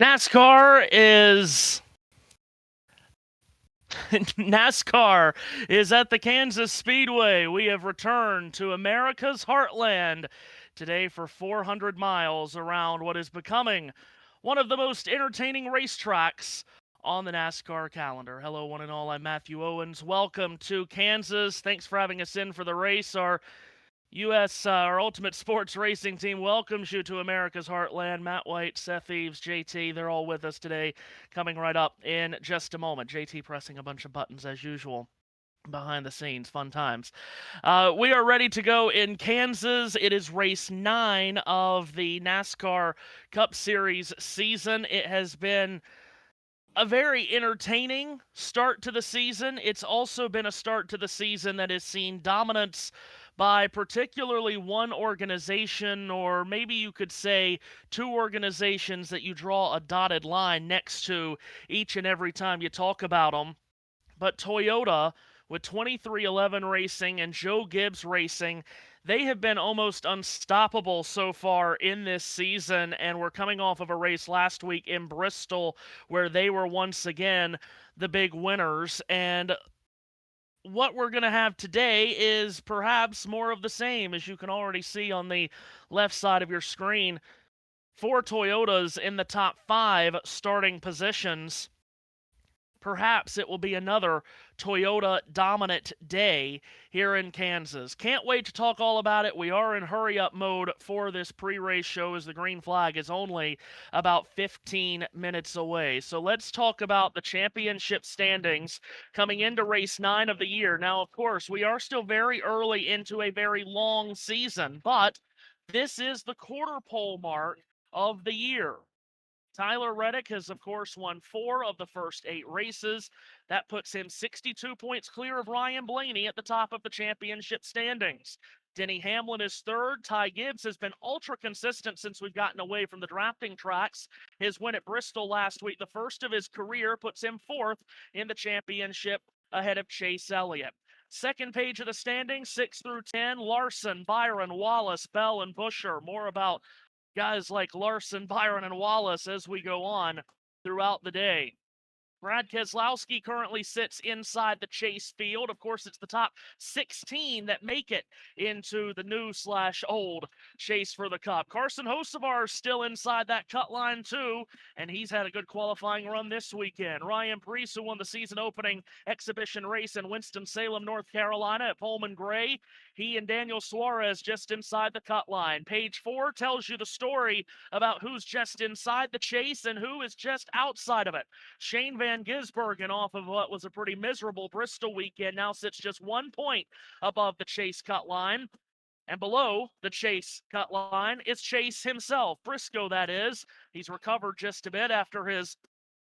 NASCAR is NASCAR is at the Kansas Speedway. We have returned to America's heartland today for 400 miles around what is becoming one of the most entertaining racetracks on the NASCAR calendar. Hello, one and all. I'm Matthew Owens. Welcome to Kansas. Thanks for having us in for the race. Our Ultimate Sports Racing team welcomes you to America's Heartland. Matt White, Seth Eves, JT, they're all with us today, coming right up in just a moment. JT pressing a bunch of buttons as usual. Behind the scenes, fun times. We are ready to go in Kansas. It is race 9 of the NASCAR Cup Series season. It has been a very entertaining start to the season. It's also been a start to the season that has seen dominance by particularly one organization, or maybe you could say two organizations that you draw a dotted line next to each and every time you talk about them. But Toyota, with 2311 Racing and Joe Gibbs Racing, they have been almost unstoppable so far in this season, and we're coming off of a race last week in Bristol where they were once again the big winners. And what we're going to have today is perhaps more of the same, as you can already see on the left side of your screen. 4 Toyotas in the top 5 starting positions. Perhaps it will be another Toyota dominant day here in Kansas. Can't wait to talk all about it. We are in hurry-up mode for this pre-race show as the green flag is only about 15 minutes away. So let's talk about the championship standings coming into race 9 of the year. Now, of course, we are still very early into a very long season, but this is the quarter pole mark of the year. Tyler Reddick has, of course, won 4 of the first 8 races. That puts him 62 points clear of Ryan Blaney at the top of the championship standings. Denny Hamlin is 3rd. Ty Gibbs has been ultra consistent since we've gotten away from the drafting tracks. His win at Bristol last week, the first of his career, puts him 4th in the championship ahead of Chase Elliott. Second page of the standings, 6 through 10, Larson, Byron, Wallace, Bell, and Busher. More about guys like Larson, Byron, and Wallace as we go on throughout the day. Brad Keselowski currently sits inside the chase field. Of course, it's the top 16 that make it into the new/old chase for the Cup. Carson Hocevar still inside that cut line too, and he's had a good qualifying run this weekend. Ryan Preece, who won the season opening exhibition race in Winston-Salem, North Carolina at Pullman Gray. He and Daniel Suarez just inside the cut line. Page 4 tells you the story about who's just inside the chase and who is just outside of it. Shane Van Gisbergen, off of what was a pretty miserable Bristol weekend, now sits just 1 point above the chase cut line. And below the chase cut line is Chase himself, Briscoe that is. He's recovered just a bit after his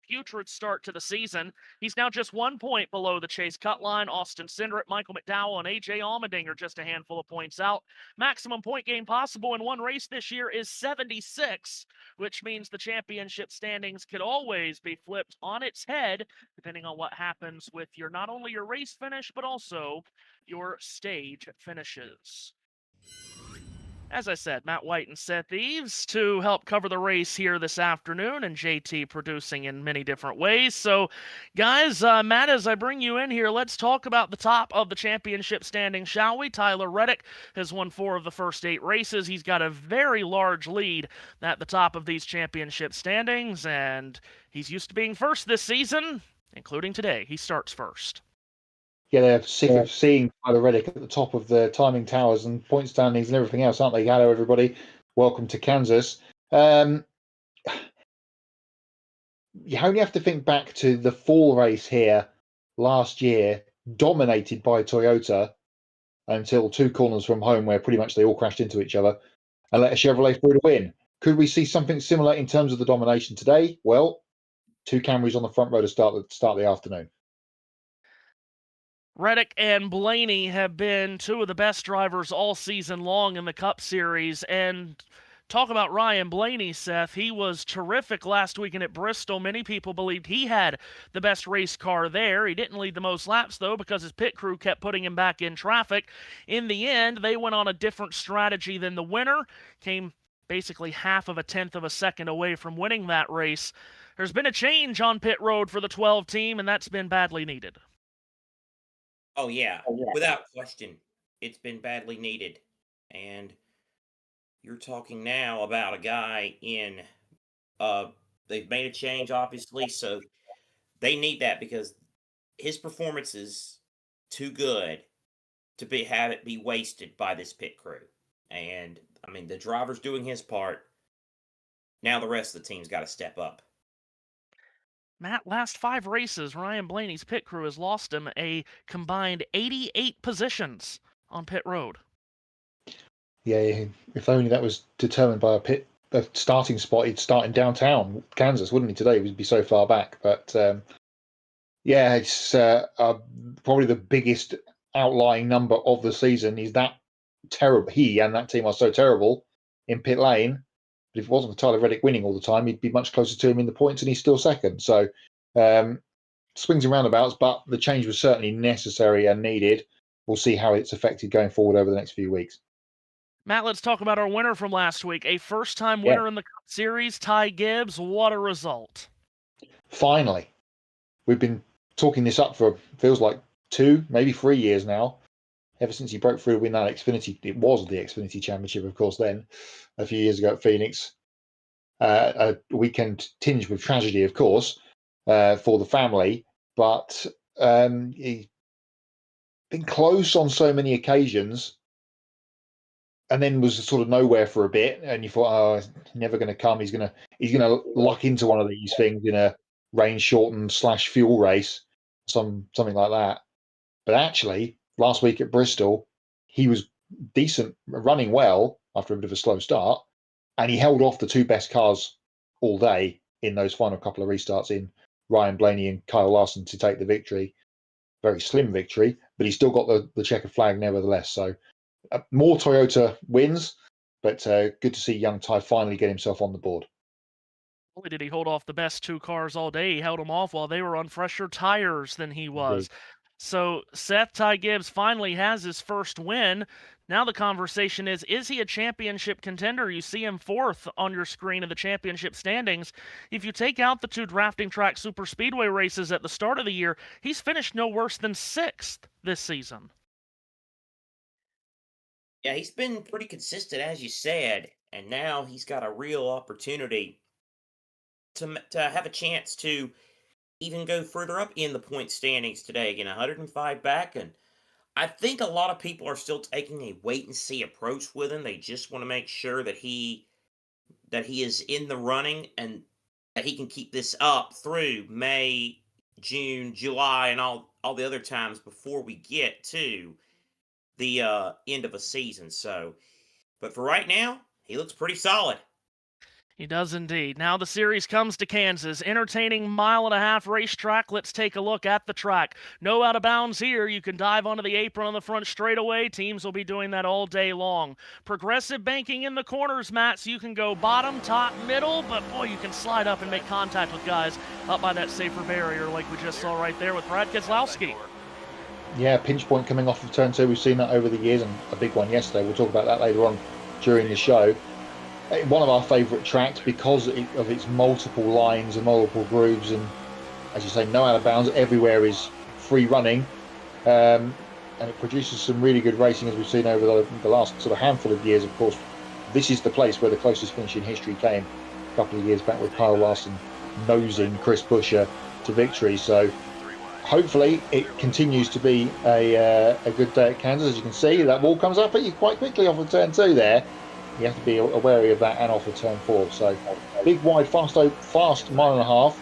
putrid start to the season. He's now just 1 point below the chase cut line. Austin Cindric, Michael McDowell, and A.J. Allmendinger just a handful of points out. Maximum point gain possible in one race this year is 76, which means the championship standings could always be flipped on its head, depending on what happens with not only your race finish, but also your stage finishes. As I said, Matt White and Seth Eves to help cover the race here this afternoon, and JT producing in many different ways. So, guys, Matt, as I bring you in here, let's talk about the top of the championship standing, shall we? Tyler Reddick has won 4 of the first 8 races. He's got a very large lead at the top of these championship standings, and he's used to being first this season, including today. He starts first. Yeah, they're sick of seeing Tyler Reddick at the top of the timing towers and point standings and everything else, aren't they? Hello, everybody. Welcome to Kansas. You only have to think back to the fall race here last year, dominated by Toyota until 2 corners from home, where pretty much they all crashed into each other and let a Chevrolet through to win. Could we see something similar in terms of the domination today? Well, 2 Camrys on the front row to start the afternoon. Reddick and Blaney have been 2 of the best drivers all season long in the Cup Series. And talk about Ryan Blaney, Seth. He was terrific last weekend at Bristol. Many people believed he had the best race car there. He didn't lead the most laps, though, because his pit crew kept putting him back in traffic. In the end, they went on a different strategy than the winner. Came basically half of a tenth of a second away from winning that race. There's been a change on pit road for the 12 team, and that's been badly needed. Oh, yeah. Without question, it's been badly needed. And you're talking now about a guy in, they've made a change, obviously, so they need that because his performance is too good to have it be wasted by this pit crew. And, I mean, the driver's doing his part. Now the rest of the team's got to step up. Matt, last 5 races, Ryan Blaney's pit crew has lost him a combined 88 positions on pit road. Yeah, if only that was determined by a starting spot. He'd start in downtown Kansas, wouldn't he? Today would be so far back, but yeah, it's probably the biggest outlying number of the season. Is that terrible? He and that team are so terrible in pit lane. But if it wasn't for Tyler Reddick winning all the time, he'd be much closer to him in the points, and he's still second. So swings and roundabouts, but the change was certainly necessary and needed. We'll see how it's affected going forward over the next few weeks. Matt, let's talk about our winner from last week. A first-time winner in the Cup Series, Ty Gibbs. What a result. Finally. We've been talking this up for, feels like 2, maybe 3 years now. Ever since he broke through to win that Xfinity, it was the Xfinity Championship, of course, then, a few years ago at Phoenix. A weekend tinged with tragedy, of course, for the family. But he's been close on so many occasions, and then was sort of nowhere for a bit. And you thought, oh, he's never going to come. He's gonna luck into one of these things in a rain shortened / fuel race, something like that. But actually, last week at Bristol, he was decent, running well after a bit of a slow start, and he held off the 2 best cars all day in those final couple of restarts in Ryan Blaney and Kyle Larson to take the victory. Very slim victory, but he still got the checkered flag nevertheless. So more Toyota wins, but good to see young Ty finally get himself on the board. Not only did he hold off the best 2 cars all day, he held them off while they were on fresher tires than he was. Indeed. So Seth Ty Gibbs finally has his first win. Now the conversation is he a championship contender? You see him 4th on your screen in the championship standings. If you take out the 2 drafting track super speedway races at the start of the year, he's finished no worse than 6th this season. Yeah, he's been pretty consistent, as you said, and now he's got a real opportunity to have a chance to even go further up in the point standings today. Again, 105 back, and I think a lot of people are still taking a wait and see approach with him. They just want to make sure that he is in the running and that he can keep this up through May, June, July, and all the other times before we get to the end of a season. So, but for right now, he looks pretty solid. He does indeed. Now the series comes to Kansas. Entertaining 1.5-mile racetrack. Let's take a look at the track. No out of bounds here. You can dive onto the apron on the front straightaway. Teams will be doing that all day long. Progressive banking in the corners, Matt, so you can go bottom, top, middle, but boy, you can slide up and make contact with guys up by that safer barrier like we just saw right there with Brad Keselowski. Yeah, pinch point coming off of turn 2. We've seen that over the years, and a big one yesterday. We'll talk about that later on during the show. One of our favourite tracks because of its multiple lines and multiple grooves, and as you say, no out of bounds. Everywhere is free running, and it produces some really good racing, as we've seen over the last sort of handful of years. Of course, this is the place where the closest finish in history came a couple of years back with Kyle Larson nosing Chris Buescher to victory. So hopefully it continues to be a good day at Kansas. As you can see, that wall comes up at you quite quickly off of turn 2 there. You have to be wary of that and off of turn 4. So big, wide, fast 1.5 miles,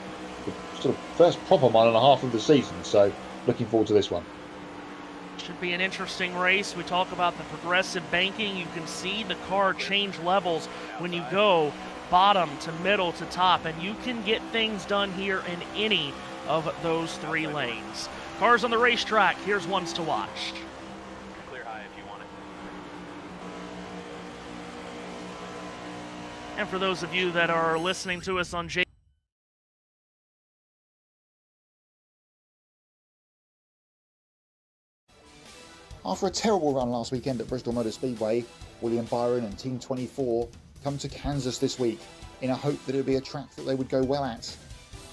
the sort of first proper 1.5 miles of the season. So looking forward to this one. Should be an interesting race. We talk about the progressive banking. You can see the car change levels when you go bottom to middle to top, and you can get things done here in any of those 3 lanes. Cars on the racetrack, here's ones to watch. Clear high if you want it. And for those of you that are listening to us on After a terrible run last weekend at Bristol Motor Speedway, William Byron and Team 24 come to Kansas this week in a hope that it would be a track that they would go well at.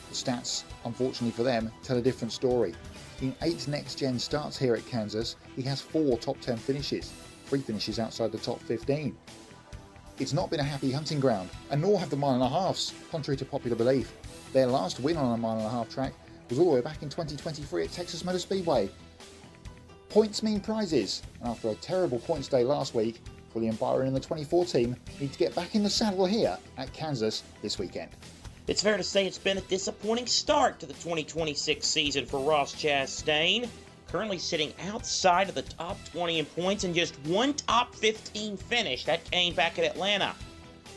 The stats, unfortunately for them, tell a different story. In 8 next-gen starts here at Kansas, he has 4 top 10 finishes, 3 finishes outside the top 15. It's not been a happy hunting ground, and nor have the mile and a halves, contrary to popular belief. Their last win on a mile and a half track was all the way back in 2023 at Texas Motor Speedway. Points mean prizes, and after a terrible points day last week, William Byron and the 24 team need to get back in the saddle here at Kansas this weekend. It's fair to say it's been a disappointing start to the 2026 season for Ross Chastain, currently sitting outside of the top 20 in points and just 1 top 15 finish. That came back at Atlanta.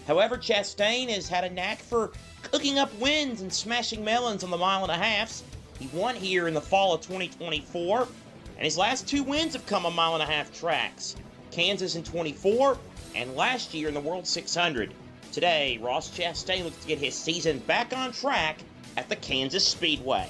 However, Chastain has had a knack for cooking up wins and smashing melons on the mile and a halves. He won here in the fall of 2024, and his last 2 wins have come on mile and a half tracks. Kansas in 24, and last year in the World 600. Today, Ross Chastain looks to get his season back on track at the Kansas Speedway.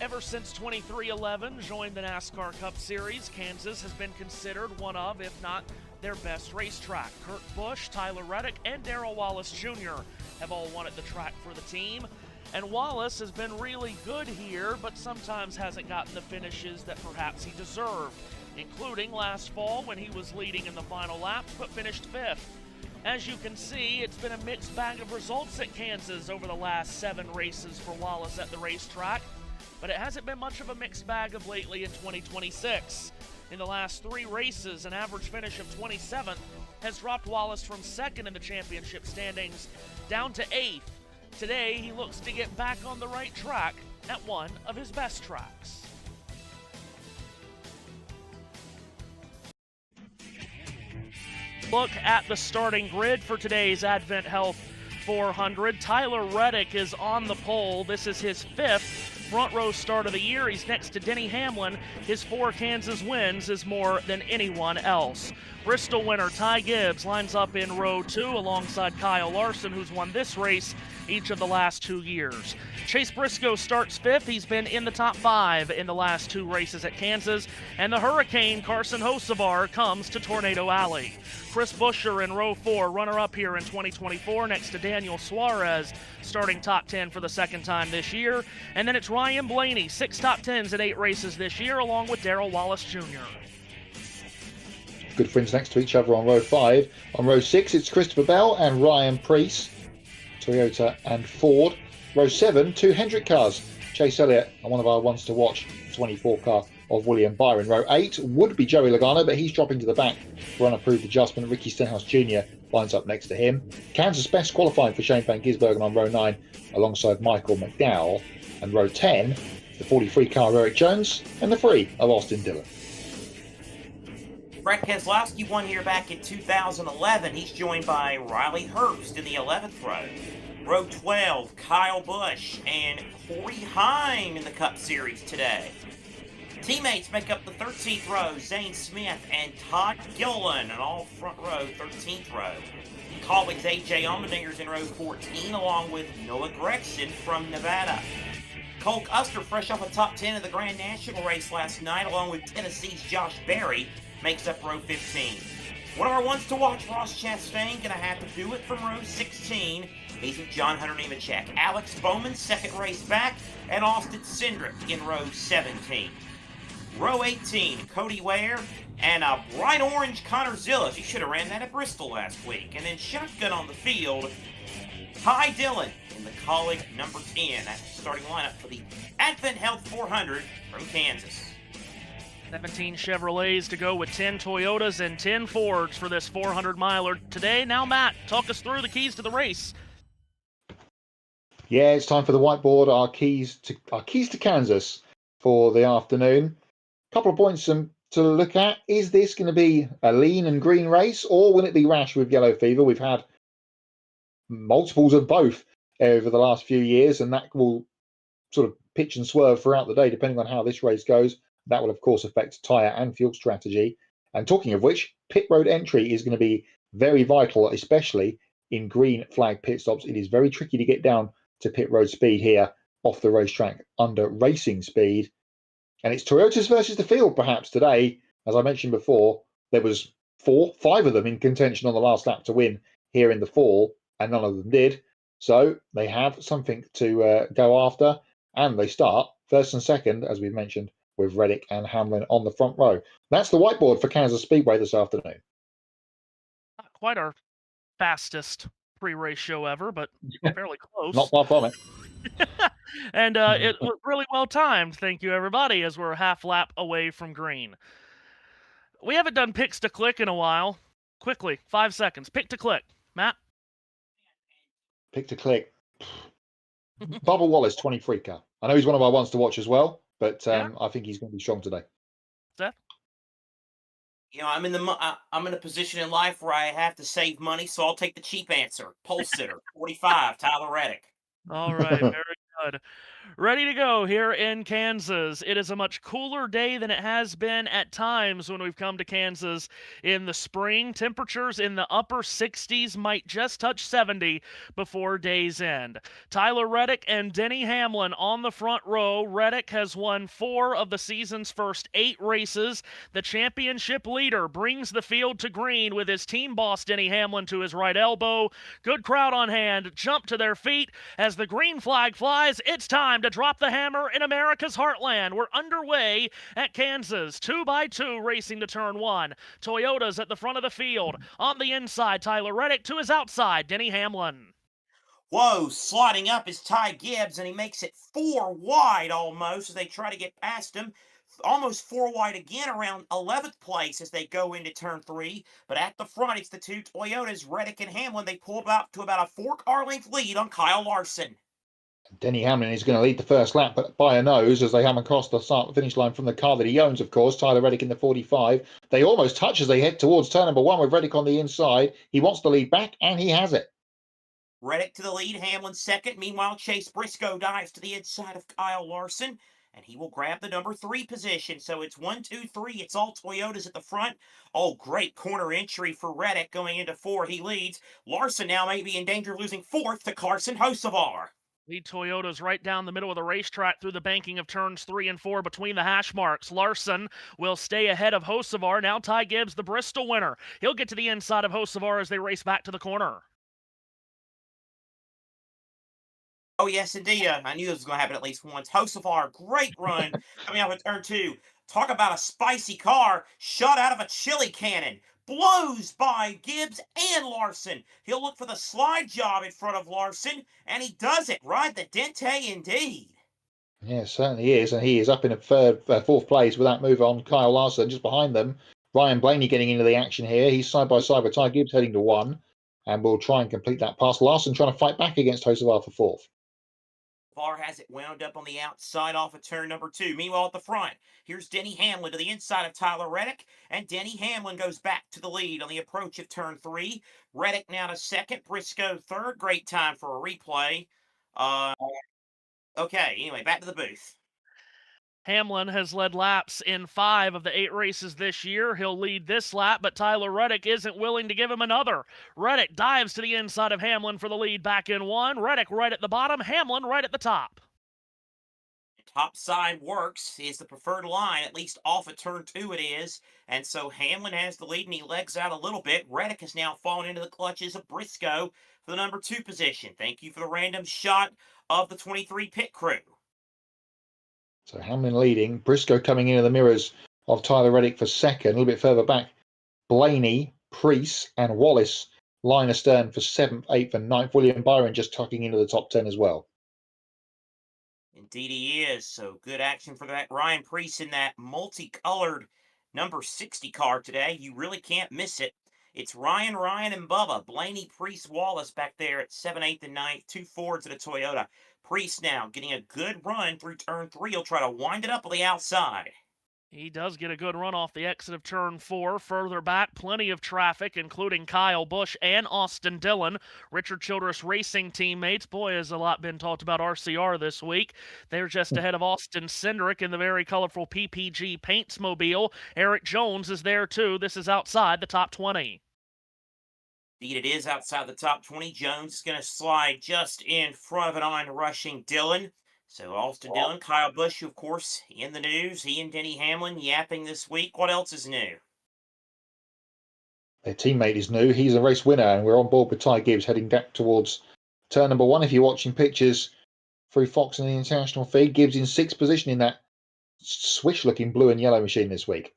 Ever since 2311 joined the NASCAR Cup Series, Kansas has been considered one of, if not their best racetrack. Kurt Busch, Tyler Reddick, and Darrell Wallace Jr. have all won at the track for the team. And Wallace has been really good here, but sometimes hasn't gotten the finishes that perhaps he deserved, including last fall when he was leading in the final laps but finished 5th. As you can see, it's been a mixed bag of results at Kansas over the last 7 races for Wallace at the racetrack, but it hasn't been much of a mixed bag of lately in 2026. In the last 3 races, an average finish of 27th has dropped Wallace from 2nd in the championship standings down to 8th. Today, he looks to get back on the right track at one of his best tracks. Look at the starting grid for today's Advent Health 400. Tyler Reddick is on the pole. This is his 5th front row start of the year. He's next to Denny Hamlin. His 4 Kansas wins is more than anyone else. Bristol winner Ty Gibbs lines up in row 2 alongside Kyle Larson, who's won this race each of the last 2 years. Chase Briscoe starts 5th. He's been in the top 5 in the last 2 races at Kansas. And the Hurricane Carson Hocevar comes to Tornado Alley. Chris Buescher in row 4, runner-up here in 2024 next to Daniel Suarez, starting top 10 for the 2nd time this year. And then it's Ryan Blaney, 6 top 10s in 8 races this year, along with Darrell Wallace Jr. Good friends next to each other on row 5. On row 6, it's Christopher Bell and Ryan Preece, Toyota and Ford. Row 7, 2 Hendrick cars, Chase Elliott and one of our ones to watch, 24 car of William Byron. Row 8 would be Joey Logano, but he's dropping to the back for unapproved adjustment. Ricky Stenhouse Jr. lines up next to him. Kansas best qualifying for Shane Van Gisbergen on row 9 alongside Michael McDowell. And row 10, the 43 car of Eric Jones and the 3 of Austin Dillon. Brett Keselowski won here back in 2011. He's joined by Riley Herbst in the 11th row. Row 12, Kyle Busch and Corey Heim in the Cup Series today. Teammates make up the 13th row, Zane Smith and Todd Gilliland, and all front row, 13th row. Colleagues A.J. Allmendinger's in row 14, along with Noah Gregson from Nevada. Cole Custer, fresh off a top 10 of the Grand National race last night, along with Tennessee's Josh Berry, makes up row 15. One of our ones to watch, Ross Chastain, gonna have to do it from row 16. He's with John Hunter Nemechek. Alex Bowman, 2nd race back, and Austin Cindric in row 17. Row 18, Cody Ware, and a bright orange Connor Zillis. He should have ran that at Bristol last week. And then shotgun on the field, Ty Dillon in the Colleague number 10. That's the starting lineup for the Advent Health 400 from Kansas. 17 Chevrolets to go with 10 Toyotas and 10 Fords for this 400-miler today. Now, Matt, talk us through the keys to the race. Yeah, it's time for the whiteboard. Our keys to Kansas for the afternoon. Couple of points to look at. Is this going to be a lean and green race, or will it be rash with yellow fever? We've had multiples of both over the last few years, and that will sort of pitch and swerve throughout the day depending on how this race goes. That will, of course, affect tyre and fuel strategy. And talking of which, pit road entry is going to be very vital, especially in green flag pit stops. It is very tricky to get down to pit road speed here off the racetrack under racing speed. And it's Toyotas versus the field, perhaps, today. As I mentioned before, there was 4, 5 of them in contention on the last lap to win here in the fall, and none of them did. So they have something to go after, and they start first and second, as we've mentioned, with Reddick and Hamlin on the front row. That's the whiteboard for Kansas Speedway this afternoon. Not quite our fastest pre-race show ever, but fairly close. Not far from it. And it was really well timed. Thank you, everybody, as we're a half lap away from green. We haven't done picks to click in a while. Quickly, 5 seconds. Pick to click. Matt? Pick to click. Bubba Wallace, 23 car. I know he's one of our ones to watch as well, but Yeah. I think he's going to be strong today. Seth? You know, I'm in a position in life where I have to save money, so I'll take the cheap answer. Pole sitter, 45, Tyler Reddick. All right, very good. Ready to go here in Kansas. It is a much cooler day than it has been at times when we've come to Kansas in the spring. Temperatures in the upper 60s, might just touch 70 before day's end. Tyler Reddick and Denny Hamlin on the front row. Reddick has won 4 of the season's first 8 races. The championship leader brings the field to green with his team boss Denny Hamlin to his right elbow. Good crowd on hand. Jump to their feet as the green flag flies. It's time to drop the hammer in America's heartland. We're underway at Kansas. 2x2 racing to turn 1. Toyota's at the front of the field. On the inside, Tyler Reddick. To his outside, Denny Hamlin. Whoa, sliding up is Ty Gibbs, and he makes it 4 wide almost as they try to get past him. Almost 4 wide again around 11th place as they go into turn 3. But at the front, it's the 2 Toyotas, Reddick and Hamlin. They pull up to about a 4-car length lead on Kyle Larson. Denny Hamlin is going to lead the first lap, but by a nose as they come across the start finish line from the car that he owns, of course. Tyler Reddick in the 45. They almost touch as they head towards turn number 1 with Reddick on the inside. He wants to lead back, and he has it. Reddick to the lead, Hamlin second. Meanwhile, Chase Briscoe dives to the inside of Kyle Larson, and he will grab the number 3 position. So it's 1, 2, 3. It's all Toyotas at the front. Oh, great corner entry for Reddick going into 4. He leads. Larson now may be in danger of losing 4th to Carson Hocevar. Lead Toyota's right down the middle of the racetrack through the banking of turns 3 and 4 between the hash marks. Larson will stay ahead of Hocevar. Now Ty Gibbs, the Bristol winner. He'll get to the inside of Hocevar as they race back to the corner. Oh, yes, indeed. I knew this was going to happen at least once. Hocevar, great run coming out of turn 2. Talk about a spicy car shot out of a chili cannon. Blows by Gibbs and Larson. He'll look for the slide job in front of Larson, and he does it. Right, the dente indeed. Yeah, certainly is, and he is up in a 4th place with that move on Kyle Larson. Just behind them, Ryan Blaney getting into the action here. He's side by side with Ty Gibbs heading to 1, and will try and complete that pass. Larson trying to fight back against Hocevar for 4th. Var has it wound up on the outside off of turn number 2. Meanwhile, at the front, here's Denny Hamlin to the inside of Tyler Reddick, and Denny Hamlin goes back to the lead on the approach of turn 3. Reddick now to 2nd, Briscoe 3rd. Great time for a replay. Okay, anyway, back to the booth. Hamlin has led laps in 5 of the 8 races this year. He'll lead this lap, but Tyler Reddick isn't willing to give him another. Reddick dives to the inside of Hamlin for the lead back in 1. Reddick right at the bottom, Hamlin right at the top. Top side works is the preferred line, at least off of turn 2 it is. And so Hamlin has the lead, and he legs out a little bit. Reddick has now fallen into the clutches of Briscoe for the number 2 position. Thank you for the random shot of the 23 pit crew. So Hamlin leading, Briscoe coming into the mirrors of Tyler Reddick for 2nd. A little bit further back, Blaney, Preece, and Wallace line astern for 7th, 8th, and 9th. William Byron just tucking into the top 10 as well. Indeed he is. So good action for that Ryan Preece in that multicolored number 60 car today. You really can't miss it. It's Ryan, and Bubba. Blaney, Preece, Wallace back there at 7th, 8th, and 9th. 2 Fords at a Toyota. Preece now getting a good run through turn 3. He'll try to wind it up on the outside. He does get a good run off the exit of turn 4. Further back, plenty of traffic, including Kyle Busch and Austin Dillon, Richard Childress Racing teammates. Boy, has a lot been talked about RCR this week. They're just ahead of Austin Cindric in the very colorful PPG Paintsmobile. Eric Jones is there too. This is outside the top 20. Indeed, it is outside the top 20. Jones is going to slide just in front of an on-rushing Dillon. So Austin Dillon, Kyle Busch, of course, in the news. He and Denny Hamlin yapping this week. What else is new? Their teammate is new. He's a race winner, and we're on board with Ty Gibbs heading back towards turn number 1. If you're watching pictures through Fox and the international feed, Gibbs in 6th position in that swish-looking blue and yellow machine this week.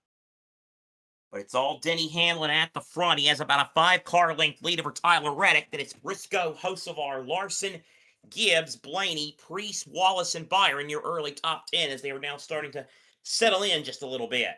But it's all Denny Hamlin at the front. He has about a 5-car length lead over Tyler Reddick. Then it's Briscoe, Hocevar, Larson, Gibbs, Blaney, Priest, Wallace, and Byron, your early top 10, as they are now starting to settle in just a little bit.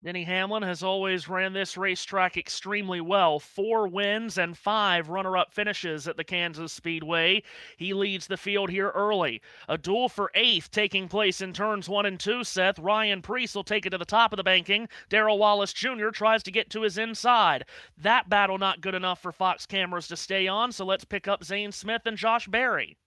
Denny Hamlin has always ran this racetrack extremely well. 4 wins and 5 runner-up finishes at the Kansas Speedway. He leads the field here early. A duel for 8th taking place in turns 1 and 2, Seth. Ryan Priest will take it to the top of the banking. Darrell Wallace Jr. tries to get to his inside. That battle not good enough for Fox cameras to stay on, so let's pick up Zane Smith and Josh Berry.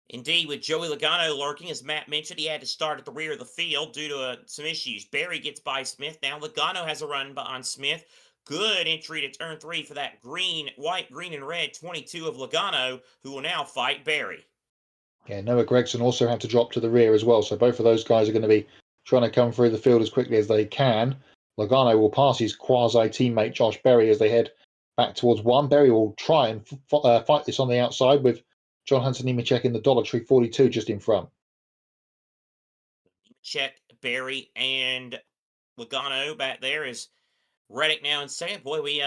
Indeed, with Joey Logano lurking, as Matt mentioned, he had to start at the rear of the field due to some issues. Berry gets by Smith. Now Logano has a run behind Smith. Good entry to turn 3 for that white, green, and red 22 of Logano, who will now fight Berry. Yeah, Noah Gregson also had to drop to the rear as well, so both of those guys are going to be trying to come through the field as quickly as they can. Logano will pass his quasi-teammate Josh Berry as they head back towards 1. Berry will try and fight this on the outside with John Hunter Nemechek in the Dollar Tree 42 just in front. Nemechek, Berry, and Logano back there is Reddick now in second. Boy, we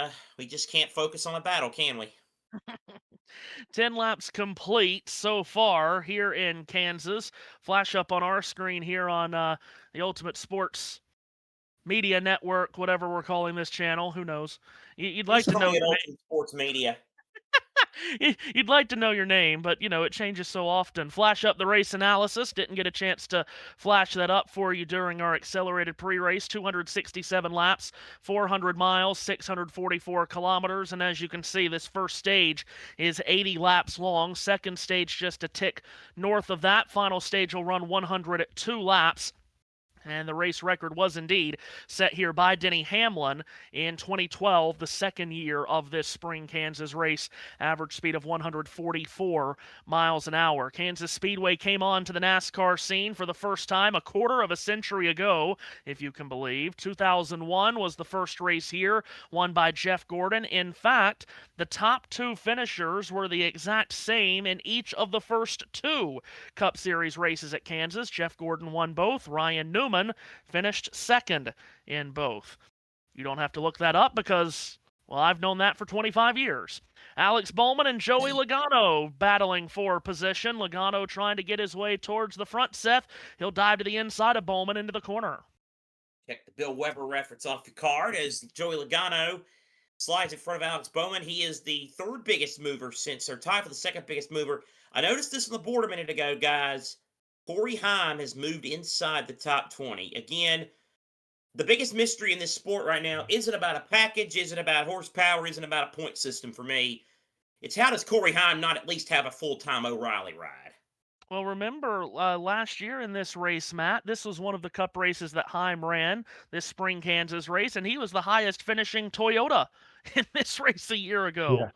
just can't focus on a battle, can we? 10 laps complete so far here in Kansas. Flash up on our screen here on the Ultimate Sports Media Network, whatever we're calling this channel. Who knows? You'd like to know Ultimate Sports Media. You'd like to know your name, but, you know, it changes so often. Flash up the race analysis. Didn't get a chance to flash that up for you during our accelerated pre-race. 267 laps, 400 miles, 644 kilometers. And as you can see, this first stage is 80 laps long. Second stage just a tick north of that. Final stage will run 102 laps. And the race record was indeed set here by Denny Hamlin in 2012, the second year of this spring Kansas race. Average speed of 144 miles an hour. Kansas Speedway came on to the NASCAR scene for the first time a quarter of a century ago, if you can believe. 2001 was the first race here, won by Jeff Gordon. In fact, the top 2 finishers were the exact same in each of the first 2 Cup Series races at Kansas. Jeff Gordon won both. Ryan Newman finished second in both. You don't have to look that up because, well, I've known that for 25 years. Alex Bowman and Joey Logano battling for position. Logano trying to get his way towards the front, Seth. He'll dive to the inside of Bowman into the corner. Check the Bill Weber reference off your card as Joey Logano slides in front of Alex Bowman. He is the 3rd biggest mover since, or tied for the 2nd biggest mover. I noticed this on the board a minute ago, guys. Corey Heim has moved inside the top 20. Again, the biggest mystery in this sport right now isn't about a package, isn't about horsepower, isn't about a point system for me. It's how does Corey Heim not at least have a full-time O'Reilly ride? Well, remember last year in this race, Matt, this was one of the Cup races that Heim ran, this spring Kansas race, and he was the highest finishing Toyota in this race a year ago.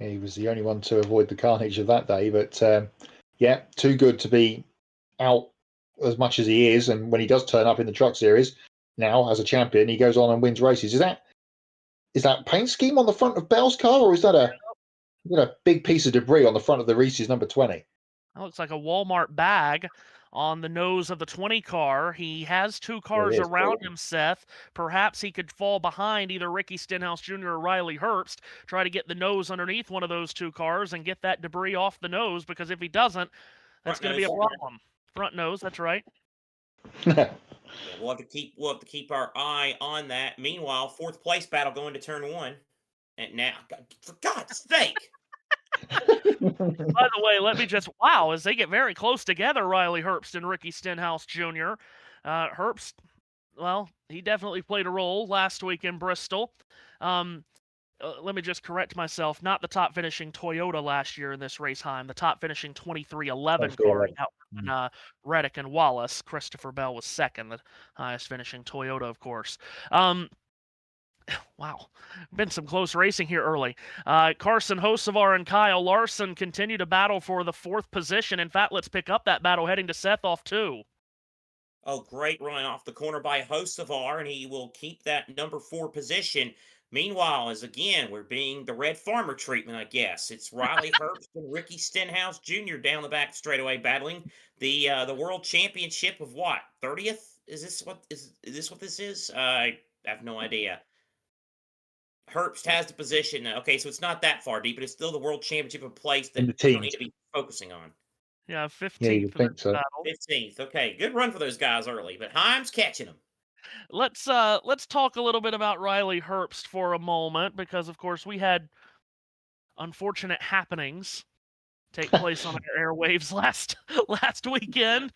Yeah, he was the only one to avoid the carnage of that day, but yeah, too good to be out as much as he is. And when he does turn up in the Truck Series, now as a champion, he goes on and wins races. Is that paint scheme on the front of Bell's car, or is that a big piece of debris on the front of the Reese's number 20? That looks like a Walmart bag on the nose of the 20 car. He has 2 cars around him, Seth. Perhaps he could fall behind either Ricky Stenhouse Jr. or Riley Herbst, try to get the nose underneath one of those 2 cars and get that debris off the nose, because if he doesn't, that's going to be a problem. Front nose, that's right. Yeah, we'll have to keep our eye on that. Meanwhile, 4th place battle going to turn 1. And now, for God's sake. By the way, let me just, wow, as they get very close together, Riley Herbst and Ricky Stenhouse Jr. Herbst, well, he definitely played a role last week in Bristol. Let me just correct myself. Not the top finishing Toyota last year in this race, Heim. The top finishing 2311 car. Reddick and Wallace. Christopher Bell was second, the highest finishing Toyota, of course. Wow, been some close racing here early. Carson Hocevar and Kyle Larson continue to battle for the 4th position. In fact, let's pick up that battle heading to Seth off 2. Oh, great run off the corner by Hocevar, and he will keep that number 4 position. Meanwhile, as again, we're being the Red Farmer treatment, I guess. It's Riley Herbst and Ricky Stenhouse Jr. down the back straightaway battling the World Championship of what? 30th? Is this what this is? I have no idea. Herbst has the position. Okay, so it's not that far deep, but it's still the World Championship of place that In the we don't teams. need to be focusing on. Yeah, Yeah, 15th you for think this so. battle. 15th. Okay, good run for those guys early, but Heim's catching them. Let's talk a little bit about Riley Herbst for a moment, because of course we had unfortunate happenings take place on our airwaves last weekend.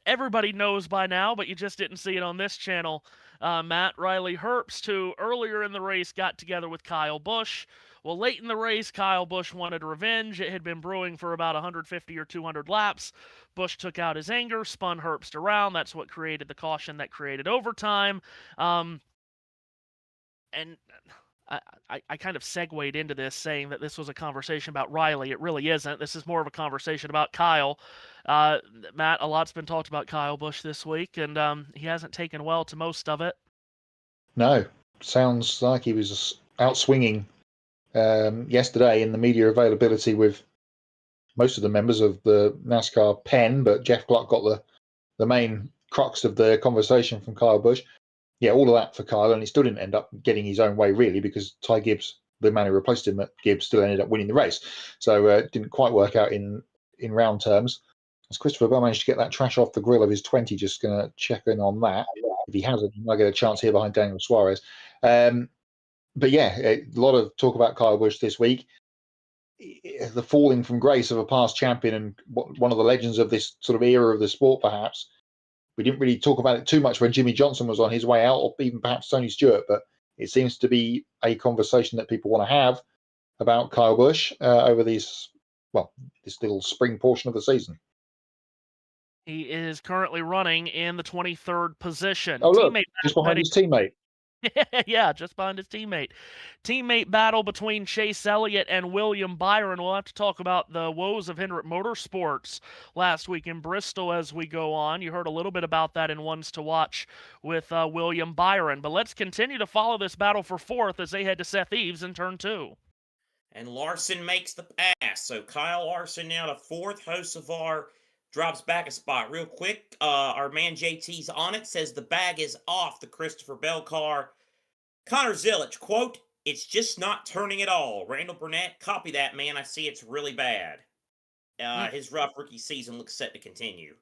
Everybody knows by now, but you just didn't see it on this channel. Matt, Riley Herbst, who earlier in the race got together with Kyle Busch. Well, late in the race, Kyle Busch wanted revenge. It had been brewing for about 150 or 200 laps. Busch took out his anger, spun Herbst around. That's what created the caution that created overtime. And I kind of segued into this saying that this was a conversation about Riley. It really isn't. This is more of a conversation about Kyle. Matt, a lot's been talked about Kyle Busch this week, and he hasn't taken well to most of it. No, sounds like he was out swinging yesterday in the media availability with most of the members of the NASCAR pen, but Jeff Gluck got the main crux of the conversation from Kyle Busch. Yeah, all of that for Kyle, and he still didn't end up getting his own way, really, because Ty Gibbs, the man who replaced him at Gibbs, still ended up winning the race. So it didn't quite work out in round terms. As Christopher Bell managed to get that trash off the grill of his 20, just going to check in on that. If he hasn't, he might get a chance here behind Daniel Suarez. But yeah, a lot of talk about Kyle Busch this week. The falling from grace of a past champion and one of the legends of this sort of era of the sport, perhaps. We didn't really talk about it too much when Jimmy Johnson was on his way out, or even perhaps Tony Stewart, but it seems to be a conversation that people want to have about Kyle Busch over this little spring portion of the season. He is currently running in the 23rd position. Oh, look, just behind his teammate. Yeah, just behind his teammate. Teammate battle between Chase Elliott and William Byron. We'll have to talk about the woes of Hendrick Motorsports last week in Bristol as we go on. You heard a little bit about that in Ones to Watch with William Byron. But let's continue to follow this battle for 4th as they head to Seth Eves in turn 2. And Larson makes the pass. So Kyle Larson now to 4th. Hocevar drops back a spot real quick. Our man JT's on it, says the bag is off the Christopher Bell car. Connor Zilic, quote, "It's just not turning at all." Randall Burnett, copy that, man. I see it's really bad. His rough rookie season looks set to continue.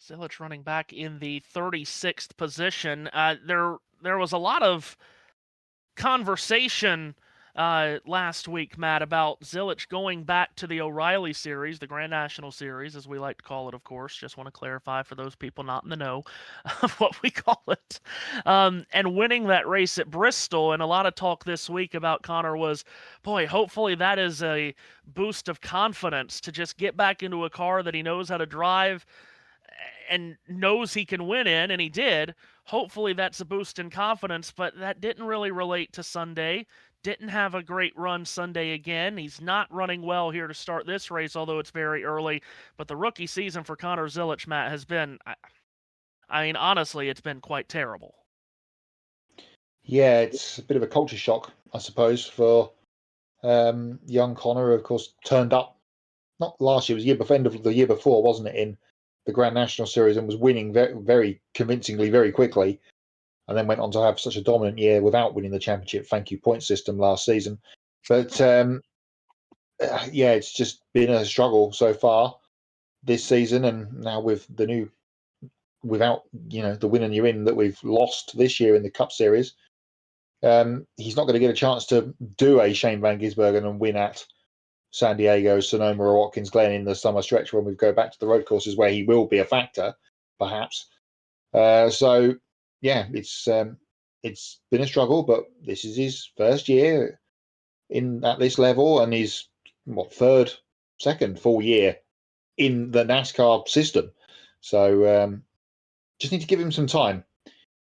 Zilic running back in the 36th position. There was a lot of conversation last week, Matt, about Zilic going back to the O'Reilly Series, the Grand National Series, as we like to call it, of course. Just want to clarify for those people not in the know of what we call it. And winning that race at Bristol. And a lot of talk this week about Connor was, boy, hopefully that is a boost of confidence to just get back into a car that he knows how to drive and knows he can win in, and he did. Hopefully that's a boost in confidence, but that didn't really relate to Sunday. Didn't have a great run Sunday again. He's not running well here to start this race, although it's very early. But the rookie season for Connor Zilic, Matt, has been, I mean, honestly, it's been quite terrible. Yeah, it's a bit of a culture shock, I suppose, for young Connor, who, of course, turned up, not last year, it was end of the year before, wasn't it, in the Grand National Series, and was winning very, very convincingly, very quickly. And then went on to have such a dominant year without winning the championship thank you point system last season. But yeah, it's just been a struggle so far this season, and now with the new, without the win and you're in that we've lost this year in the Cup Series, he's not going to get a chance to do a Shane Van Gisbergen and win at San Diego, Sonoma, or Watkins Glen in the summer stretch when we go back to the road courses where he will be a factor, perhaps. So yeah, it's been a struggle, but this is his first year at this level, and his second full year in the NASCAR system. So just need to give him some time.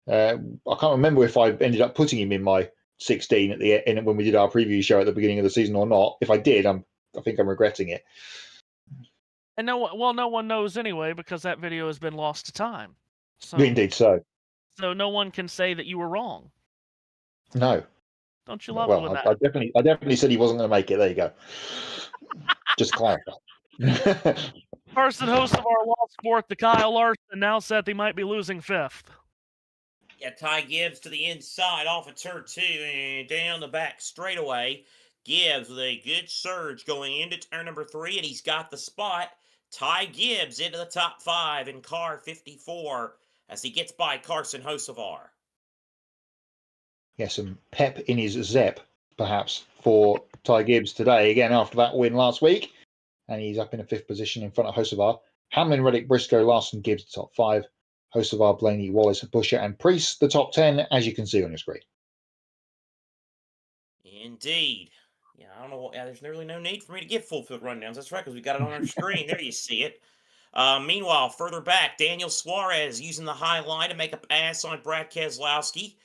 I can't remember if I ended up putting him in my 16 at the end when we did our preview show at the beginning of the season or not. If I did, I think I'm regretting it. And no one knows anyway because that video has been lost to time. So, Indeed so. so no one can say that you were wrong. No. Don't you love it when Well, that? I definitely said he wasn't going to make it. There you go. Just to clarify. Person host of our Lost Sport, the Kyle Larson, now said they might be losing 5th. Yeah, Ty Gibbs to the inside off of turn 2 and down the back straightaway. Gibbs with a good surge going into turn number 3, and he's got the spot. Ty Gibbs into the top 5 in car 54 as he gets by Carson Hocevar. Yeah, some pep in his Zep, perhaps, for Ty Gibbs today, again, after that win last week. And he's up in a 5th position in front of Hocevar. Hamlin, Reddick, Briscoe, Larson, Gibbs, the top 5. Hocevar, Blaney, Wallace, Busher, and Priest, the top 10, as you can see on your screen. Indeed. Yeah, I don't know. There's really no need for me to give full field rundowns. That's right, because we got it on our screen. There you see it. Meanwhile, further back, Daniel Suarez using the high line to make a pass on Brad Keselowski.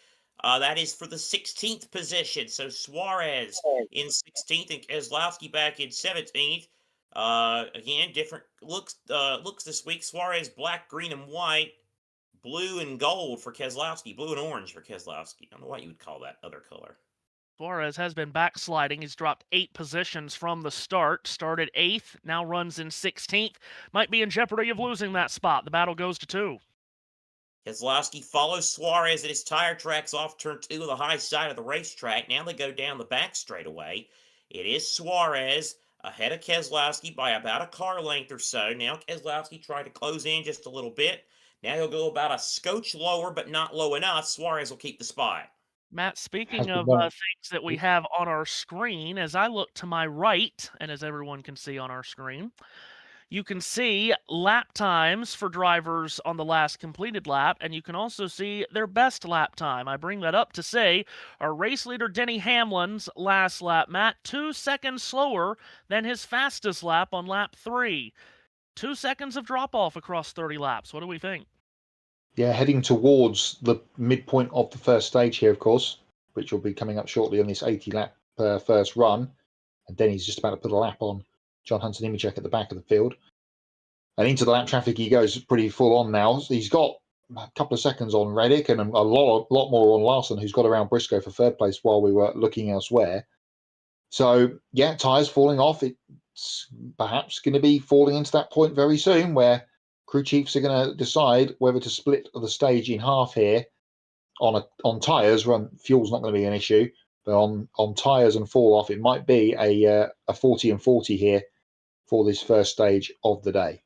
That is for the 16th position. So Suarez in 16th and Keselowski back in 17th. Again, different looks this week. Suarez black, green, and white. Blue and gold for Keselowski. Blue and orange for Keselowski. I don't know what you would call that other color. Suarez has been backsliding. He's dropped 8 positions from the start. Started 8th, now runs in 16th. Might be in jeopardy of losing that spot. The battle goes to 2. Keselowski follows Suarez at his tire tracks off turn 2 of the high side of the racetrack. Now they go down the back straightaway. It is Suarez ahead of Keselowski by about a car length or so. Now Keselowski tried to close in just a little bit. Now he'll go about a scotch lower, but not low enough. Suarez will keep the spot. Matt, speaking of done. things that we have on our screen, as I look to my right, and as everyone can see on our screen, you can see lap times for drivers on the last completed lap, and you can also see their best lap time. I bring that up to say our race leader Denny Hamlin's last lap, Matt, 2 seconds slower than his fastest lap on lap 3. 2 seconds of drop-off across 30 laps. What do we think? Yeah, heading towards the midpoint of the first stage here, of course, which will be coming up shortly on this 80-lap first run. And Denny's just about to put a lap on John Hunt and Imicek at the back of the field. And into the lap traffic he goes pretty full on now. He's got a couple of seconds on Reddick and a lot more on Larson, who's got around Briscoe for 3rd place while we were looking elsewhere. So, yeah, tyres falling off. It's perhaps going to be falling into that point very soon where crew chiefs are going to decide whether to split the stage in half here on tyres. Fuel's not going to be an issue, but on tyres and fall off, it might be a 40 and 40 here for this first stage of the day.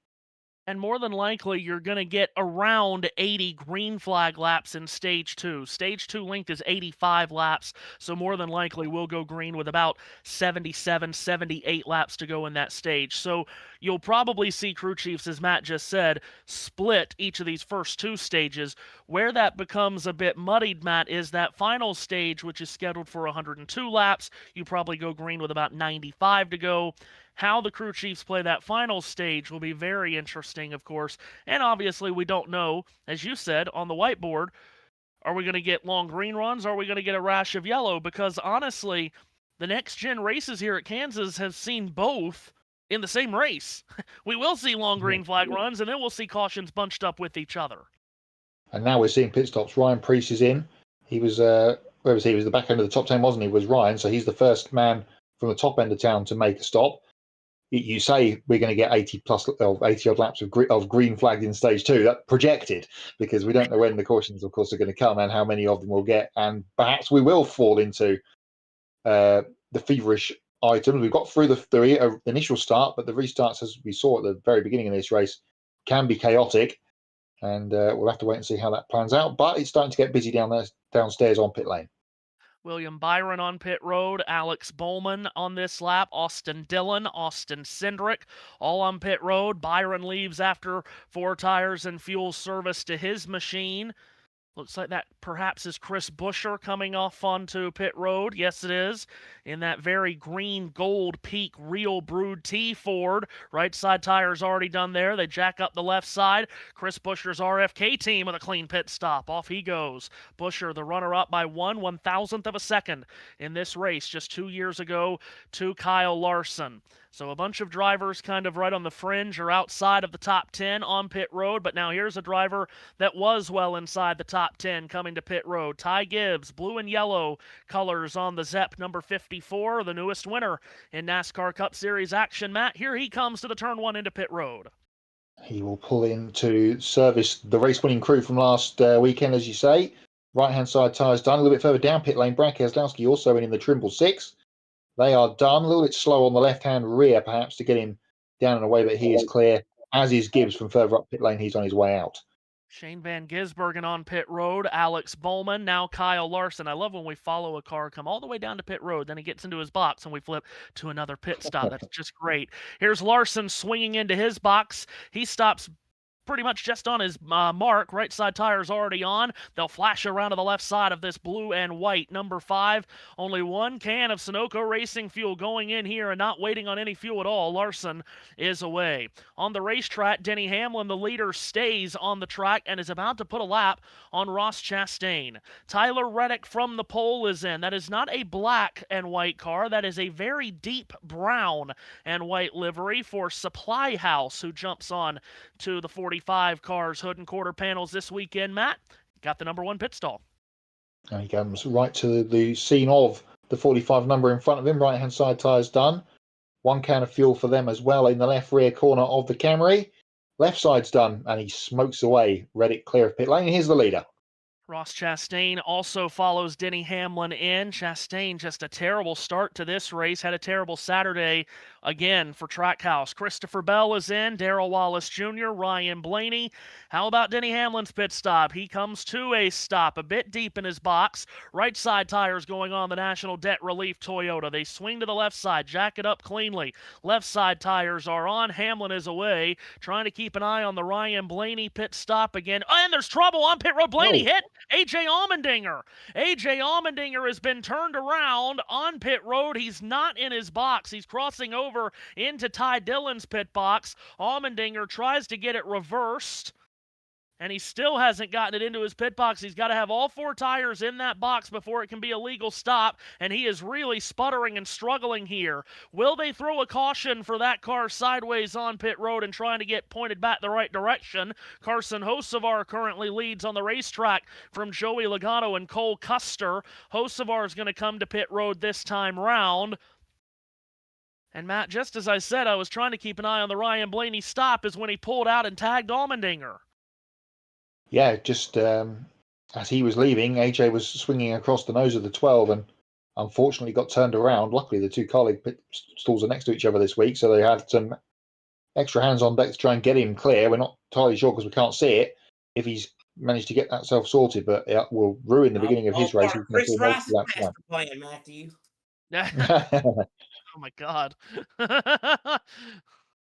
And more than likely, you're going to get around 80 green flag laps in Stage 2. Stage 2 length is 85 laps, so more than likely we'll go green with about 77, 78 laps to go in that stage. So you'll probably see crew chiefs, as Matt just said, split each of these first 2 stages. Where that becomes a bit muddied, Matt, is that final stage, which is scheduled for 102 laps. You probably go green with about 95 to go. How the crew chiefs play that final stage will be very interesting, of course. And obviously, we don't know, as you said, on the whiteboard, are we going to get long green runs or are we going to get a rash of yellow? Because honestly, the next-gen races here at Kansas have seen both in the same race. We will see long green flag runs, and then we'll see cautions bunched up with each other. And now we're seeing pit stops. Ryan Preece is in. He was, where was he? He was the back end of the top 10, wasn't he? Was Ryan. So he's the first man from the top end of town to make a stop. You say we're going to get 80 odd laps of green flagged in stage 2. That projected, because we don't know when the cautions, of course, are going to come and how many of them we'll get, and perhaps we will fall into the feverish items. We've got through the initial start, but the restarts, as we saw at the very beginning of this race, can be chaotic, and we'll have to wait and see how that plans out. But it's starting to get busy downstairs on pit lane. William Byron on pit road, Alex Bowman on this lap, Austin Dillon, Austin Cindric, all on pit road. Byron leaves after 4 tires and fuel service to his machine. Looks like that perhaps is Chris Buescher coming off onto pit road. Yes, it is. In that very green gold peak real brewed T Ford. Right side tire's already done there. They jack up the left side. Chris Buescher's RFK team with a clean pit stop. Off he goes. Buescher, the runner-up by 1/1000th of a second in this race just 2 years ago to Kyle Larson. So a bunch of drivers kind of right on the fringe or outside of the top 10 on pit road, but now here's a driver that was well inside the top 10 coming to pit road. Ty Gibbs, blue and yellow colors on the Zepp number 54, the newest winner in NASCAR Cup Series action. Matt, here he comes to the turn 1 into pit road. He will pull in to service the race-winning crew from last weekend, as you say. Right-hand side tyres done. A little bit further down pit lane, Brad Keselowski also in the Trimble 6. They are done. A little bit slow on the left-hand rear, perhaps, to get him down and away, but he is clear, as is Gibbs from further up pit lane. He's on his way out. Shane Van Gisbergen on pit road, Alex Bowman, now Kyle Larson. I love when we follow a car come all the way down to pit road, then he gets into his box and we flip to another pit stop. That's just great. Here's Larson swinging into his box. He stops pretty much just on his mark. Right side tire's already on. They'll flash around to the left side of this blue and white number 5. Only one can of Sunoco Racing fuel going in here and not waiting on any fuel at all. Larson is away. On the racetrack, Denny Hamlin, the leader, stays on the track and is about to put a lap on Ross Chastain. Tyler Reddick from the pole is in. That is not a black and white car. That is a very deep brown and white livery for Supply House, who jumps on to the 45 cars, hood and quarter panels this weekend. Matt, got the number 1 pit stall. And he comes right to the scene of the 45 number in front of him. Right-hand side tyres done. 1 can of fuel for them as well in the left rear corner of the Camry. Left side's done, and he smokes away. Reddick clear of pit lane. Here's the leader. Ross Chastain also follows Denny Hamlin in. Chastain, just a terrible start to this race. Had a terrible Saturday again for Trackhouse. Christopher Bell is in. Darrell Wallace Jr., Ryan Blaney. How about Denny Hamlin's pit stop? He comes to a stop, a bit deep in his box. Right side tires going on the National Debt Relief Toyota. They swing to the left side, jack it up cleanly. Left side tires are on. Hamlin is away, trying to keep an eye on the Ryan Blaney pit stop again. Oh, and there's trouble on pit road. Blaney hit A.J. Allmendinger. A.J. Allmendinger has been turned around on pit road. He's not in his box. He's crossing over into Ty Dillon's pit box. Allmendinger tries to get it reversed, and he still hasn't gotten it into his pit box. He's got to have all 4 tires in that box before it can be a legal stop, and he is really sputtering and struggling here. Will they throw a caution for that car sideways on pit road and trying to get pointed back the right direction? Carson Hocevar currently leads on the racetrack from Joey Logano and Cole Custer. Hocevar is going to come to pit road this time round. And Matt, just as I said, I was trying to keep an eye on the Ryan Blaney stop is when he pulled out and tagged Allmendinger. Yeah, just as he was leaving, AJ was swinging across the nose of the 12 and unfortunately got turned around. Luckily, the 2 colleague pit stalls are next to each other this week, so they had some extra hands on deck to try and get him clear. We're not entirely sure because we can't see it if he's managed to get that self sorted, but it will ruin the beginning of his race. Chris Rice is playing, Matthew. Oh my God.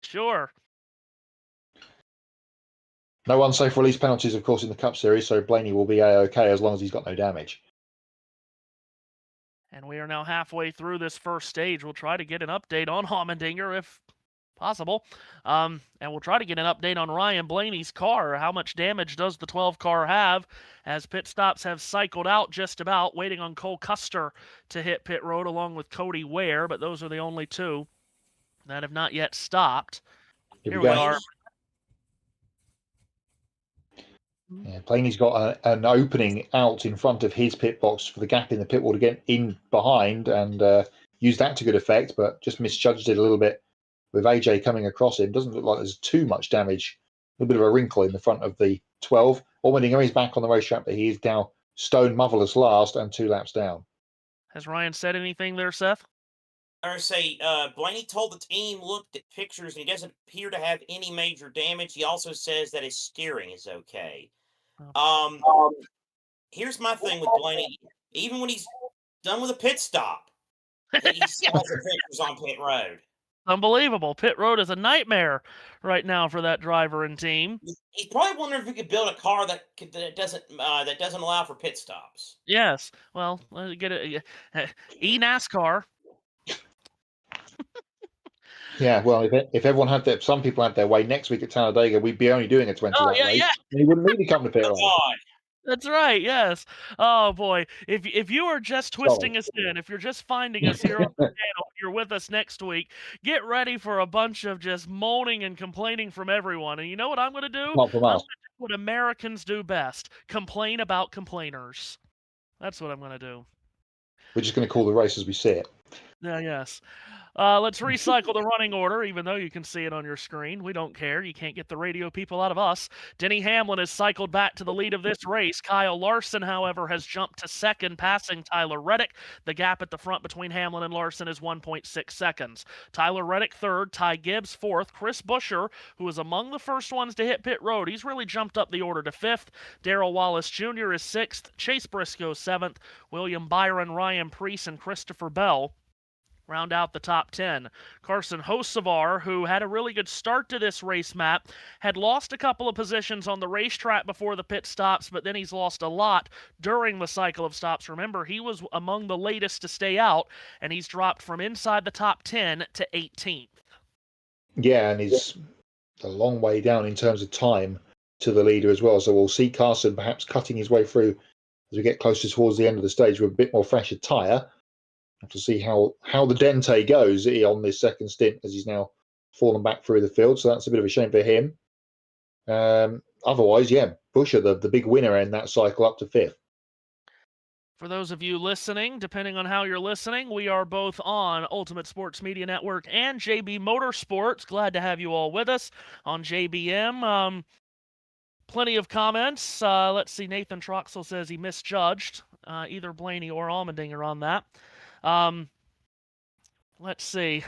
Sure. No unsafe release penalties, of course, in the Cup Series, so Blaney will be A-OK as long as he's got no damage. And we are now halfway through this first stage. We'll try to get an update on Allmendinger if possible. And we'll try to get an update on Ryan Blaney's car. How much damage does the 12 car have? As pit stops have cycled out just about, waiting on Cole Custer to hit pit road along with Cody Ware, but those are the only 2 that have not yet stopped. Here we are. Yeah, Blaney's got an opening out in front of his pit box for the gap in the pit wall to get in behind and use that to good effect, but just misjudged it a little bit with AJ coming across him. Doesn't look like there's too much damage. A little bit of a wrinkle in the front of the 12. Allmendinger is back on the racetrack, but he is now stone motherless last and 2 laps down. Has Ryan said anything there, Seth? I say Blaney told the team, looked at pictures, and he doesn't appear to have any major damage. He also says that his steering is okay. Here's my thing with Blaney. Even when he's done with a pit stop, he still has the pictures on pit road. Unbelievable. Pit road is a nightmare right now for that driver and team. He's probably wondering if we could build a car that doesn't allow for pit stops. Yes. Well, get it. NASCAR. Yeah, well, if everyone had their, some people had their way next week at Talladega, we'd be only doing a 20 lap race. Yeah. And he wouldn't need to come to pit road. That's right, yes. Oh, boy. If you are just twisting us in, if you're just finding us here on the channel, you're with us next week, get ready for a bunch of just moaning and complaining from everyone. And you know what I'm gonna do? Not from I'm us. gonna do what Americans do best, complain about complainers. That's what I'm gonna do. We're just going to call the race as we see it. Yeah, yes. Let's recycle the running order, even though you can see it on your screen. We don't care. You can't get the radio people out of us. Denny Hamlin has cycled back to the lead of this race. Kyle Larson, however, has jumped to second, passing Tyler Reddick. The gap at the front between Hamlin and Larson is 1.6 seconds. Tyler Reddick third, Ty Gibbs fourth. Chris Buescher, who was among the first ones to hit pit road, he's really jumped up the order to fifth. Darrell Wallace Jr. is sixth. Chase Briscoe seventh. William Byron, Ryan Preece, and Christopher Bell round out the top 10. Carson Hocevar, who had a really good start to this race map, had lost a couple of positions on the racetrack before the pit stops, but then he's lost a lot during the cycle of stops. Remember, he was among the latest to stay out, and he's dropped from inside the top 10 to 18th. Yeah, and he's a long way down in terms of time to the leader as well. So we'll see Carson perhaps cutting his way through as we get closer towards the end of the stage with a bit more fresher tyre. Have to see how the Dente goes on this second stint, as he's now fallen back through the field. So that's a bit of a shame for him. Otherwise, yeah, Buescher, the big winner in that cycle, up to fifth. For those of you listening, depending on how you're listening, we are both on Ultimate Sports Media Network and JB Motorsports. Glad to have you all with us on JBM. Plenty of comments. Let's see. Nathan Troxel says he misjudged. Either Blaney or Almendinger on that. Let's see.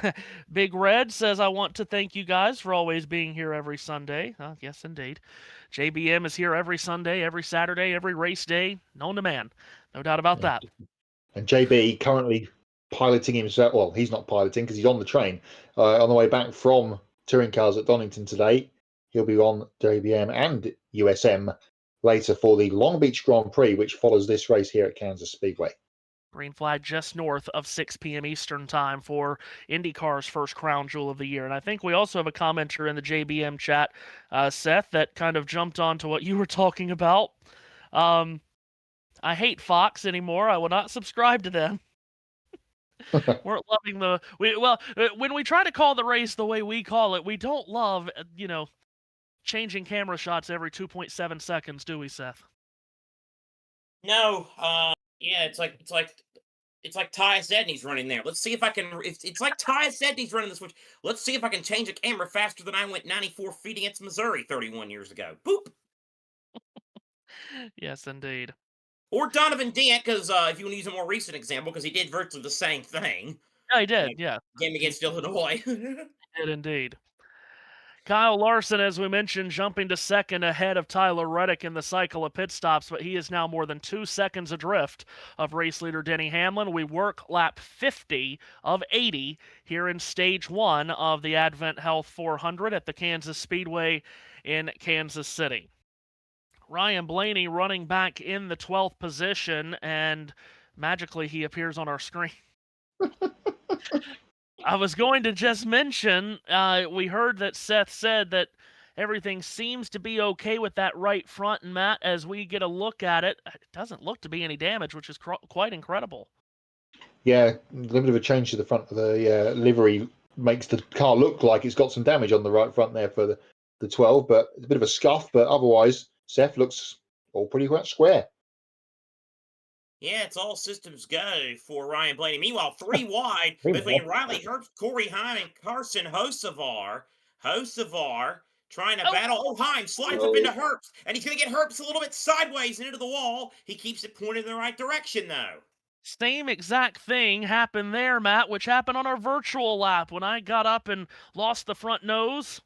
Big Red says, I want to thank you guys for always being here every Sunday. Yes, indeed. JBM is here every Sunday, every Saturday, every race day. Known to man. No doubt about that. And JB currently piloting himself. Well, he's not piloting because he's on the train. On the way back from touring cars at Donington today, he'll be on JBM and USM later for the Long Beach Grand Prix, which follows this race here at Kansas Speedway. Green flag just north of 6 p.m. Eastern time for IndyCar's first crown jewel of the year. And I think we also have a commenter in the JBM chat, Seth, that kind of jumped onto what you were talking about. I hate Fox anymore. I will not subscribe to them. We're loving when we try to call the race the way we call it, we don't love, changing camera shots every 2.7 seconds, do we, Seth? No, yeah, it's like Tyus Edney's running there. Let's see if I can. It's like Tyus Edney's running the switch. Let's see if I can change a camera faster than I went 94 feet against Missouri 31 years ago. Boop. Yes, indeed. Or Donovan Dent, because if you want to use a more recent example, because he did virtually the same thing. Yeah, he did. Yeah, Game against Illinois. he did indeed. Kyle Larson, as we mentioned, jumping to second ahead of Tyler Reddick in the cycle of pit stops, but he is now more than 2 seconds adrift of race leader Denny Hamlin. We work lap 50 of 80 here in stage 1 of the Advent Health 400 at the Kansas Speedway in Kansas City. Ryan Blaney running back in the 12th position, and magically he appears on our screen. I was going to just mention, we heard that Seth said that everything seems to be okay with that right front, and Matt, as we get a look at it, it doesn't look to be any damage, which is quite incredible. Yeah, a little bit of a change to the front of the livery makes the car look like it's got some damage on the right front there for the 12, but it's a bit of a scuff, but otherwise, Seth looks all pretty much square. Yeah, it's all systems go for Ryan Blaney. Meanwhile, 3 wide between Riley Herbst, Corey Heim, and Carson Hocevar. Hocevar trying to battle. Oh, Heim slides up into Herbst, and he's going to get Herbst a little bit sideways and into the wall. He keeps it pointed in the right direction, though. Same exact thing happened there, Matt, which happened on our virtual lap when I got up and lost the front nose.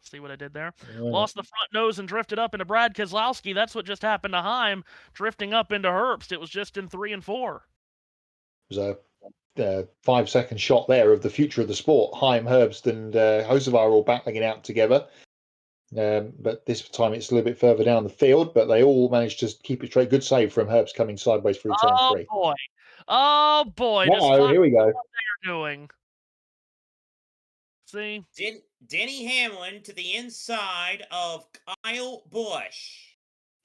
See what I did there? Lost the front nose and drifted up into Brad Keselowski. That's what just happened to Heim, drifting up into Herbst. It was just in 3 and 4. It was a 5-second shot there of the future of the sport. Heim, Herbst, and Hocevar all battling it out together. But this time it's a little bit further down the field, but they all managed to keep it straight. Good save from Herbst coming sideways through turn 3. Oh, boy. Oh, here we go. What they're doing. See? Denny Hamlin to the inside of Kyle Busch.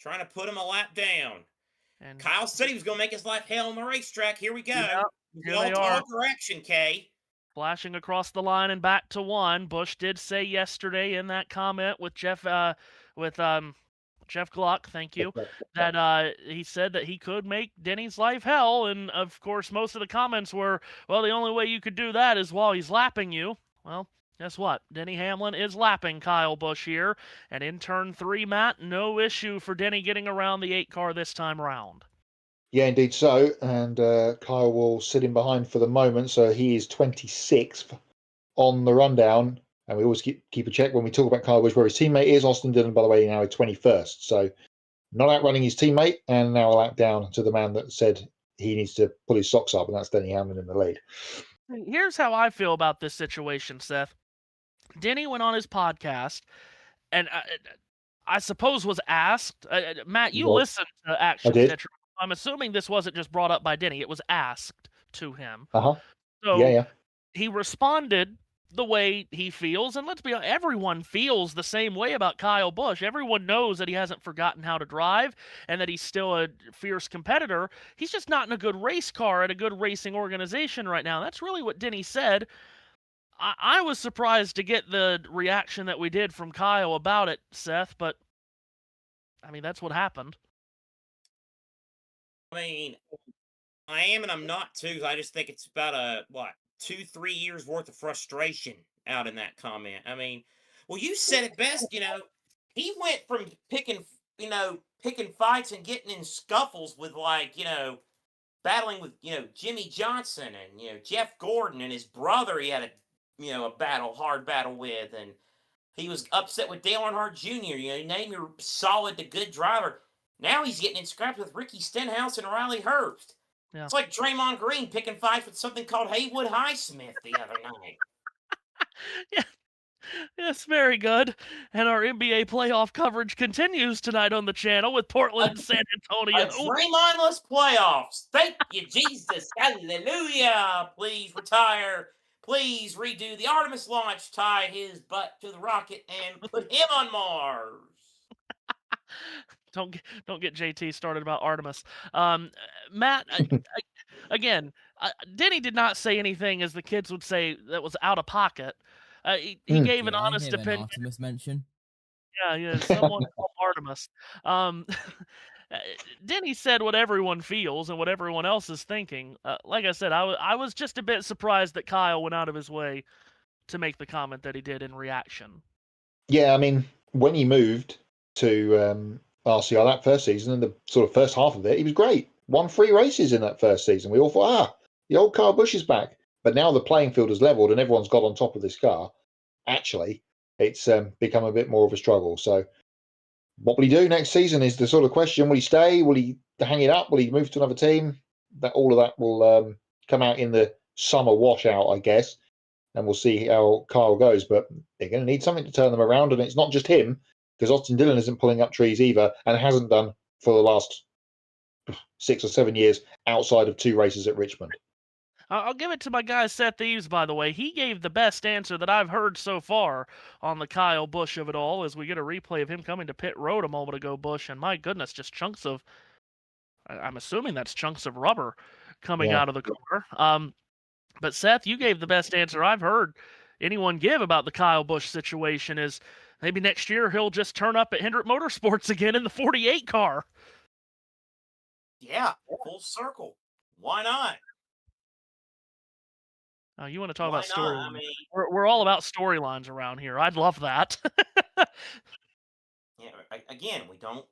trying to put him a lap down. And Kyle said he was going to make his life hell on the racetrack. Here we go. Yep, here All they are. talk or action, Kay? flashing across the line and back to one. Busch did say yesterday in that comment with Jeff Gluck, thank you, that he said that he could make Denny's life hell. And of course, most of the comments were, well, the only way you could do that is while he's lapping you. Well, guess what? Denny Hamlin is lapping Kyle Busch here. And in turn 3, Matt, no issue for Denny getting around the 8 car this time around. Yeah, indeed so. And Kyle will sit in behind for the moment. So he is 26th on the rundown. And we always keep a check when we talk about Kyle Busch where his teammate is. Austin Dillon, by the way, now is 21st. So not outrunning his teammate, and now a lap down to the man that said he needs to pull his socks up, and that's Denny Hamlin in the lead. Here's how I feel about this situation, Seth. Denny went on his podcast, and I suppose was asked. Matt, you listened to Action Picture. I'm assuming this wasn't just brought up by Denny. It was asked to him. Uh-huh. So yeah. He responded the way he feels, and let's be honest, everyone feels the same way about Kyle Busch. Everyone knows that he hasn't forgotten how to drive and that he's still a fierce competitor. He's just not in a good race car at a good racing organization right now. That's really what Denny said. I was surprised to get the reaction that we did from Kyle about it, Seth, but I mean, that's what happened. I mean, I am and I'm not too. I just think it's about 2-3 years worth of frustration out in that comment. I mean, well, you said it best. He went from picking fights and getting in scuffles with battling with Jimmy Johnson and Jeff Gordon and his brother. He had a hard battle with, and he was upset with Dale Earnhardt Jr. Name your solid to good driver. Now he's getting in scraps with Ricky Stenhouse and Riley Herbst. Yeah. It's like Draymond Green picking fights with something called Haywood Highsmith the other night. Yeah. Yes, very good. And our NBA playoff coverage continues tonight on the channel with Portland and San Antonio. Draymondless playoffs. Thank you, Jesus. Hallelujah. Please retire. Please redo the Artemis launch, tie his butt to the rocket, and put him on Mars. Don't get JT started about Artemis. Matt, again, Denny did not say anything, as the kids would say, that was out of pocket. He gave an honest opinion. An Artemis mention. Yeah, someone called Artemis. Denny said what everyone feels and what everyone else is thinking. Like I said, I was just a bit surprised that Kyle went out of his way to make the comment that he did in reaction. Yeah, I mean, when he moved to RCR that first season, and the sort of first half of it, he was great. Won 3 races in that first season. We all thought, the old Kyle Busch is back. But now the playing field is leveled and everyone's got on top of this car. Actually, it's become a bit more of a struggle. So what will he do next season is the sort of question. Will he stay? Will he hang it up? Will he move to another team? All of that will come out in the summer washout, I guess. And we'll see how Kyle goes. But they're going to need something to turn them around. And it's not just him, because Austin Dillon isn't pulling up trees either and hasn't done for the last 6 or 7 years outside of 2 races at Richmond. I'll give it to my guy Seth Eves, by the way. He gave the best answer that I've heard so far on the Kyle Busch of it all, as we get a replay of him coming to pit road a moment ago, Busch, and my goodness, just chunks of, I'm assuming that's chunks of rubber coming out of the car. But Seth, you gave the best answer I've heard anyone give about the Kyle Busch situation, is maybe next year he'll just turn up at Hendrick Motorsports again in the 48 car. Yeah, full circle. Why not? You want to talk about storylines? I mean, we're all about storylines around here. I'd love that. Yeah, again, we don't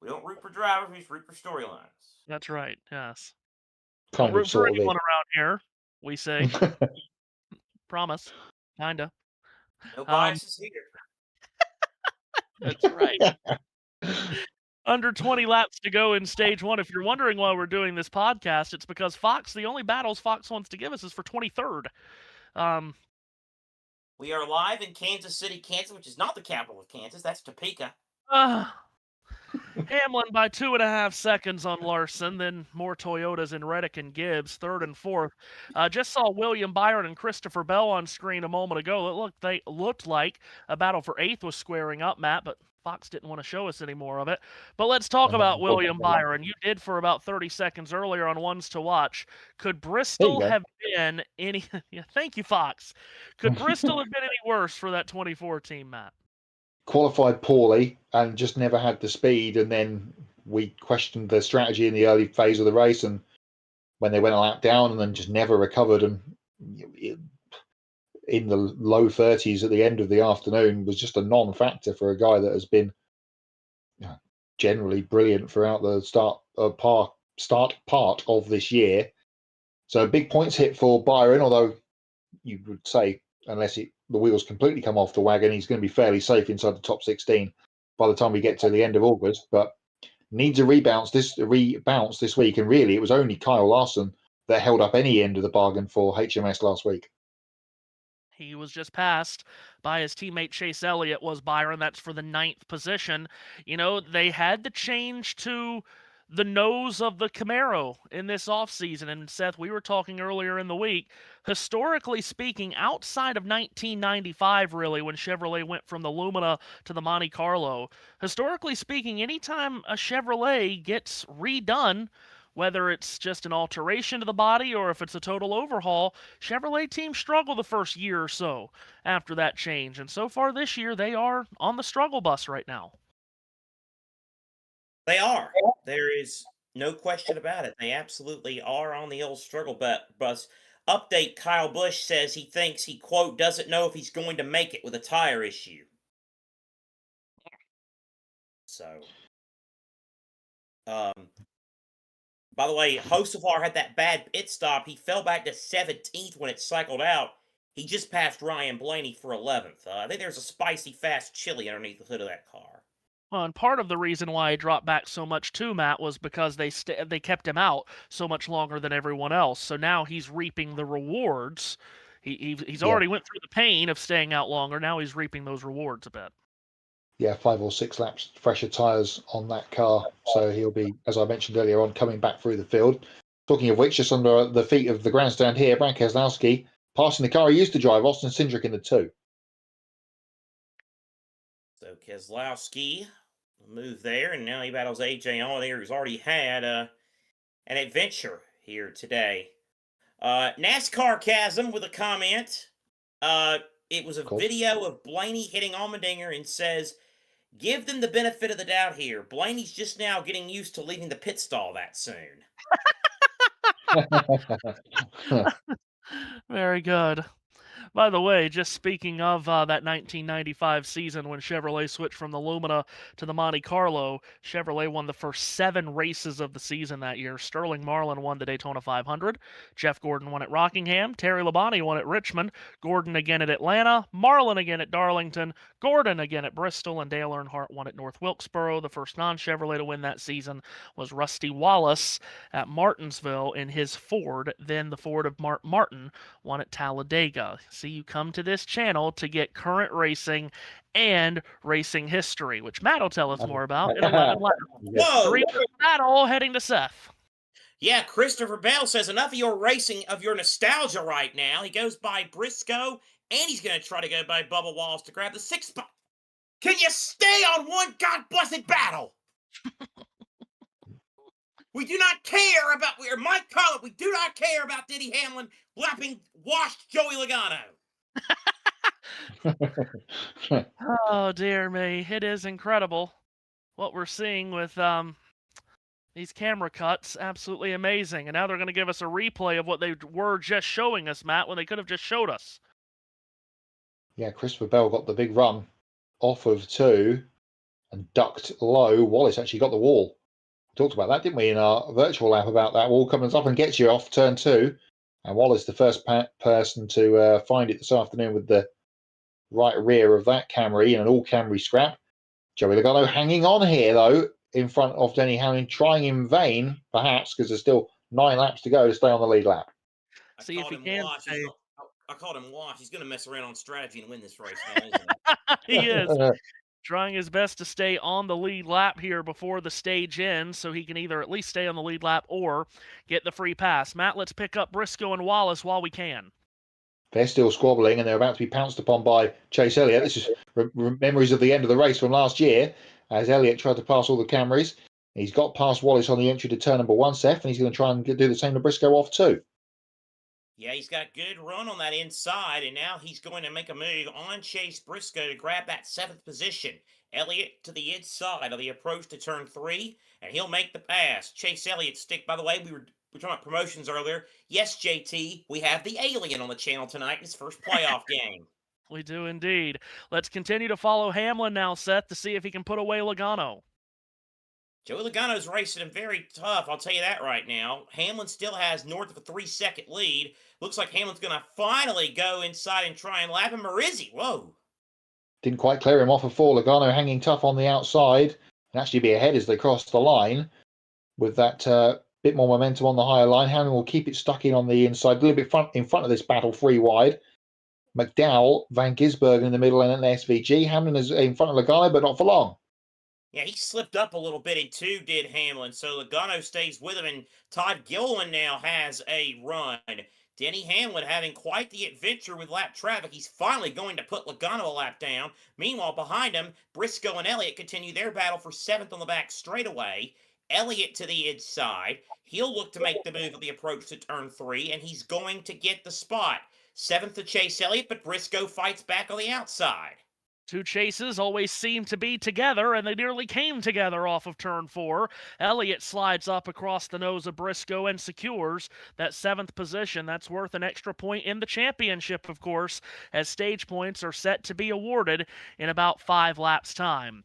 root for drivers. We just root for storylines. That's right. Yes. Don't root for anyone around here. We say. Promise. Kinda. No biases here. That's right. Under 20 laps to go in stage 1. If you're wondering why we're doing this podcast, it's because Fox, the only battles Fox wants to give us is for 23rd. We are live in Kansas City, Kansas, which is not the capital of Kansas. That's Topeka. Hamlin by 2.5 seconds on Larson, then more Toyotas in Reddick and Gibbs, 3rd and 4th. Just saw William Byron and Christopher Bell on screen a moment ago. It looked like a battle for 8th was squaring up, Matt, but Fox didn't want to show us any more of it. But let's talk about William Byron. You did for about 30 seconds earlier on Ones to Watch. Could Bristol have been any... yeah, thank you, Fox. Could Bristol have been any worse for that 24 team, Matt? Qualified poorly and just never had the speed, and then we questioned the strategy in the early phase of the race, and when they went a lap down and then just never recovered, and in the low 30s at the end of the afternoon was just a non-factor for a guy that has been generally brilliant throughout the start part of this year. So big points hit for Byron, although you would say unless the wheels completely come off the wagon, he's going to be fairly safe inside the top 16 by the time we get to the end of August. But needs a rebounce this week, and really it was only Kyle Larson that held up any end of the bargain for HMS last week. He was just passed by his teammate Chase Elliott, was Byron. That's for the 9th position. You know, they had to change to the nose of the Camaro in this offseason. And Seth, we were talking earlier in the week, historically speaking, outside of 1995, really, when Chevrolet went from the Lumina to the Monte Carlo, historically speaking, anytime a Chevrolet gets redone, whether it's just an alteration to the body or if it's a total overhaul, Chevrolet teams struggle the first year or so after that change. And so far this year, they are on the struggle bus right now. They are. There is no question about it. They absolutely are on the old struggle bus. Update, Kyle Busch says he thinks he, quote, doesn't know if he's going to make it with a tire issue. So, by the way, Hocevar had that bad pit stop. He fell back to 17th when it cycled out. He just passed Ryan Blaney for 11th. I think there's a spicy fast chili underneath the hood of that car. Well, and part of the reason why he dropped back so much too, Matt, was because they kept him out so much longer than everyone else. So now he's reaping the rewards. He's already went through the pain of staying out longer. Now he's reaping those rewards a bit. Yeah, 5 or 6 laps fresher tyres on that car. So he'll be, as I mentioned earlier on, coming back through the field. Talking of which, just under the feet of the grandstand here, Brad Keselowski passing the car he used to drive, Austin Cindric in the 2. So Keselowski will move there, and now he battles AJ Allmendinger, who's already had an adventure here today. NASCAR Chasm with a comment. It was a video of Blaney hitting Allmendinger and says, give them the benefit of the doubt here. Blaney's just now getting used to leaving the pit stall that soon. Very good. By the way, just speaking of that 1995 season when Chevrolet switched from the Lumina to the Monte Carlo, Chevrolet won the first 7 races of the season that year. Sterling Marlin won the Daytona 500. Jeff Gordon won at Rockingham. Terry Labonte won at Richmond. Gordon again at Atlanta. Marlin again at Darlington. Gordon again at Bristol. And Dale Earnhardt won at North Wilkesboro. The first non-Chevrolet to win that season was Rusty Wallace at Martinsville in his Ford. Then the Ford of Martin won at Talladega. See, you come to this channel to get current racing and racing history, which Matt will tell us more about in 11 laps. Whoa! 3 Matt all heading to Seth. Yeah, Christopher Bell says enough of your racing, of your nostalgia right now. He goes by Briscoe, and he's going to try to go by Bubba Wallace to grab the 6th spot. Can you stay on one God-blessed battle? We do not care about, or Mike Collett, we do not care about Denny Hamlin lapping washed Joey Logano. Oh, dear me. It is incredible what we're seeing with these camera cuts. Absolutely amazing. And now they're going to give us a replay of what they were just showing us, Matt, when they could have just showed us. Yeah, Christopher Bell got the big run off of 2 and ducked low. Wallace actually got the wall. We talked about that, didn't we, in our virtual lap about that wall comes up and gets you off turn 2. And Wallace, the first person to find it this afternoon with the right rear of that Camry in an all Camry scrap. Joey Logano hanging on here, though, in front of Denny Hamlin, trying in vain, perhaps, because there's still 9 laps to go to stay on the lead lap. See if he can. I called him Wash. He's going to mess around on strategy and win this race now, isn't he? He is. Trying his best to stay on the lead lap here before the stage ends so he can either at least stay on the lead lap or get the free pass. Matt, let's pick up Briscoe and Wallace while we can. They're still squabbling, and they're about to be pounced upon by Chase Elliott. This is memories of the end of the race from last year, as Elliott tried to pass all the Camrys. He's got past Wallace on the entry to turn number 1, Seth, and he's going to try and do the same to Briscoe off too. Yeah, he's got a good run on that inside, and now he's going to make a move on Chase Briscoe to grab that 7th position. Elliott to the inside of the approach to turn 3, and he'll make the pass. Chase Elliott stick, by the way, we were talking about promotions earlier. Yes, JT, we have the alien on the channel tonight in his first playoff game. We do indeed. Let's continue to follow Hamlin now, Seth, to see if he can put away Logano. Joey Logano's racing him very tough, I'll tell you that right now. Hamlin still has north of a 3-second lead. Looks like Hamlin's going to finally go inside and try and lap him. Marizzi, whoa. Didn't quite clear him off before. Logano hanging tough on the outside and actually be ahead as they cross the line with that bit more momentum on the higher line. Hamlin will keep it stuck in on the inside, a little bit in front of this battle, 3 wide. McDowell, Van Gisbergen in the middle, and an SVG. Hamlin is in front of Logano, but not for long. Yeah, he slipped up a little bit in 2, did Hamlin, so Logano stays with him, and Todd Gilliland now has a run. Denny Hamlin having quite the adventure with lap traffic. He's finally going to put Logano a lap down. Meanwhile, behind him, Briscoe and Elliott continue their battle for 7th on the back straightaway. Elliott to the inside. He'll look to make the move at the approach to turn 3, and he's going to get the spot. 7th to Chase Elliott, but Briscoe fights back on the outside. 2 chases always seem to be together, and they nearly came together off of turn 4. Elliott slides up across the nose of Briscoe and secures that 7th position. That's worth an extra point in the championship, of course, as stage points are set to be awarded in about 5 laps' time.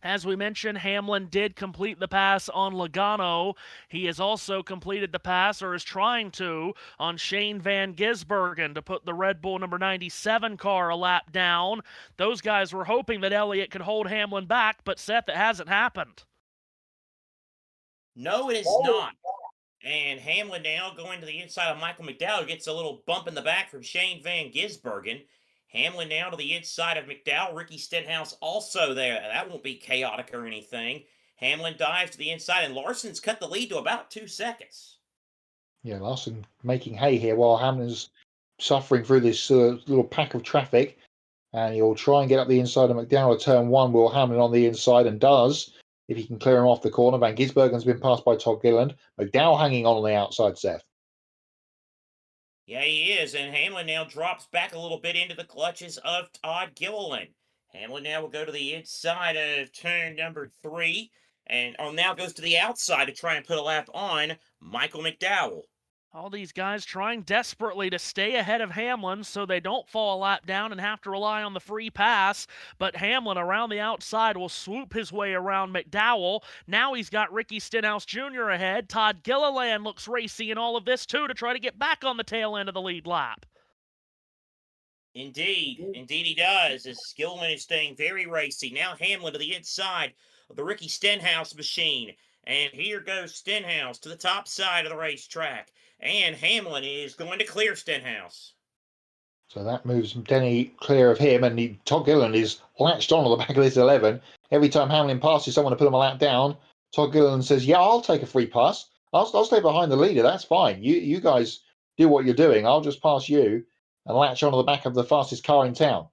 As we mentioned, Hamlin did complete the pass on Logano. He has also completed the pass, or is trying to, on Shane Van Gisbergen to put the Red Bull number 97 car a lap down. Those guys were hoping that Elliott could hold Hamlin back, but Seth, it hasn't happened. No, it is not. And Hamlin now going to the inside of Michael McDowell, gets a little bump in the back from Shane Van Gisbergen. Hamlin now to the inside of McDowell. Ricky Stenhouse also there. That won't be chaotic or anything. Hamlin dives to the inside, and Larson's cut the lead to about 2 seconds. Yeah, Larson making hay here while Hamlin's suffering through this little pack of traffic. And he'll try and get up the inside of McDowell at turn 1. Will Hamlin on the inside, and does, if he can clear him off the corner. Van Gisbergen's been passed by Todd Gilliland. McDowell hanging on the outside, Seth. Yeah, he is, and Hamlin now drops back a little bit into the clutches of Todd Gilliland. Hamlin now will go to the inside of turn number 3, and now goes to the outside to try and put a lap on Michael McDowell. All these guys trying desperately to stay ahead of Hamlin so they don't fall a lap down and have to rely on the free pass. But Hamlin around the outside will swoop his way around McDowell. Now he's got Ricky Stenhouse Jr. ahead. Todd Gilliland looks racy in all of this too to try to get back on the tail end of the lead lap. Indeed he does, as Gilliland is staying very racy. Now Hamlin to the inside of the Ricky Stenhouse machine. And here goes Stenhouse to the top side of the racetrack. And Hamlin is going to clear Stenhouse. So that moves Denny clear of him, and Todd Gilliland is latched on the back of this 11. Every time Hamlin passes someone to put him a lap down, Todd Gilliland says, yeah, I'll take a free pass. I'll stay behind the leader. That's fine. You guys do what you're doing. I'll just pass you and latch onto the back of the fastest car in town.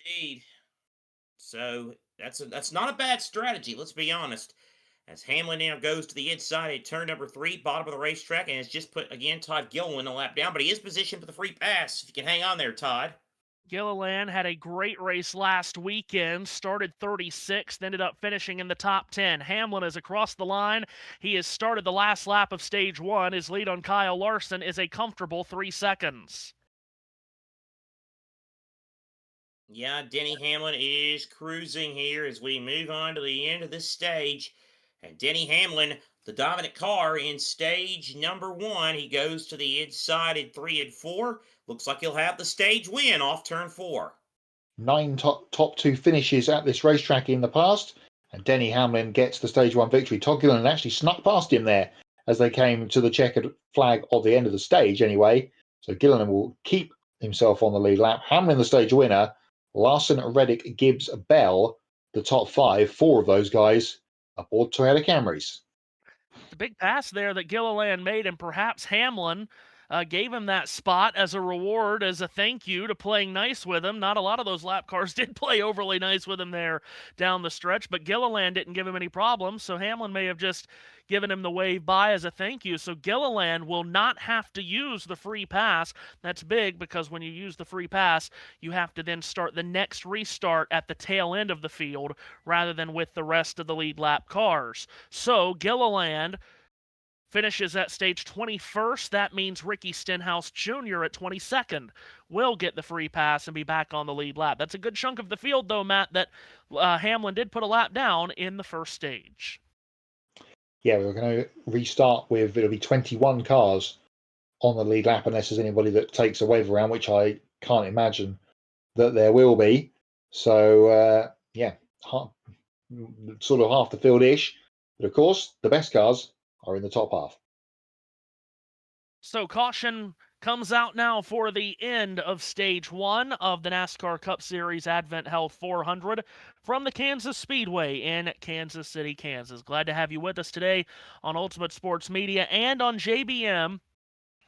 Indeed. So that's not a bad strategy, let's be honest. As Hamlin now goes to the inside at turn number 3, bottom of the racetrack, and has just put, again, Todd Gilliland a lap down, but he is positioned for the free pass. If you can hang on there, Todd. Gilliland had a great race last weekend, started 36th, ended up finishing in the top 10. Hamlin is across the line. He has started the last lap of stage 1. His lead on Kyle Larson is a comfortable 3 seconds. Yeah, Denny Hamlin is cruising here as we move on to the end of this stage. And Denny Hamlin, the dominant car in stage number 1. He goes to the inside in 3 and 4. Looks like he'll have the stage win off turn 4. 9 top 2 finishes at this racetrack in the past. And Denny Hamlin gets the stage 1 victory. Todd Gilliland actually snuck past him there as they came to the checkered flag of the end of the stage anyway. So Gilliland will keep himself on the lead lap. Hamlin the stage winner. Larson, Reddick, Gibbs, Bell, the top 5. 4 of those guys aboard Toyota Camrys. The big pass there that Gilliland made, and perhaps Hamlin gave him that spot as a reward, as a thank you to playing nice with him. Not a lot of those lap cars did play overly nice with him there down the stretch, but Gilliland didn't give him any problems, so Hamlin may have just given him the wave by as a thank you. So Gilliland will not have to use the free pass. That's big, because when you use the free pass, you have to then start the next restart at the tail end of the field rather than with the rest of the lead lap cars. So Gilliland finishes at stage 21st. That means Ricky Stenhouse Jr. at 22nd will get the free pass and be back on the lead lap. That's a good chunk of the field, though, Matt, that Hamlin did put a lap down in the first stage. Yeah, we're going to restart with, it'll be 21 cars on the lead lap, unless there's anybody that takes a wave around, which I can't imagine that there will be. So, yeah, sort of half the field-ish. But, of course, the best cars are in the top half. So caution comes out now for the end of stage 1 of the NASCAR Cup Series Advent Health 400 from the Kansas Speedway in Kansas City, Kansas. Glad to have you with us today on Ultimate Sports Media and on JBM.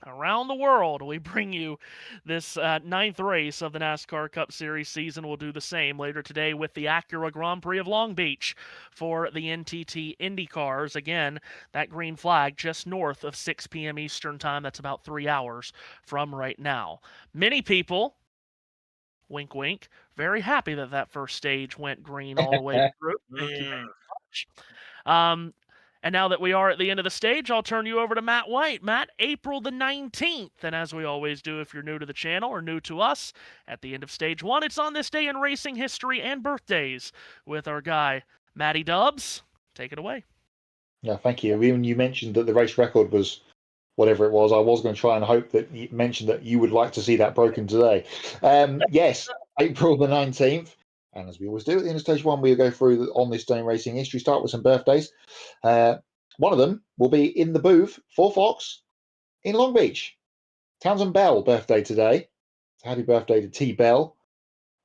Around the world, we bring you this 9th race of the NASCAR Cup Series season. We'll do the same later today with the Acura Grand Prix of Long Beach for the NTT Indy cars. Again, that green flag just north of 6 p.m. Eastern Time. That's about 3 hours from right now. Many people, wink, wink, very happy that that first stage went green all the way through. Thank you very much. And now that we are at the end of the stage, I'll turn you over to Matt White. Matt, April the 19th. And as we always do, if you're new to the channel or new to us, at the end of stage 1, it's on this day in racing history and birthdays with our guy, Matty Dubs. Take it away. Yeah, thank you. Even you mentioned that the race record was whatever it was. I was going to try and hope that you mentioned that you would like to see that broken today. Yes, April the 19th. And as we always do at the end of stage 1, we'll go through on this day in racing history, start with some birthdays. One of them will be in the booth for Fox in Long Beach. Townsend Bell birthday today. Happy birthday to T. Bell.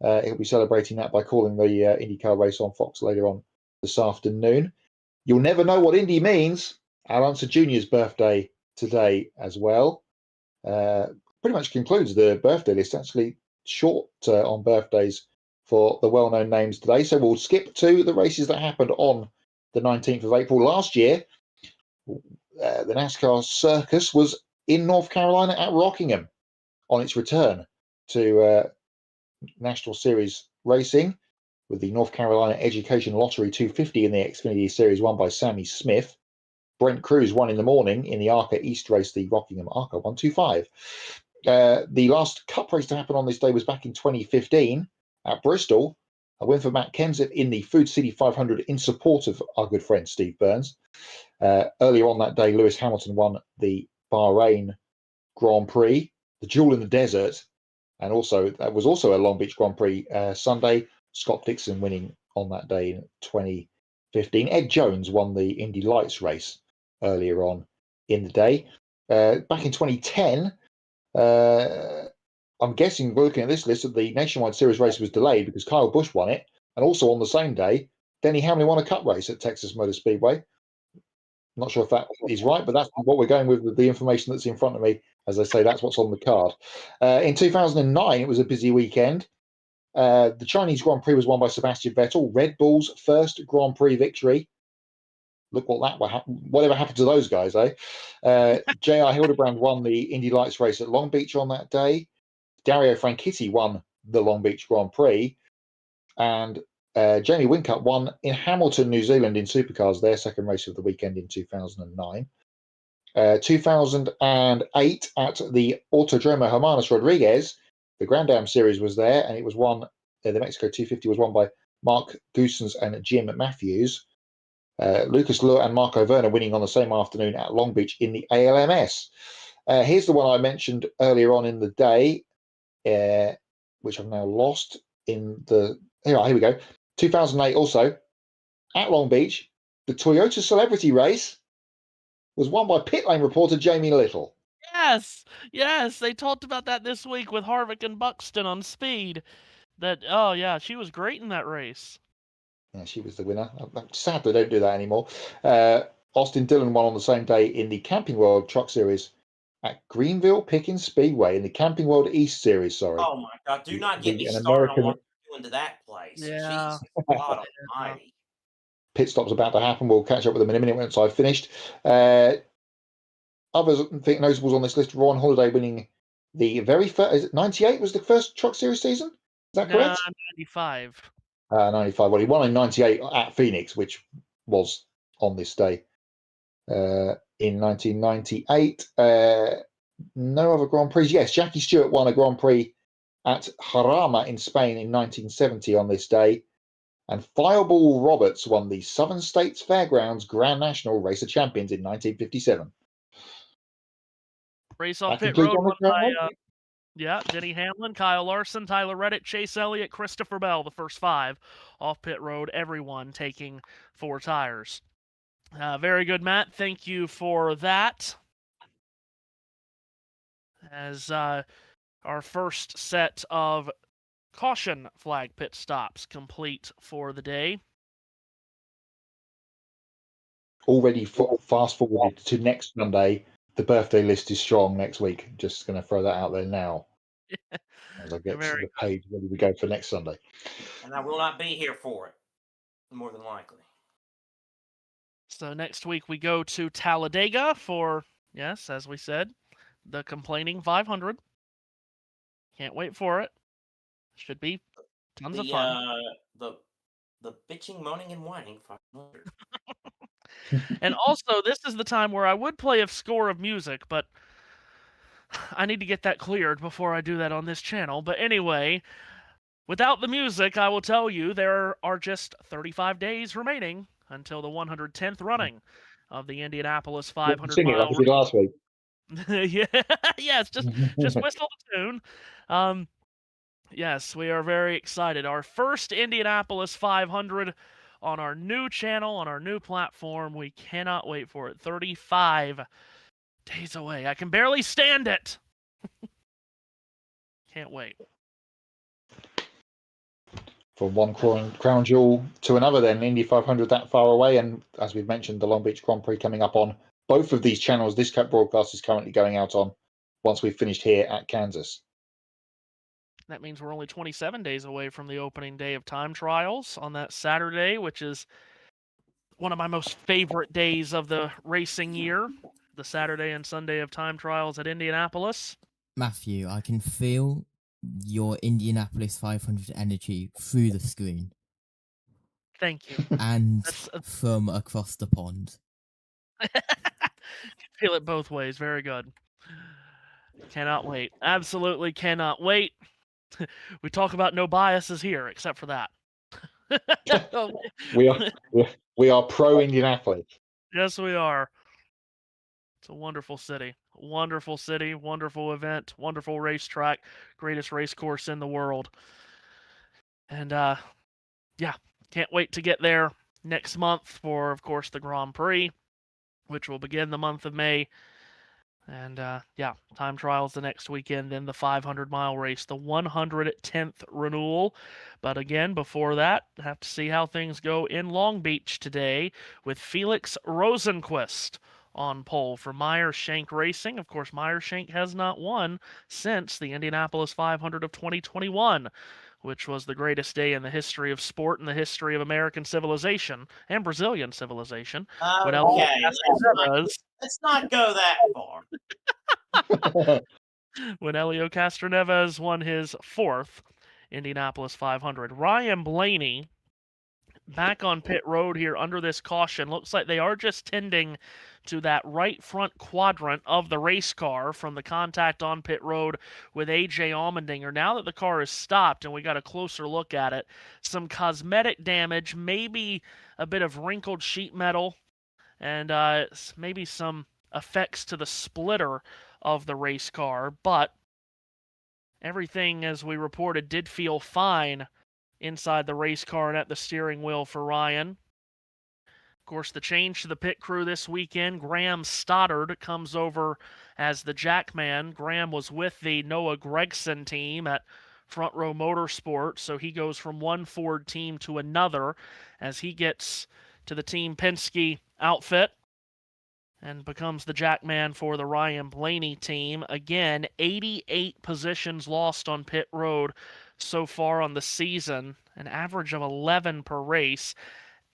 He'll be celebrating that by calling the IndyCar race on Fox later on this afternoon. You'll never know what Indy means. Al Unser Jr.'s birthday today as well. Pretty much concludes the birthday list. Actually short on birthdays for the well-known names today. So we'll skip to the races that happened on the 19th of April. Last year, the NASCAR circus was in North Carolina at Rockingham on its return to National Series racing with the North Carolina Education Lottery 250 in the Xfinity Series won by Sammy Smith. Brent Cruz won in the morning in the ARCA East race, the Rockingham ARCA 125. The last Cup race to happen on this day was back in 2015 at Bristol. A win for Matt Kenseth in the Food City 500 in support of our good friend Steve Burns. Earlier on that day, Lewis Hamilton won the Bahrain Grand Prix, the Jewel in the Desert, and also that was also a Long Beach Grand Prix Sunday. Scott Dixon winning on that day in 2015. Ed Jones won the Indy Lights race earlier on in the day. Back in 2010, I'm guessing, looking at this list, that the Nationwide Series race was delayed because Kyle Busch won it. And also on the same day, Denny Hamlin won a Cup race at Texas Motor Speedway. Not sure if that is right, but that's what we're going with the information that's in front of me. As I say, that's what's on the card. In 2009, it was a busy weekend. The Chinese Grand Prix was won by Sebastian Vettel, Red Bull's first Grand Prix victory. Look whatever happened to those guys, eh? J.R. Hildebrand won the Indy Lights race at Long Beach on that day. Dario Franchitti won the Long Beach Grand Prix. And Jamie Whincup won in Hamilton, New Zealand in Supercars, their second race of the weekend in 2009. 2008 at the Autodromo Hermanos Rodriguez, the Grand Am Series was there, and it was won, the Mexico 250 was won by Mark Goosens and Jim Matthews. Lucas Luhr and Marco Werner winning on the same afternoon at Long Beach in the ALMS. Here's the one I mentioned earlier on in the day, which I've now lost in the... Here we go. 2008 also, at Long Beach, the Toyota Celebrity Race was won by pit lane reporter Jamie Little. Yes, they talked about that this week with Harvick and Buxton on Speed. Oh yeah, she was great in that race. Yeah, she was the winner. I'm sad they don't do that anymore. Austin Dillon won on the same day in the Camping World Truck Series at Greenville Pickens Speedway in the Camping World East Series. Sorry, Oh my God! Do not get me an started on American what they're doing to that place. Yeah. Jesus God Almighty! pit stop's about to happen. We'll catch up with them in a minute once I've finished. Others I think notables on this list: Ron Holiday winning the very first. 98 was the first Truck Series season. Is that correct? 95. 95. Well, he won in 98 at Phoenix, which was on this day. In 1998, no other Grand Prix. Yes, Jackie Stewart won a Grand Prix at Jarama in Spain in 1970 on this day. And Fireball Roberts won the Southern States Fairgrounds Grand National Racer Champions in 1957. Race on That pit concludes road on the won by ground. Denny Hamlin, Kyle Larson, Tyler Reddick, Chase Elliott, Christopher Bell, the first 5 off pit road, everyone taking 4 tires. Very good, Matt. Thank you for that. As our first set of caution flag pit stops complete for the day. Already fast forwarded to next Monday. The birthday list is strong next week. Just going to throw that out there now. As I get to the page ready to go for next Sunday. And I will not be here for it, more than likely. So next week we go to Talladega for, yes, as we said, the complaining 500. Can't wait for it. Should be tons of fun. The bitching, moaning, and whining 500. And also, this is the time where I would play a score of music, but I need to get that cleared before I do that on this channel. But anyway, without the music, I will tell you there are just 35 days remaining until the 110th running of the Indianapolis 500 Sing it like we did last week. Yes, just whistle the tune. Yes, we are very excited. Our first Indianapolis 500 on our new channel, on our new platform. We cannot wait for it. 35 days away. I can barely stand it. Can't wait. From one crown jewel to another, then Indy 500 that far away, and as we've mentioned, the Long Beach Grand Prix coming up on both of these channels. This broadcast is currently going out on once we've finished here at Kansas. That means we're only 27 days away from the opening day of time trials on that Saturday, which is one of my most favorite days of the racing year. The Saturday and Sunday of time trials at Indianapolis. Matthew, I can feel your Indianapolis 500 energy through the screen. Thank you. And from across the pond. Feel it both ways. Very good. Cannot wait. Absolutely cannot wait. We talk about no biases here, except for that. we are pro Indianapolis. Yes, we are. It's a wonderful city. Wonderful city, wonderful event, wonderful racetrack, greatest race course in the world. And yeah, can't wait to get there next month for, of course, the Grand Prix, which will begin the month of May. And yeah, time trials the next weekend, then the 500-mile race, the 110th renewal. But again, before that, have to see how things go in Long Beach today with Felix Rosenquist on pole for Meyer Shank Racing. Of course, Meyer Shank has not won since the Indianapolis 500 of 2021, which was the greatest day in the history of sport and the history of American civilization and Brazilian civilization. Okay, let's not go that far. When Helio Castroneves won his 4th Indianapolis 500. Ryan Blaney back on pit road here under this caution. Looks like they are just tending to that right front quadrant of the race car from the contact on pit road with A.J. Allmendinger. Now that the car is stopped and we got a closer look at it, some cosmetic damage, maybe a bit of wrinkled sheet metal, and maybe some effects to the splitter of the race car, but everything, as we reported, did feel fine inside the race car and at the steering wheel for Ryan. Of course, the change to the pit crew this weekend, Graham Stoddard comes over as the jackman. Graham was with the Noah Gragson team at Front Row Motorsports, so he goes from one Ford team to another as he gets to the Team Penske outfit. and becomes the jackman for the Ryan Blaney team. Again, 88 positions lost on pit road so far on the season, an average of 11 per race.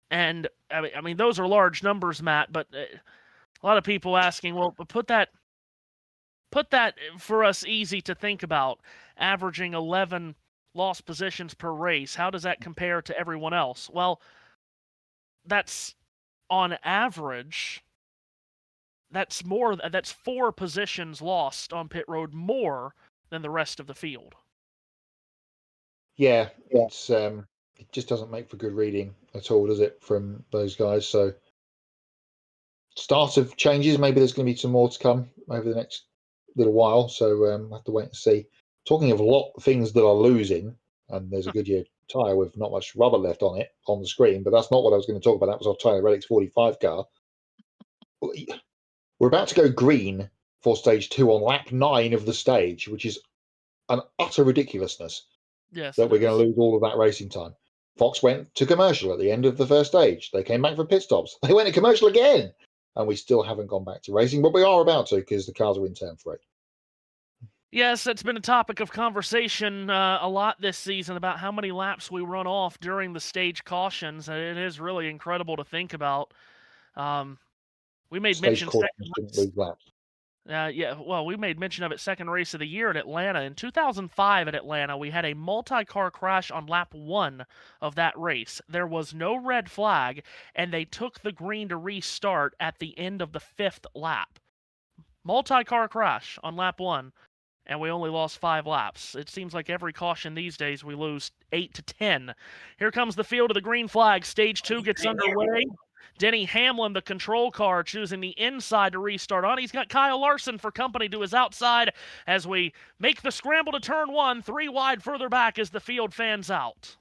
And I mean, those are large numbers, Matt, but a lot of people asking, well, put that for us easy to think about, averaging 11 lost positions per race. How does that compare to everyone else? Well, that's on average. That's 4 positions lost on pit road more than the rest of the field. Yeah, it's it just doesn't make for good reading at all, does it, from those guys? So start of changes. Maybe there's going to be some more to come over the next little while. So we'll have to wait and see. Talking of a lot of things that are losing, and there's a Goodyear tyre with not much rubber left on it on the screen, but that's not what I was going to talk about. That was our Tyler Reddick's 45 car. We're about to go green for stage 2 on lap 9 of the stage, which is an utter ridiculousness. Yes, that we're going to lose all of that racing time. Fox went to commercial at the end of the first stage. They came back for pit stops. They went to commercial again, and we still haven't gone back to racing, but we are about to because the cars are in turn 3. Yes, it's been a topic of conversation a lot this season about how many laps we run off during the stage cautions. And it is really incredible to think about. We made Stage mention cautions didn't lose laps. we made mention of it second race of the year at Atlanta. In 2005 at Atlanta, we had a multi-car crash on lap 1 of that race. There was no red flag, and they took the green to restart at the end of the 5th lap. Multi-car crash on lap 1. And we only lost 5 laps. It seems like every caution these days we lose 8 to 10. Here comes the field of the green flag. Stage 2 gets underway. Denny Hamlin, the control car, choosing the inside to restart on. He's got Kyle Larson for company to his outside as we make the scramble to turn 1, 3 wide further back as the field fans out.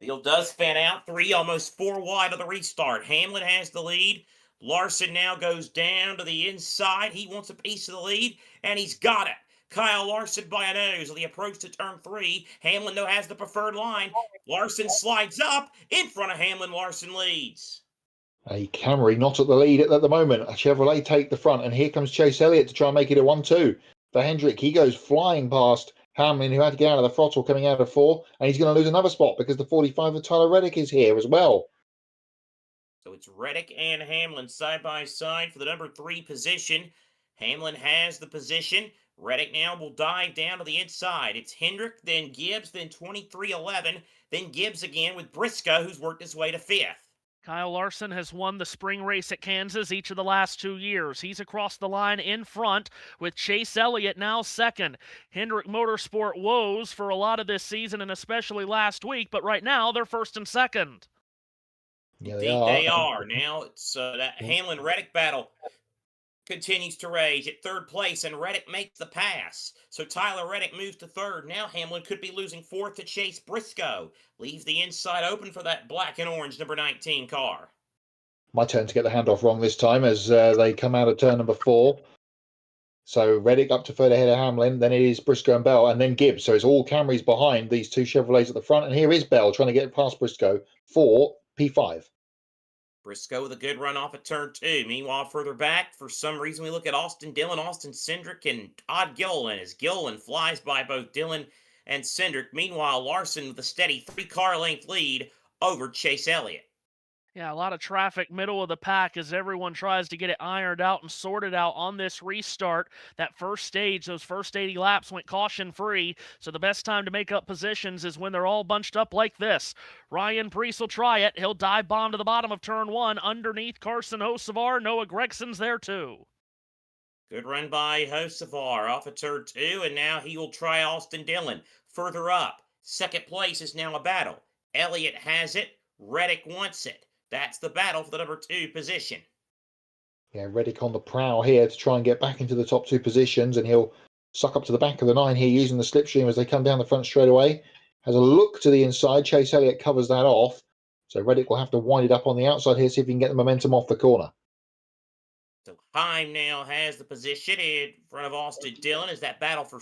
Field does fan out, 3 almost 4 wide of the restart. Hamlin has the lead. Larson now goes down to the inside. He wants a piece of the lead, and he's got it. Kyle Larson by a nose on the approach to turn 3. Hamlin, though, has the preferred line. Larson slides up. In front of Hamlin, Larson leads. A Camry not at the lead at the moment. A Chevrolet take the front, and here comes Chase Elliott to try and make it a 1-2. For Hendrick, he goes flying past Hamlin, who had to get out of the throttle coming out of 4, and he's going to lose another spot because the 45 of Tyler Reddick is here as well. So it's Reddick and Hamlin side by side for the number 3 position. Hamlin has the position. Reddick now will dive down to the inside. It's Hendrick, then Gibbs, then 23-11, then Gibbs again with Briscoe, who's worked his way to 5th. Kyle Larson has won the spring race at Kansas each of the last 2 years. He's across the line in front with Chase Elliott now second. Hendrick Motorsport woes for a lot of this season and especially last week, but right now they're first and second. Yeah, Indeed, they are. Now it's that Hamlin-Reddick battle continues to rage at 3rd place, and Reddick makes the pass. So Tyler Reddick moves to 3rd. Now Hamlin could be losing 4th to Chase Briscoe. Leaves the inside open for that black and orange number 19 car. My turn to get the handoff wrong this time as they come out of turn number 4. So Reddick up to 3rd ahead of Hamlin. Then it is Briscoe and Bell, and then Gibbs. So it's all Camrys behind these 2 Chevrolets at the front. And here is Bell trying to get past Briscoe for P5. Briscoe with a good run off at turn 2. Meanwhile, further back, for some reason, we look at Austin Dillon, Austin Cindric, and Todd Gilliland as Gilliland flies by both Dillon and Cindric. Meanwhile, Larson with a steady 3-car length lead over Chase Elliott. Yeah, a lot of traffic middle of the pack as everyone tries to get it ironed out and sorted out on this restart. That first stage, those first 80 laps went caution-free, so the best time to make up positions is when they're all bunched up like this. Ryan Preece will try it. He'll dive bomb to the bottom of turn 1 underneath Carson Hocevar. Noah Gregson's there too. Good run by Hocevar off of turn 2, and now he will try Austin Dillon. Further up, 2nd place is now a battle. Elliott has it. Reddick wants it. That's the battle for the number 2 position. Yeah, Reddick on the prowl here to try and get back into the top 2 positions, and he'll suck up to the back of the 9 here using the slipstream as they come down the front straight away. Has a look to the inside. Chase Elliott covers that off. So Reddick will have to wind it up on the outside here, see if he can get the momentum off the corner. So Heim now has the position in front of Austin Dillon as that battle for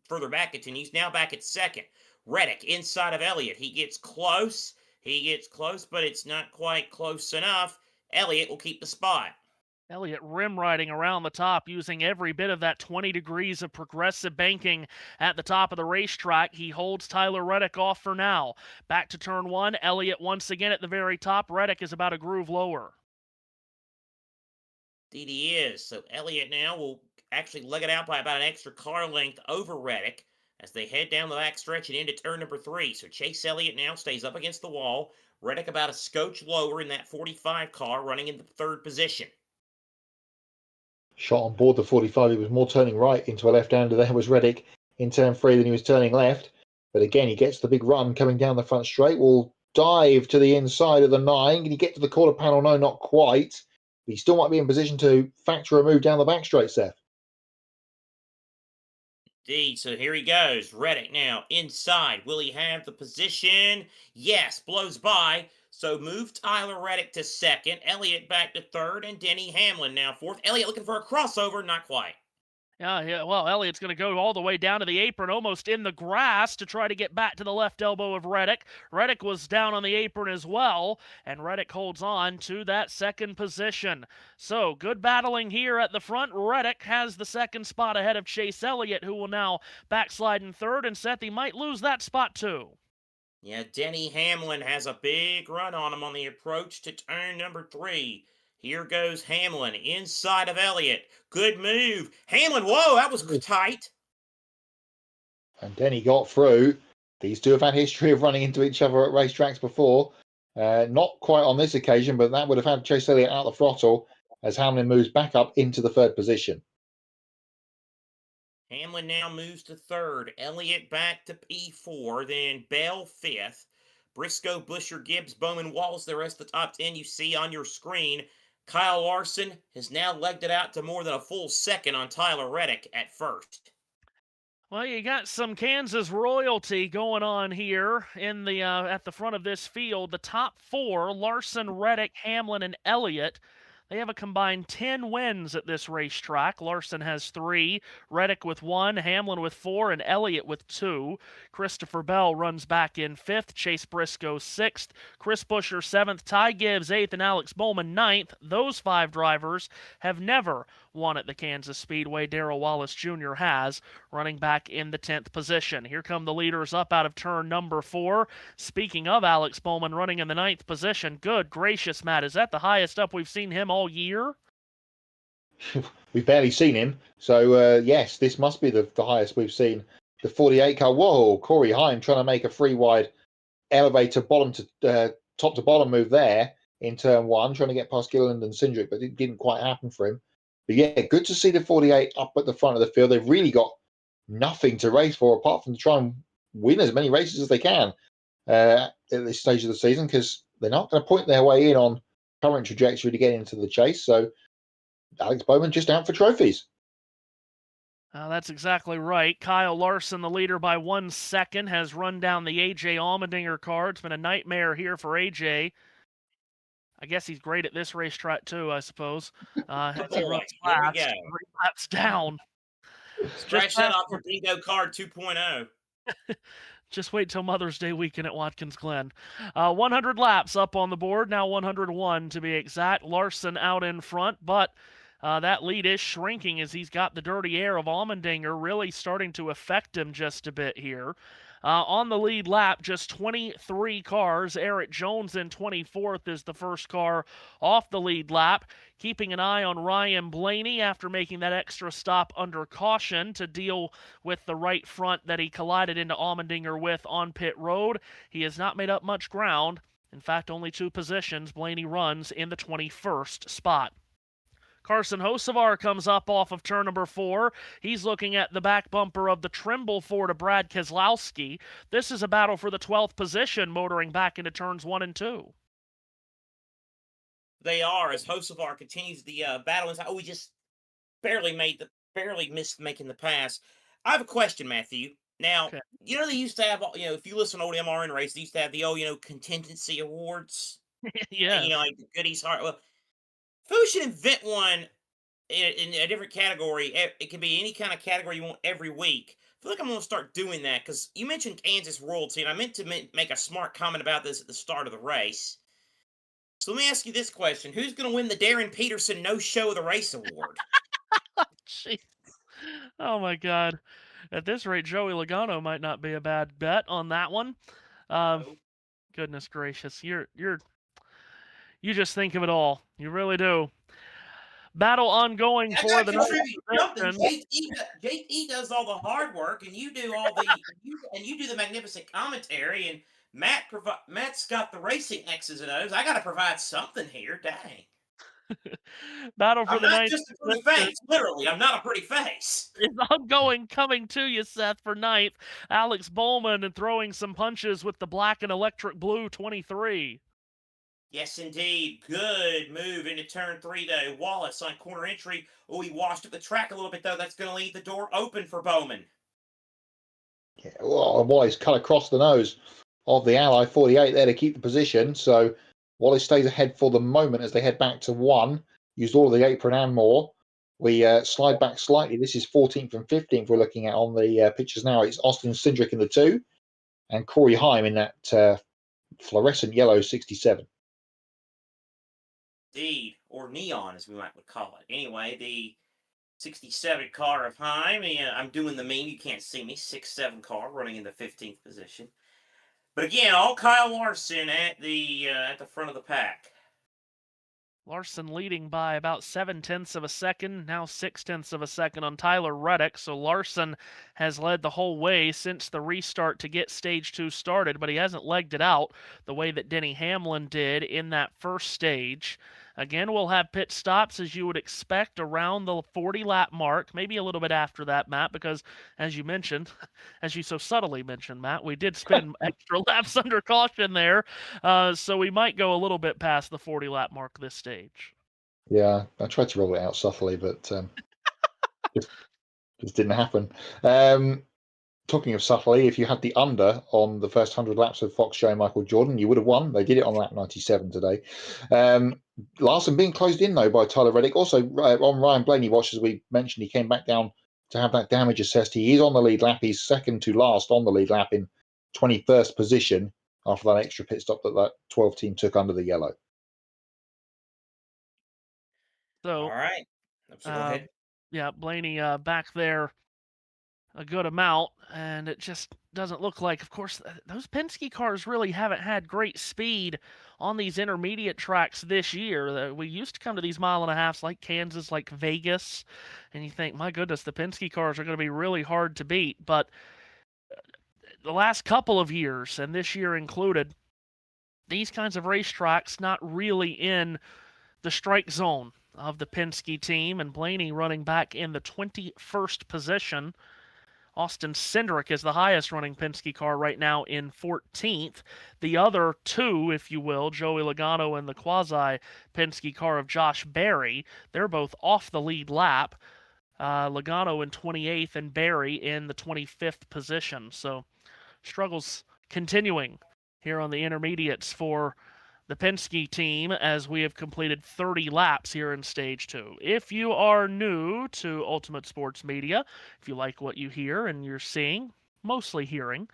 further back continues. Now back at 2nd. Reddick inside of Elliott. He gets close. But it's not quite close enough. Elliott will keep the spot. Elliott rim riding around the top using every bit of that 20 degrees of progressive banking at the top of the racetrack. He holds Tyler Reddick off for now. Back to turn one. Elliott once again at the very top. Reddick is about a groove lower. Indeed he is. So Elliott now will actually leg it out by about an extra car length over Reddick as they head down the back stretch and into turn number 3. So Chase Elliott now stays up against the wall. Reddick about a scotch lower in that 45 car, running in the 3rd position. Shot on board the 45. He was more turning right into a left-hander. There was Reddick in turn 3 than he was turning left. But again, he gets the big run coming down the front straight. Will dive to the inside of the 9. Can he get to the quarter panel? No, not quite. But he still might be in position to factor a move down the back straight, Seth. Indeed. So here he goes. Reddick now inside. Will he have the position? Yes. Blows by. So move Tyler Reddick to 2nd. Elliott back to 3rd. And Denny Hamlin now 4th. Elliott looking for a crossover. Not quite. Yeah. Well, Elliott's going to go all the way down to the apron, almost in the grass, to try to get back to the left elbow of Reddick. Reddick was down on the apron as well, and Reddick holds on to that 2nd position. So, good battling here at the front. Reddick has the 2nd spot ahead of Chase Elliott, who will now backslide in 3rd, and Seth, he might lose that spot too. Yeah, Denny Hamlin has a big run on him on the approach to turn number 3. Here goes Hamlin inside of Elliott. Good move. Hamlin, whoa, that was tight. And then he got through. These two have had history of running into each other at racetracks before. Not quite on this occasion, but that would have had Chase Elliott out the throttle as Hamlin moves back up into the 3rd position. Hamlin now moves to 3rd. Elliott back to P4. Then Bell 5th. Briscoe, Busher, Gibbs, Bowman, Wallace, the rest of the top 10 you see on your screen. Kyle Larson has now legged it out to more than a full 2nd on Tyler Reddick at 1st. Well, you got some Kansas royalty going on here in the at the front of this field. The top 4, Larson, Reddick, Hamlin, and Elliott, they have a combined 10 wins at this racetrack. Larson has 3, Reddick with 1, Hamlin with 4, and Elliott with 2. Christopher Bell runs back in 5th, Chase Briscoe 6th, Chris Buescher 7th, Ty Gibbs 8th, and Alex Bowman 9th. Those 5 drivers have never won at the Kansas Speedway. Darrell Wallace Jr. has, running back in the 10th position. Here come the leaders up out of turn number 4. Speaking of Alex Bowman running in the 9th position, good gracious, Matt, is that the highest up we've seen him all year? We've barely seen him. So, yes, this must be the highest we've seen. The 48 car. Whoa, Corey Heim trying to make a 3-wide elevator bottom to top to bottom move there in turn 1, trying to get past Gilliland and Cindric, but it didn't quite happen for him. But yeah, good to see the 48 up at the front of the field. They've really got nothing to race for apart from to try and win as many races as they can at this stage of the season, because they're not going to point their way in on current trajectory to get into the chase. So Alex Bowman just out for trophies. That's exactly right. Kyle Larson, the leader by 1 second, has run down the A.J. Allmendinger car. It's been a nightmare here for A.J. I guess he's great at this racetrack too, I suppose. As he runs fast, 3 laps down. Scratch that off your bingo card 2.0. Just wait till Mother's Day weekend at Watkins Glen. 100 laps up on the board, now 101 to be exact. Larson out in front, but that lead is shrinking as he's got the dirty air of Allmendinger really starting to affect him just a bit here. On the lead lap, just 23 cars. Eric Jones in 24th is the first car off the lead lap. Keeping an eye on Ryan Blaney after making that extra stop under caution to deal with the right front that he collided into Allmendinger with on pit road. He has not made up much ground. In fact, only 2 positions. Blaney runs in the 21st spot. Carson Hocevar comes up off of turn number 4. He's looking at the back bumper of the Trimble Ford of Brad Keselowski. This is a battle for the 12th position, motoring back into turns 1 and 2. They are, as Hocevar continues the battle. Oh, we just barely missed making the pass. I have a question, Matthew. Now, Okay. You know, they used to have, if you listen to old MRN race, they used to have the, contingency awards. Yeah. And, like the goodies heart. Well, if we should invent one in a different category, it can be any kind of category you want every week. I feel like I'm going to start doing that because you mentioned Kansas royalty, and I meant to make a smart comment about this at the start of the race. So let me ask you this question. Who's going to win the Darren Peterson No Show of the Race Award? Jeez. Oh my God. At this rate, Joey Logano might not be a bad bet on that one. No. Goodness gracious, you just think of it all. You really do. Battle ongoing I for got the to night contribute something. position. JT does all the hard work, and you do all the you do the magnificent commentary, and Matt's got the racing X's and O's. I got to provide something here. Dang. Battle for I'm the not ninth just a pretty position face. Literally, I'm not a pretty face. is ongoing, coming to you, Seth, for ninth. Alex Bowman and throwing some punches with the black and electric blue 23. Yes, indeed. Good move into turn 3, though. Wallace on corner entry. Oh, he washed up the track a little bit, though. That's going to leave the door open for Bowman. Yeah, well, Wallace cut across the nose of the Ally 48 there to keep the position. So Wallace stays ahead for the moment as they head back to 1. Used all of the apron and more. We slide back slightly. This is 14th and 15th we're looking at on the pictures now. It's Austin Cindric in the 2 and Corey Heim in that fluorescent yellow 67. Indeed, or neon, as we might would call it. Anyway, the 67 car of Heim. I'm doing the meme. You can't see me. 6-7 car running in the 15th position. But again, all Kyle Larson at the front of the pack. Larson leading by about 0.7 of a second, now 0.6 of a second on Tyler Reddick. So Larson has led the whole way since the restart to get stage 2 started, but he hasn't legged it out the way that Denny Hamlin did in that first stage. Again, we'll have pit stops, as you would expect, around the 40-lap mark, maybe a little bit after that, Matt, because as you mentioned, as you so subtly mentioned, Matt, we did spend extra laps under caution there, so we might go a little bit past the 40-lap mark this stage. Yeah, I tried to roll it out subtly, but just didn't happen. Talking of subtly, if you had the under on the first 100 laps of Fox Show Michael Jordan, you would have won. They did it on lap 97 today. Larson being closed in, though, by Tyler Reddick. Also, on Ryan Blaney watch, as we mentioned, he came back down to have that damage assessed. He is on the lead lap. He's second to last on the lead lap in 21st position after that extra pit stop that 12 team took under the yellow. So, all right. So go ahead. Yeah, Blaney back there a good amount, and it just doesn't look like, of course, those Penske cars really haven't had great speed on these intermediate tracks this year. We used to come to these 1.5 miles like Kansas, like Vegas, and you think, my goodness, the Penske cars are going to be really hard to beat. But the last couple of years, and this year included, these kinds of racetracks not really in the strike zone of the Penske team, and Blaney running back in the 21st position. Austin Cindric is the highest running Penske car right now in 14th. The other two, if you will, Joey Logano and the quasi-Penske car of Josh Berry, they're both off the lead lap. Logano in 28th and Berry in the 25th position. So struggles continuing here on the intermediates for the Penske team as we have completed 30 laps here in Stage 2. If you are new to Ultimate Sports Media, if you like what you hear and you're seeing, mostly hearing,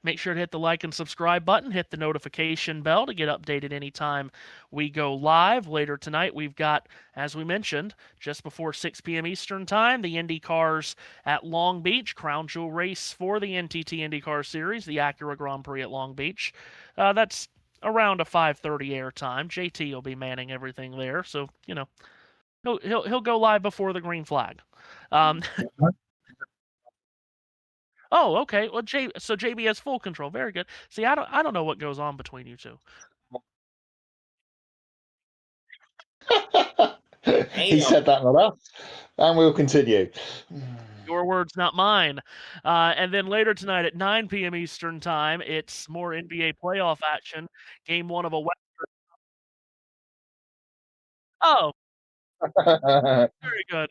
make sure to hit the like and subscribe button, hit the notification bell to get updated anytime we go live. Later tonight, we've got, as we mentioned, just before 6 p.m. Eastern Time, the Indy cars at Long Beach, crown jewel race for the NTT IndyCar Series, the Acura Grand Prix at Long Beach. That's around a 5:30 air time. JT will be manning everything there, so you know he'll go live before the green flag. Oh, okay. Well, so JB has full control. Very good. See, I don't know what goes on between you two. He said that, not us, and we'll continue. Your words, not mine. And then later tonight at 9 p.m. Eastern Time, it's more NBA playoff action. Game 1 of a Western. Oh, very good.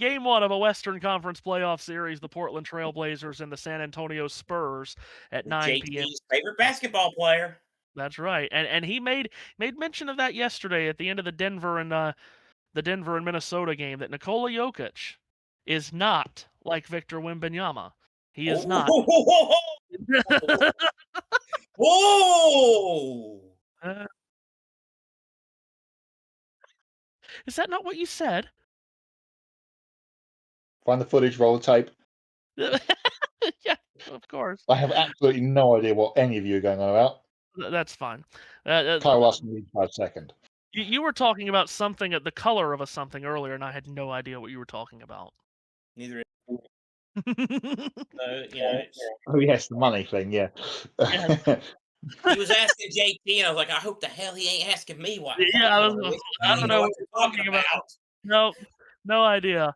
Game 1 of a Western Conference playoff series, the Portland Trail Blazers and the San Antonio Spurs at 9 p.m. JT's favorite basketball player. That's right. And he made mention of that yesterday at the end of the Denver and Minnesota game, that Nikola Jokic is not like Victor Wembanyama. He is not. Whoa! Is that not what you said? Find the footage, roll the tape. Yeah, of course. I have absolutely no idea what any of you are going on about. That's fine. Kyle Larson leads by a second. You were talking about something, the color of a something earlier, and I had no idea what you were talking about. Neither. It's, Oh yes, the money thing. Yeah. Yes. he was asking JT, and I was like, I hope the hell he ain't asking me what. Yeah, I don't know what you're you're talking about. Nope, no idea.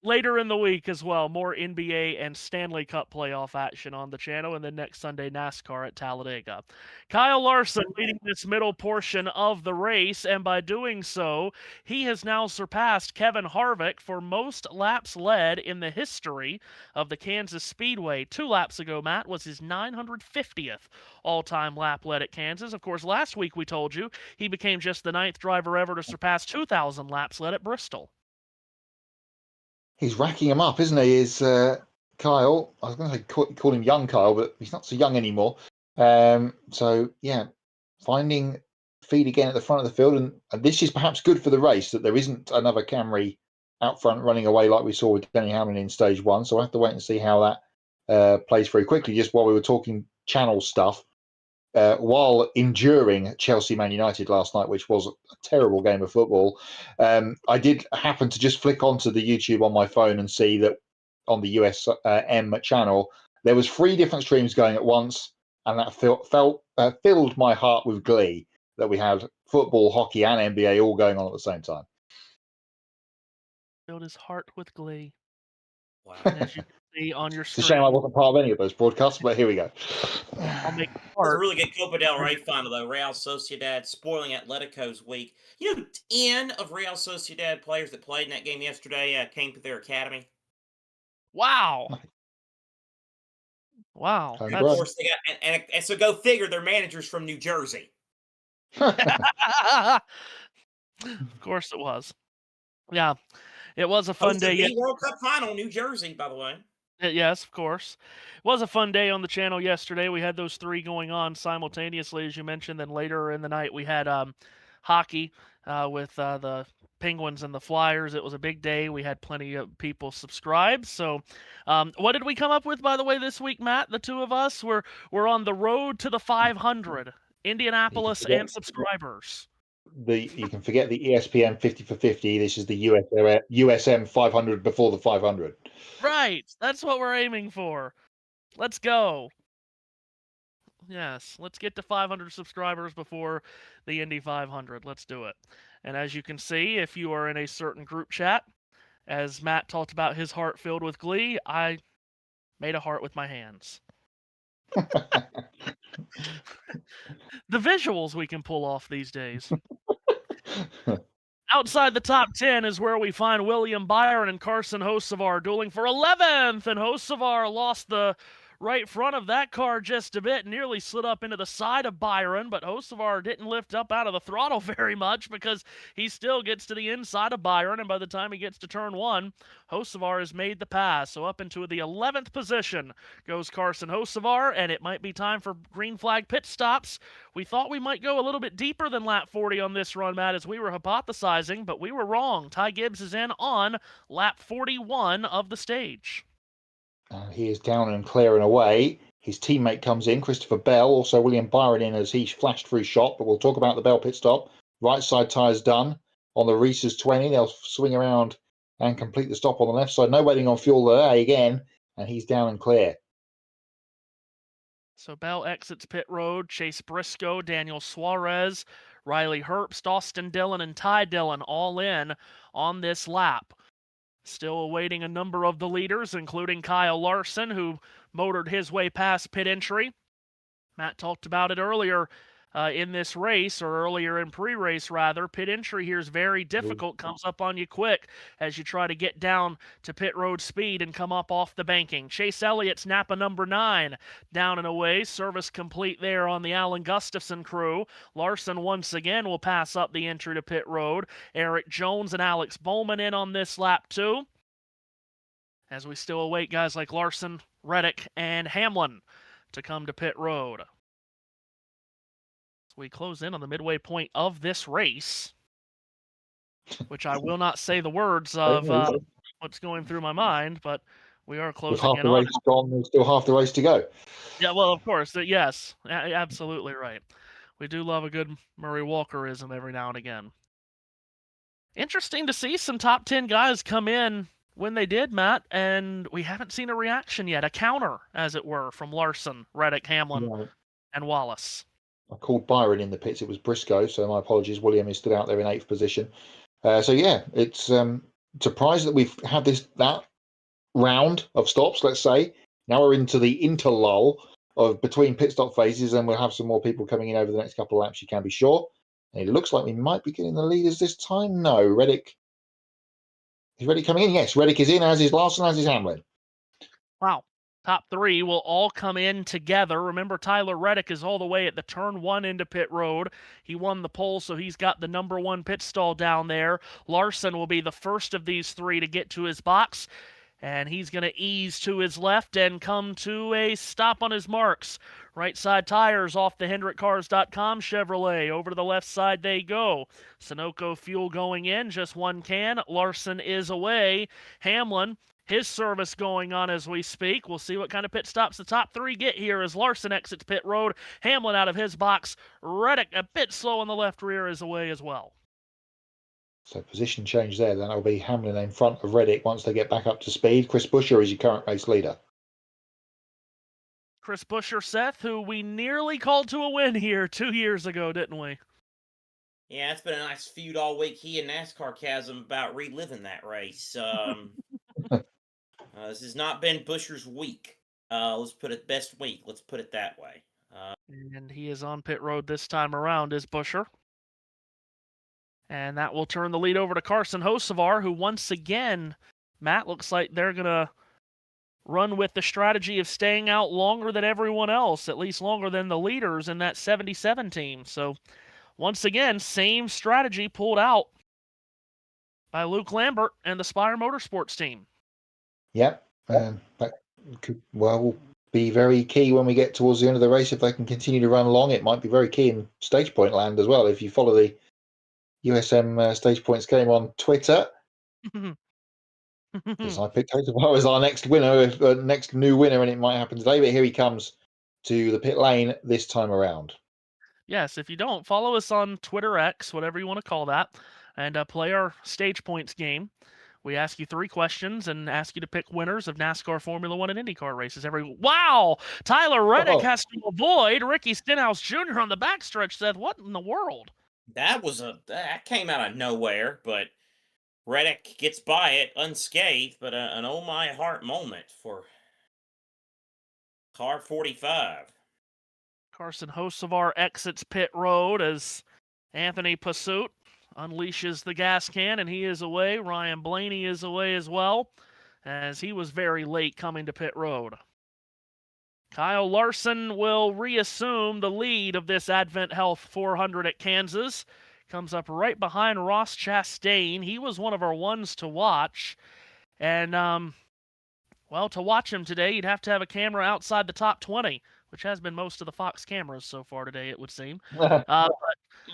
Later in the week as well, more NBA and Stanley Cup playoff action on the channel, and then next Sunday, NASCAR at Talladega. Kyle Larson leading this middle portion of the race, and by doing so, he has now surpassed Kevin Harvick for most laps led in the history of the Kansas Speedway. 2 laps ago, Matt, was his 950th all-time lap led at Kansas. Of course, last week we told you he became just the 9th driver ever to surpass 2,000 laps led at Bristol. He's racking him up, isn't he? Is Kyle? I was going to say call him young Kyle, but he's not so young anymore. So yeah, finding feed again at the front of the field, and this is perhaps good for the race that there isn't another Camry out front running away like we saw with Denny Hamlin in stage 1. So I will have to wait and see how that plays very quickly. Just while we were talking channel stuff, while enduring Chelsea Man United last night, which was a terrible game of football, I did happen to just flick onto the YouTube on my phone and see that on the USM channel there was 3 different streams going at once, and that filled my heart with glee that we had football, hockey, and NBA all going on at the same time. Filled his heart with glee. Wow. As you can see on your It's screen. a shame I wasn't part of any of those broadcasts, but here we go. I'll make It was a really good Copa del Rey final, though. Real Sociedad spoiling Atletico's week. 10 of Real Sociedad players that played in that game yesterday came to their academy. Wow. Wow. And of course, they got, and so go figure, their managers from New Jersey. Of course it was. Yeah, it was a fun day. The World Cup final, New Jersey, by the way. Yes, of course. It was a fun day on the channel yesterday. We had those 3 going on simultaneously, as you mentioned. Then later in the night, we had hockey with the Penguins and the Flyers. It was a big day. We had plenty of people subscribe. So what did we come up with, by the way, this week, Matt? The 2 of us, we're on the road to the 500. Indianapolis and subscribers. You can forget the ESPN 50 for 50. This is the USM 500 before the 500. Right. That's what we're aiming for. Let's go. Yes, let's get to 500 subscribers before the Indy 500. Let's do it. And as you can see, if you are in a certain group chat, as Matt talked about his heart filled with glee, I made a heart with my hands. The visuals we can pull off these days. Outside the top 10 is where we find William Byron and Carson Hocevar dueling for 11th, and Hocevar lost the right front of that car just a bit, nearly slid up into the side of Byron, but Hocevar didn't lift up out of the throttle very much because he still gets to the inside of Byron, and by the time he gets to turn 1, Hocevar has made the pass. So up into the 11th position goes Carson Hocevar, and it might be time for green flag pit stops. We thought we might go a little bit deeper than lap 40 on this run, Matt, as we were hypothesizing, but we were wrong. Ty Gibbs is in on lap 41 of the stage. He is down and clearing away. His teammate comes in, Christopher Bell, also William Byron in as he flashed through shot, but we'll talk about the Bell pit stop. Right side tyres done. On the Reese's 20, they'll swing around and complete the stop on the left side. No waiting on fuel there again, and he's down and clear. So Bell exits pit road. Chase Briscoe, Daniel Suarez, Riley Herbst, Austin Dillon, and Ty Dillon all in on this lap. Still awaiting a number of the leaders, including Kyle Larson, who motored his way past pit entry. Matt talked about it earlier in this race, or earlier in pre-race rather. Pit entry here is very difficult, comes up on you quick as you try to get down to pit road speed and come up off the banking. Chase Elliott's Napa number 9 down and away. Service complete there on the Alan Gustafson crew. Larson once again will pass up the entry to pit road. Eric Jones and Alex Bowman in on this lap too, as we still await guys like Larson, Reddick, and Hamlin to come to pit road. We close in on the midway point of this race. which I will not say the words of what's going through my mind, but we are With closing half in the on race gone, there's still half the race to go. Yeah, well, of course, yes, absolutely right. We do love a good Murray Walkerism every now and again. Interesting to see some top 10 guys come in when they did, Matt, and we haven't seen a reaction yet, a counter, as it were, from Larson, Reddick, Hamlin, Right. and Wallace. I called Byron in the pits. It was Briscoe, so my apologies. William is still out there in 8th position. So yeah, it's surprised that we've had that round of stops. Let's say now we're into the interlull of between pit stop phases, and we'll have some more people coming in over the next couple of laps. You can be sure. And it looks like we might be getting the leaders this time. No, Reddick. Is Reddick coming in? Yes, Reddick is in, as is Larson, as is Hamlin. Wow. Top 3 will all come in together. Remember, Tyler Reddick is all the way at the turn 1 into pit road. He won the pole, so he's got the number 1 pit stall down there. Larson will be the first of these 3 to get to his box, and he's going to ease to his left and come to a stop on his marks. Right side tires off the HendrickCars.com Chevrolet. Over to the left side they go. Sunoco fuel going in, just 1 can. Larson is away. Hamlin, his service going on as we speak. We'll see what kind of pit stops the top 3 get here as Larson exits pit road. Hamlin out of his box. Reddick a bit slow on the left rear is away as well. So position change there. Then it'll be Hamlin in front of Reddick once they get back up to speed. Chris Buescher is your current race leader. Chris Buescher, Seth, who we nearly called to a win here 2 years ago, didn't we? Yeah, it's been a nice feud all week. He and NASCAR Chasm about reliving that race. This has not been Buescher's week. Let's put it best week. Let's put it that way. And he is on pit road this time around, is Buescher. And that will turn the lead over to Carson Hocevar, who once again, Matt, looks like they're going to run with the strategy of staying out longer than everyone else, at least longer than the leaders in that 77 team. So, once again, same strategy pulled out by Luke Lambert and the Spire Motorsports team. Yep. That could be very key when we get towards the end of the race. If they can continue to run long, it might be very key in stage point land as well. If you follow the USM stage points game on Twitter, because I picked Hocevar as our next winner, next new winner, and it might happen today. But here he comes to the pit lane this time around. Yes, if you don't, follow us on Twitter X, whatever you want to call that, and play our stage points game. We ask you 3 questions and ask you to pick winners of NASCAR, Formula One, and IndyCar races. Wow! Tyler Reddick has to avoid Ricky Stenhouse Jr. on the backstretch. Seth, what in the world? That came out of nowhere, but Reddick gets by it unscathed. But an oh my heart moment for car 45. Carson Hocevar exits pit road as Anthony Pursuit unleashes the gas can, and he is away. Ryan Blaney is away as well, as he was very late coming to pit road. Kyle Larson will reassume the lead of this Advent Health 400 at Kansas. Comes up right behind Ross Chastain. He was one of our ones to watch. And, well, to watch him today, you'd have to have a camera outside the top 20, which has been most of the Fox cameras so far today, it would seem.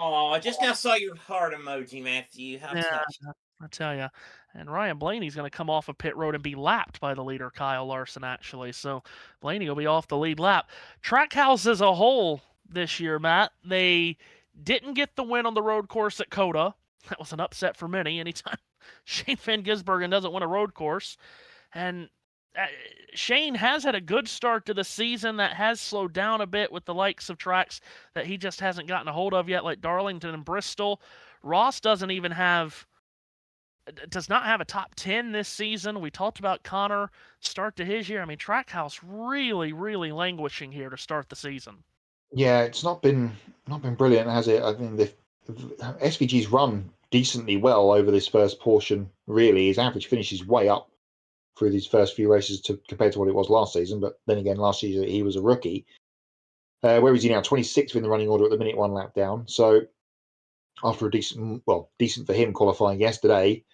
Oh, I just now saw your heart emoji, Matthew. How touching. I tell you. And Ryan Blaney's going to come off of pit road and be lapped by the leader, Kyle Larson, actually. So Blaney will be off the lead lap. Trackhouse as a whole this year, Matt, they didn't get the win on the road course at COTA. That was an upset for many. Anytime Shane Van Gisbergen doesn't win a road course. And Shane has had a good start to the season that has slowed down a bit with the likes of tracks that he just hasn't gotten a hold of yet, like Darlington and Bristol. Ross does not have a top 10 this season. We talked about Connor start to his year. I mean, Trackhouse really, really languishing here to start the season. Yeah, it's not been brilliant, has it? I think the SVG's run decently well over this first portion. Really, his average finish is way up through these first few races compared to what it was last season. But then again, last season he was a rookie. Where is he now? 26th in the running order at the minute, 1 lap down. So after a decent for him qualifying yesterday,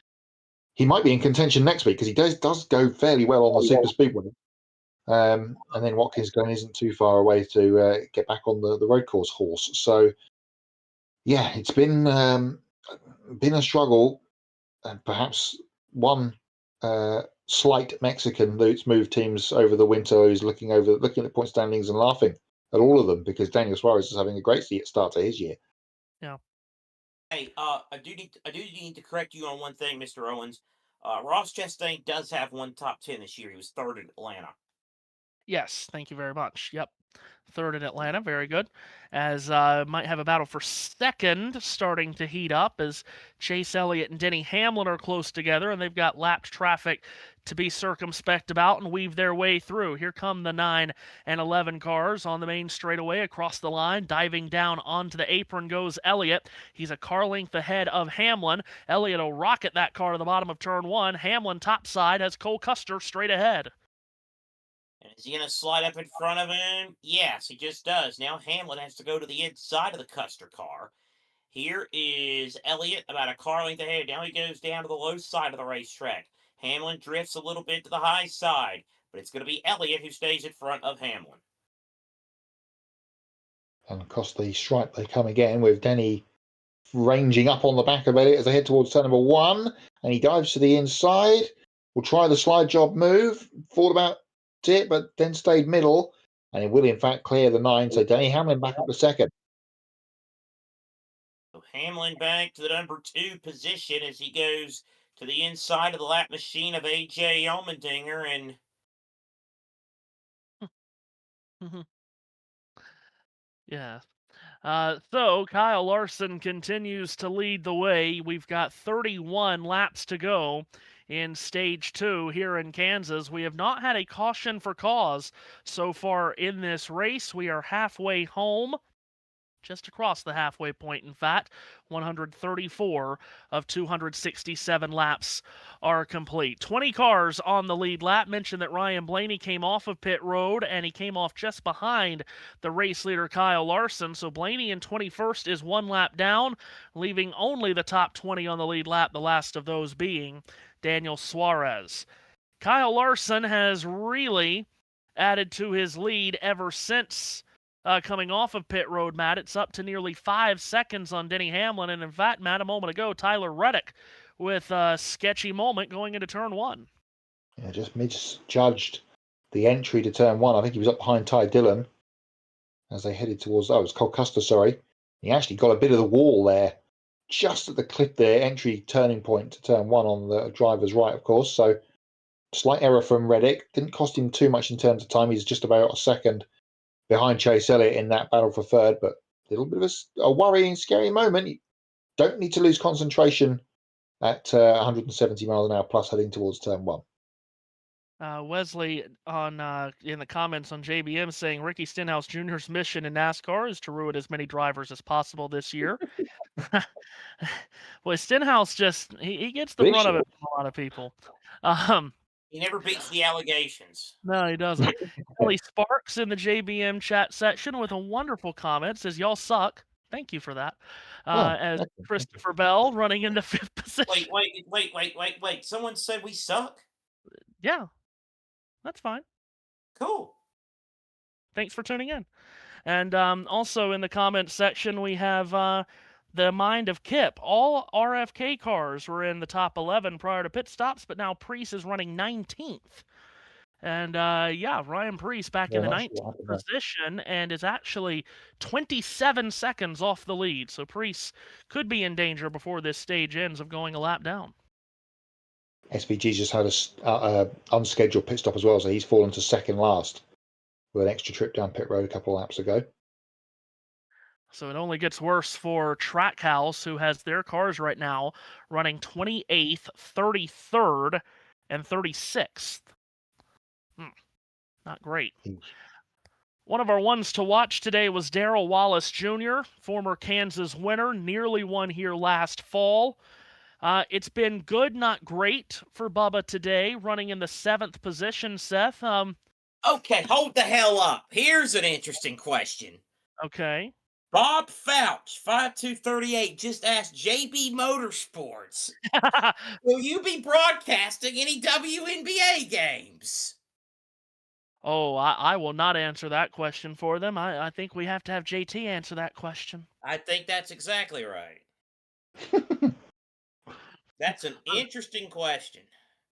he might be in contention next week because he does go fairly well on the super speedway. And then Watkins Glen isn't too far away to get back on the road course horse. So yeah, it's been a struggle and perhaps one slight Mexican that's moved teams over the winter who's looking at the point standings and laughing at all of them because Daniel Suarez is having a great start to his year. Yeah. Hey, I do need to correct you on one thing, Mr. Owens. Ross Chastain does have one top 10 this year. He was third in Atlanta. Yes, thank you very much. Yep. Third in Atlanta, very good. As might have a battle for second starting to heat up as Chase Elliott and Denny Hamlin are close together, and they've got lapped traffic to be circumspect about and weave their way through. Here come the 9 and 11 cars on the main straightaway across the line. Diving down onto the apron goes Elliott. He's a car length ahead of Hamlin. Elliott will rocket that car to the bottom of turn 1. Hamlin topside has Cole Custer straight ahead. And is he going to slide up in front of him? Yes, he just does. Now Hamlin has to go to the inside of the Custer car. Here is Elliott about a car length ahead. Now he goes down to the low side of the racetrack. Hamlin drifts a little bit to the high side, but it's going to be Elliott who stays in front of Hamlin. And across the stripe they come again with Denny ranging up on the back of Elliott as they head towards turn number 1. And he dives to the inside. Will try the slide job move. Thought about it, but then stayed middle. And he will, in fact, clear the 9. So Denny Hamlin back up to second. So Hamlin back to the number 2 position as he goes to the inside of the lap machine of A.J. Allmendinger. And Yeah. So Kyle Larson continues to lead the way. We've got 31 laps to go in stage 2 here in Kansas. We have not had a caution for cause so far in this race. We are halfway home. Just across the halfway point, in fact. 134 of 267 laps are complete. 20 cars on the lead lap. Mentioned that Ryan Blaney came off of pit road, and he came off just behind the race leader, Kyle Larson. So Blaney in 21st is 1 lap down, leaving only the top 20 on the lead lap, the last of those being Daniel Suarez. Kyle Larson has really added to his lead ever since coming off of pit road, Matt. It's up to nearly 5 seconds on Denny Hamlin. And in fact, Matt, a moment ago, Tyler Reddick with a sketchy moment going into turn 1. Yeah, just misjudged the entry to turn 1. I think he was up behind Ty Dillon as they headed towards, it was Cole Custer, sorry. He actually got a bit of the wall there, just at the clip there, entry turning point to turn 1 on the driver's right, of course. So slight error from Reddick. Didn't cost him too much in terms of time. He's just about a second behind Chase Elliott in that battle for third, but a little bit of a worrying, scary moment. You don't need to lose concentration at 170 miles an hour plus heading towards turn 1. Wesley on in the comments on JBM saying Ricky Stenhouse Jr.'s mission in NASCAR is to ruin as many drivers as possible this year. Boy, Stenhouse just he gets the brunt of it from a lot of people. he never beats the allegations. No, he doesn't. Ellie Sparks in the JBM chat section with a wonderful comment says, "Y'all suck." Thank you for that. As Christopher Bell running into 5th position. Wait. Someone said we suck? Yeah, that's fine. Cool. Thanks for tuning in. And also in the comments section, we have the mind of Kip. All RFK cars were in the top 11 prior to pit stops, but now Preece is running 19th. And Ryan Preece back in the 19th position and is actually 27 seconds off the lead. So Preece could be in danger before this stage ends of going a lap down. SVG's just had a unscheduled pit stop as well, so he's fallen to second last with an extra trip down pit road a couple of laps ago. So it only gets worse for Trackhouse, who has their cars right now running 28th, 33rd, and 36th. Not great. One of our ones to watch today was Darrell Wallace Jr., former Kansas winner, nearly won here last fall. It's been good, not great for Bubba today, running in the 7th position, Seth. Okay, hold the hell up. Here's an interesting question. Okay. Bob Fouch, 5238, just asked JB Motorsports, will you be broadcasting any WNBA games? Oh, I will not answer that question for them. I think we have to have JT answer that question. I think that's exactly right. That's an interesting question.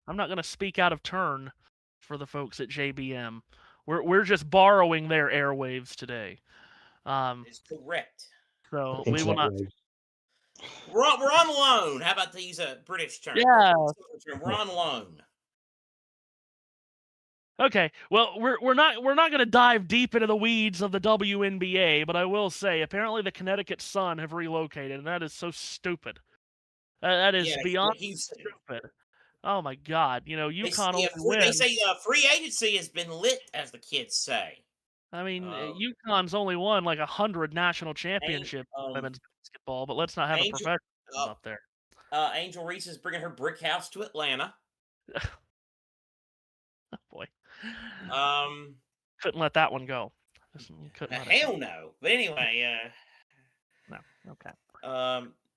I'm not going to speak out of turn for the folks at JBM. We're just borrowing their airwaves today. It's correct. So we will Internet not. waves. We're on loan. How about to use a British term? Yeah. We're on loan. Okay. Well, we're not going to dive deep into the weeds of the WNBA, but I will say apparently the Connecticut Sun have relocated, and that is so stupid. That is beyond Houston. stupid. Oh my God! You know, UConn only They wins. say free agency has been lit, as the kids say. I mean, UConn's only won like 100 national championships in women's basketball, but let's not have a professional up there. Angel Reese is bringing her brick house to Atlanta. Oh boy. Couldn't let that one go. Hell no. But anyway, no. Okay.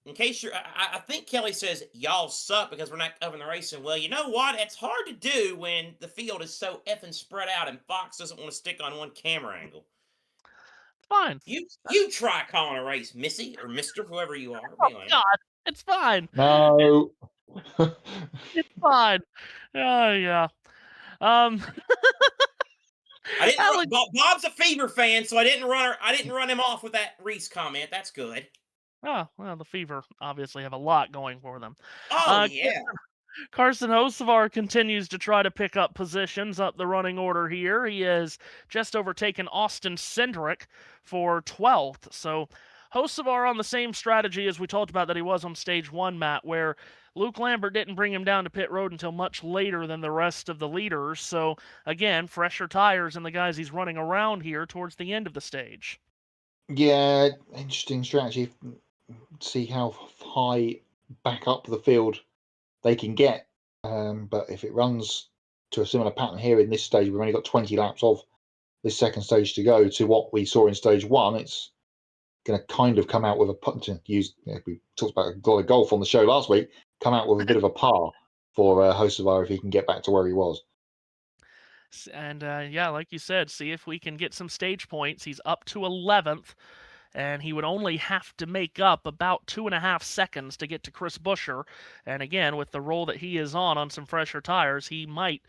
In case you're, I think Kelly says y'all suck because we're not covering the racing. Well, you know what? It's hard to do when the field is so effing spread out and Fox doesn't want to stick on one camera angle. Fine. You try calling a race, Missy or Mister, whoever you are. Oh God, it's fine. No. It's fine. Yeah. I didn't. Bob's a Fever fan, so I didn't run him off with that Reese comment. That's good. Oh well, the Fever obviously have a lot going for them. Oh yeah. Carson Hocevar continues to try to pick up positions up the running order here. He has just overtaken Austin Cindric for 12th. So Hocevar on the same strategy as we talked about that he was on stage 1, Matt, where Luke Lambert didn't bring him down to pit road until much later than the rest of the leaders. So again, fresher tires and the guys he's running around here towards the end of the stage. Yeah, interesting strategy. See how high back up the field they can get. But if it runs to a similar pattern here in this stage, we've only got 20 laps of this second stage to go to what we saw in stage 1. It's going to kind of come out with we talked about a lot of golf on the show last week, come out with a bit of a par for Hocevar if he can get back to where he was. And yeah, like you said, see if we can get some stage points. He's up to 11th. And he would only have to make up about 2.5 seconds to get to Chris Buescher. And again, with the roll that he is on some fresher tires, he might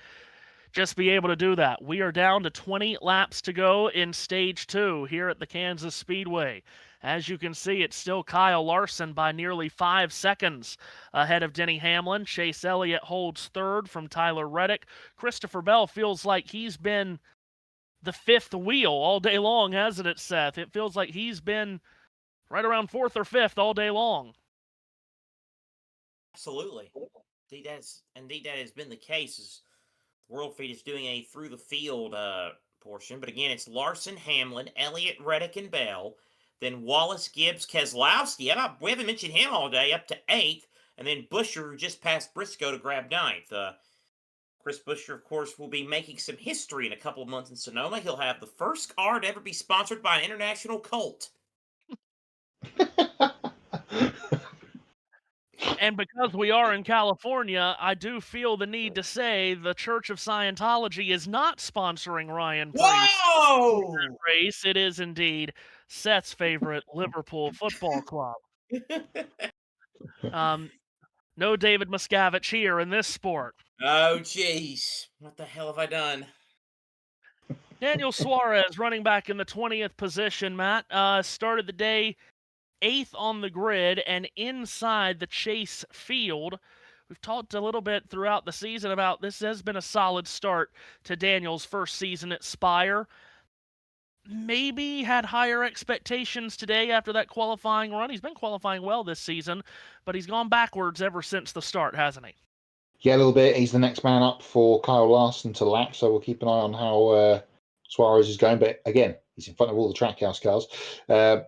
just be able to do that. We are down to 20 laps to go in stage 2 here at the Kansas Speedway. As you can see, it's still Kyle Larson by nearly 5 seconds ahead of Denny Hamlin. Chase Elliott holds 3rd from Tyler Reddick. Christopher Bell feels like he's been the 5th wheel all day long, hasn't it, Seth? It feels like he's been right around 4th or 5th all day long. Absolutely. Indeed, that has been the case. As World Feed is doing a through the field portion, but again, it's Larson, Hamlin, Elliott, Reddick, and Bell. Then Wallace, Gibbs, Keselowski. We haven't mentioned him all day, up to 8th, and then Buescher, who just passed Briscoe to grab 9th. Chris Buescher, of course, will be making some history in a couple of months in Sonoma. He'll have the first car to ever be sponsored by an international cult. And because we are in California, I do feel the need to say the Church of Scientology is not sponsoring Ryan Preece. Whoa! Race. It is indeed Seth's favorite Liverpool Football Club. No David Miscavige here in this sport. Oh, jeez. What the hell have I done? Daniel Suarez running back in the 20th position, Matt. Started the day 8th on the grid and inside the chase field. We've talked a little bit throughout the season about this has been a solid start to Daniel's first season at Spire. Maybe had higher expectations today after that qualifying run. He's been qualifying well this season, but he's gone backwards ever since the start, hasn't he? Yeah, a little bit. He's the next man up for Kyle Larson to lap, so we'll keep an eye on how Suarez is going. But again, he's in front of all the Trackhouse cars.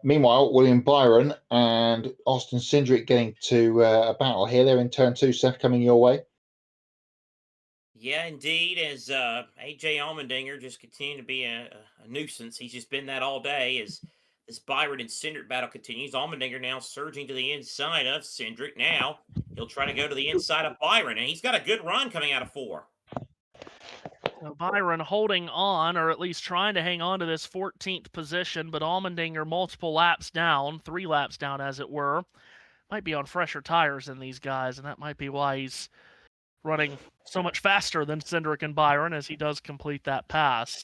Meanwhile, William Byron and Austin Cindric getting to a battle here. They're in turn 2. Seth, coming your way. Yeah, indeed. As AJ Allmendinger just continued to be a nuisance. He's just been that all day as this Byron and Cindric battle continues. Allmendinger now surging to the inside of Cindric. Now he'll try to go to the inside of Byron, and he's got a good run coming out of 4. So Byron holding on, or at least trying to hang on to this 14th position, but Allmendinger multiple laps down, 3 laps down as it were. might be on fresher tires than these guys, and that might be why he's running so much faster than Cindric and Byron as he does complete that pass.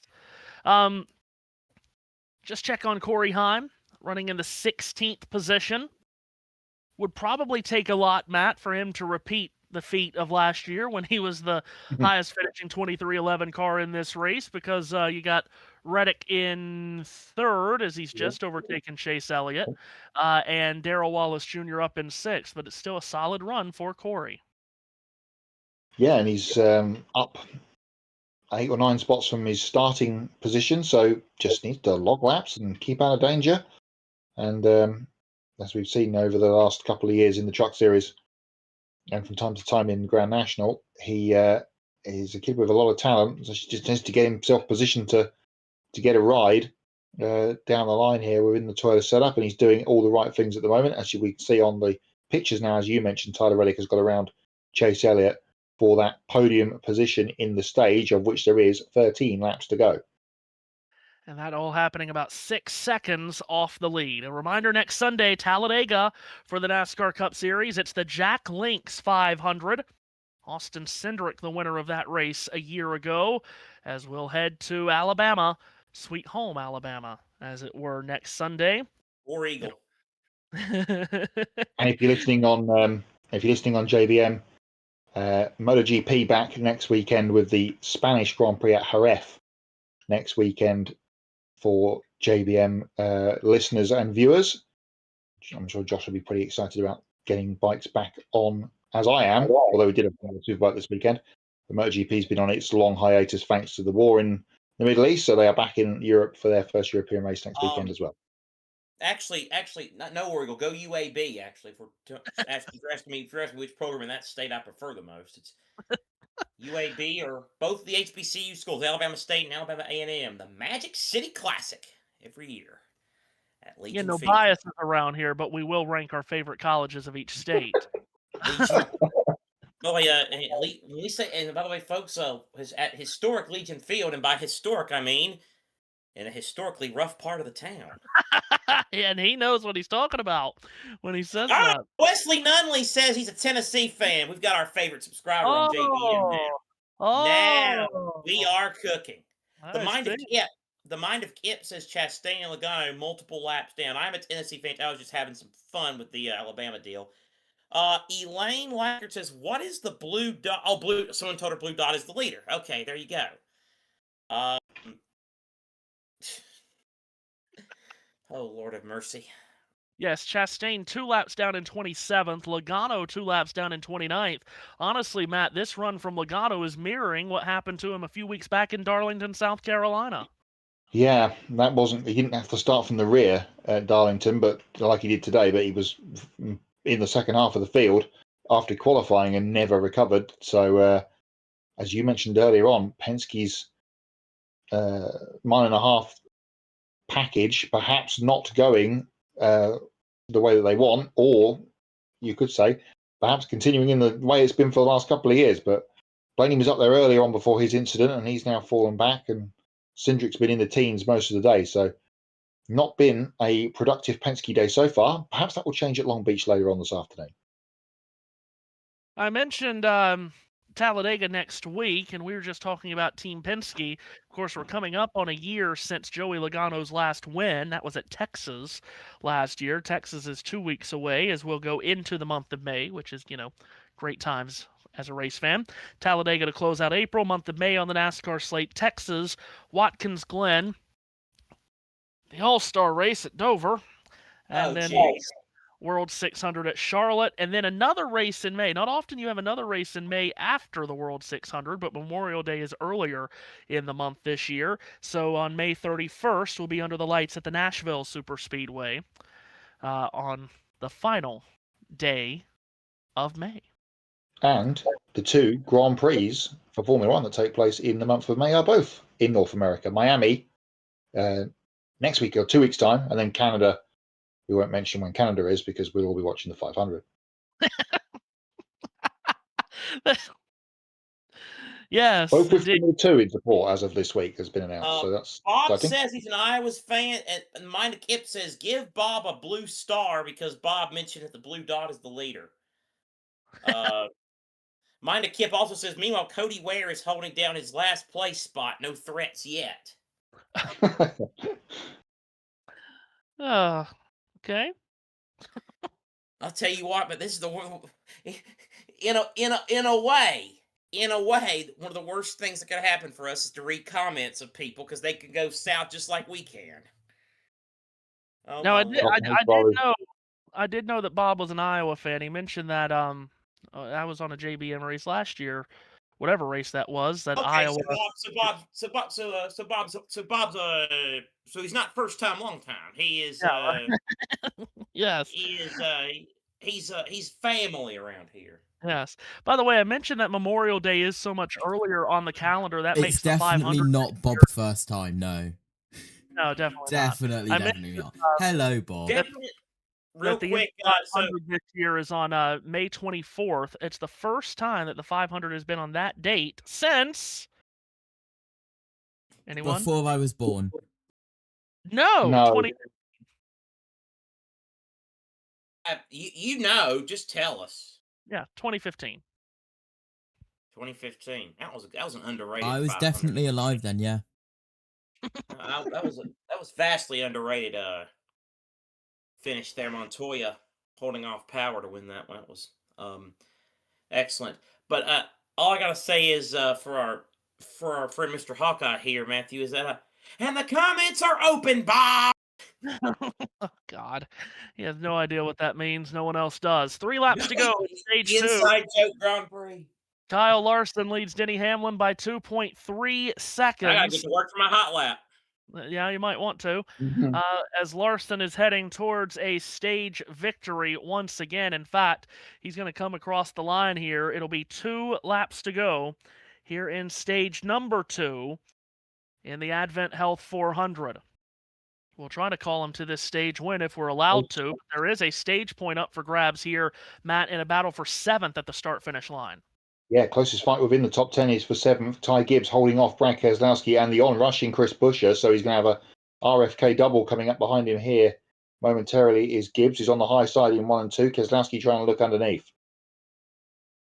Just check on Corey Heim, running in the 16th position. Would probably take a lot, Matt, for him to repeat the feat of last year when he was the highest finishing 2311 car in this race, because you got Reddick in third as he's just overtaken Chase Elliott, and Darrell Wallace Jr. up in sixth, but it's still a solid run for Corey. Yeah, and he's up 8 or 9 spots from his starting position, so just needs to log laps and keep out of danger. And as we've seen over the last couple of years in the Truck Series and from time to time in Grand National, he is a kid with a lot of talent, so he just needs to get himself positioned to get a ride down the line here within the Toyota setup, and he's doing all the right things at the moment. As we can see on the pictures now, as you mentioned, Tyler Reddick has got around Chase Elliott for that podium position in the stage, of which there is 13 laps to go. And that all happening about 6 seconds off the lead. A reminder, next Sunday, Talladega for the NASCAR Cup Series. It's the Jack Links 500. Austin Cindric, the winner of that race a year ago, as we'll head to Alabama, Sweet Home Alabama, as it were, next Sunday. War Eagle. And if you're listening on JBM, MotoGP back next weekend with the Spanish Grand Prix at Jerez next weekend for JBM listeners and viewers. I'm sure Josh will be pretty excited about getting bikes back on, as I am, although we did have a superbike this weekend. The MotoGP's been on its long hiatus thanks to the war in the Middle East, so they are back in Europe for their first European race next weekend as well. Actually, no worry. We'll go UAB. Actually, if you're asking me which program in that state I prefer the most, it's UAB or both the HBCU schools, Alabama State and Alabama A&M, the Magic City Classic every year at Legion. No biases around here, but we will rank our favorite colleges of each state. Oh yeah, we say, and by the way, folks, at historic Legion Field, and by historic I mean in a historically rough part of the town. And he knows what he's talking about when he says that. Wesley Nunley says he's a Tennessee fan. We've got our favorite subscriber on JBM now. Now we are cooking. The mind of Kip says Chastain and Logano multiple laps down. I'm a Tennessee fan. I was just having some fun with the Alabama deal. Elaine Lackard says, "What is the blue dot?" Oh, blue. Someone told her blue dot is the leader. Okay, there you go. Oh, Lord of mercy. Yes, Chastain 2 laps down in 27th. Logano 2 laps down in 29th. Honestly, Matt, this run from Logano is mirroring what happened to him a few weeks back in Darlington, South Carolina. Yeah, he didn't have to start from the rear at Darlington, but like he did today, but he was in the second half of the field after qualifying and never recovered. So, as you mentioned earlier on, Penske's 1.5 package perhaps not going the way that they want, or you could say perhaps continuing in the way it's been for the last couple of years. But Blaney was up there earlier on before his incident, and he's now fallen back, and Cindric's been in the teens most of the day, so not been a productive Penske day so far. Perhaps that will change at Long Beach later on this afternoon. I mentioned Talladega next week, and we were just talking about Team Penske. Of course, we're coming up on a year since Joey Logano's last win. That was at Texas last year. Texas is 2 weeks away as we'll go into the month of May, which is, great times as a race fan. Talladega to close out April, month of May on the NASCAR slate. Texas, Watkins Glen, the All-Star race at Dover, and then World 600 at Charlotte, and then another race in May. Not often you have another race in May after the World 600, but Memorial Day is earlier in the month this year. So on May 31st, we'll be under the lights at the Nashville Superspeedway on the final day of May. And the 2 Grand Prix for Formula One that take place in the month of May are both in North America. Miami next week or 2 weeks' time, and then Canada. We won't mention when Canada is because we'll all be watching the 500. Yes, Both with indeed. Formula 2 in support as of this week has been announced, so that's Bob exciting. says he's an Iowa's fan, and Mind Kip says give Bob a blue star because Bob mentioned that the blue dot is the leader. Mind Kip also says, meanwhile, Cody Ware is holding down his last place spot. No threats yet. Okay. I'll tell you what, but this is the one. In a way, one of the worst things that could happen for us is to read comments of people because they can go south just like we can. Oh, Now my Lord. I did know that Bob was an Iowa fan. He mentioned that I was on a JBM race last year, whatever race that was. That Okay, Iowa. so he's not first time, long time. He is. Yeah, Yes. He is. He's family around here. Yes. By the way, I mentioned that Memorial Day is so much earlier on the calendar. That makes It's the definitely 500 not Bob's first time, no. No, definitely Definitely, I definitely mentioned, not. Hello, Bob. Definitely. Real that the quick, Indy 500 this year is on May 24th. It's the first time that the 500 has been on that date since. Anyone? Before I was born. No. 20. you know, just tell us. Yeah, 2015. 2015. That was an underrated. I was definitely alive then, yeah. that was vastly underrated. Finish there, Montoya holding off Power to win that one. It was excellent. But all I gotta say is for our friend Mr. Hawkeye here, Matthew, is that and the comments are open, Bob. Oh, God. He has no idea what that means. No one else does. 3 laps to go in stage 2. Inside joke Grand Prix. Kyle Larson leads Denny Hamlin by 2.3 seconds. I gotta get to work for my hot lap. Yeah, you might want to. Mhm. As Larson is heading towards a stage victory once again. In fact, he's going to come across the line here. It'll be 2 laps to go here in stage number 2 in the Advent Health 400. We'll try to call him to this stage win if we're allowed to. But there is a stage point up for grabs here, Matt, in a battle for 7th at the start-finish line. Yeah, closest fight within the top 10 is for 7th. Ty Gibbs holding off Brad Keselowski and the on-rushing Chris Buescher, so he's going to have a RFK double coming up behind him here momentarily is Gibbs, who's on the high side in 1 and 2. Keselowski trying to look underneath.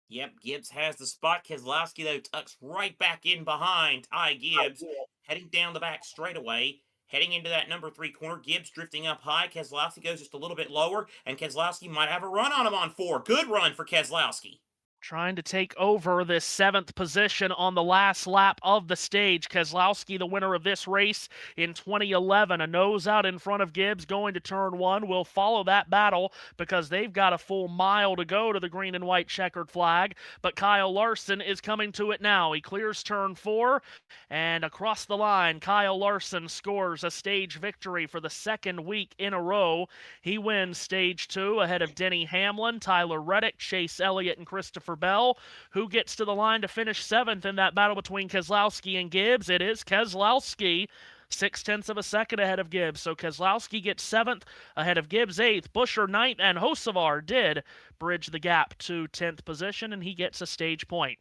Yep, Gibbs has the spot. Keselowski, though, tucks right back in behind Ty Gibbs, heading down the back straightaway. Heading into that number 3 corner, Gibbs drifting up high. Keselowski goes just a little bit lower, and Keselowski might have a run on him on 4. Good run for Keselowski. Trying to take over this 7th position on the last lap of the stage. Keselowski, the winner of this race in 2011, a nose out in front of Gibbs going to turn 1. We'll follow that battle because they've got a full mile to go to the green and white checkered flag. But Kyle Larson is coming to it now. He clears turn 4, and across the line, Kyle Larson scores a stage victory for the 2nd week in a row. He wins stage 2 ahead of Denny Hamlin, Tyler Reddick, Chase Elliott, and Christopher Bell. Who gets to the line to finish 7th in that battle between Keselowski and Gibbs? It is Keselowski, 0.6 of a second ahead of Gibbs. So Keselowski gets 7th ahead of Gibbs 8th, Buescher 9th, and Hocevar did bridge the gap to 10th position, and he gets a stage point.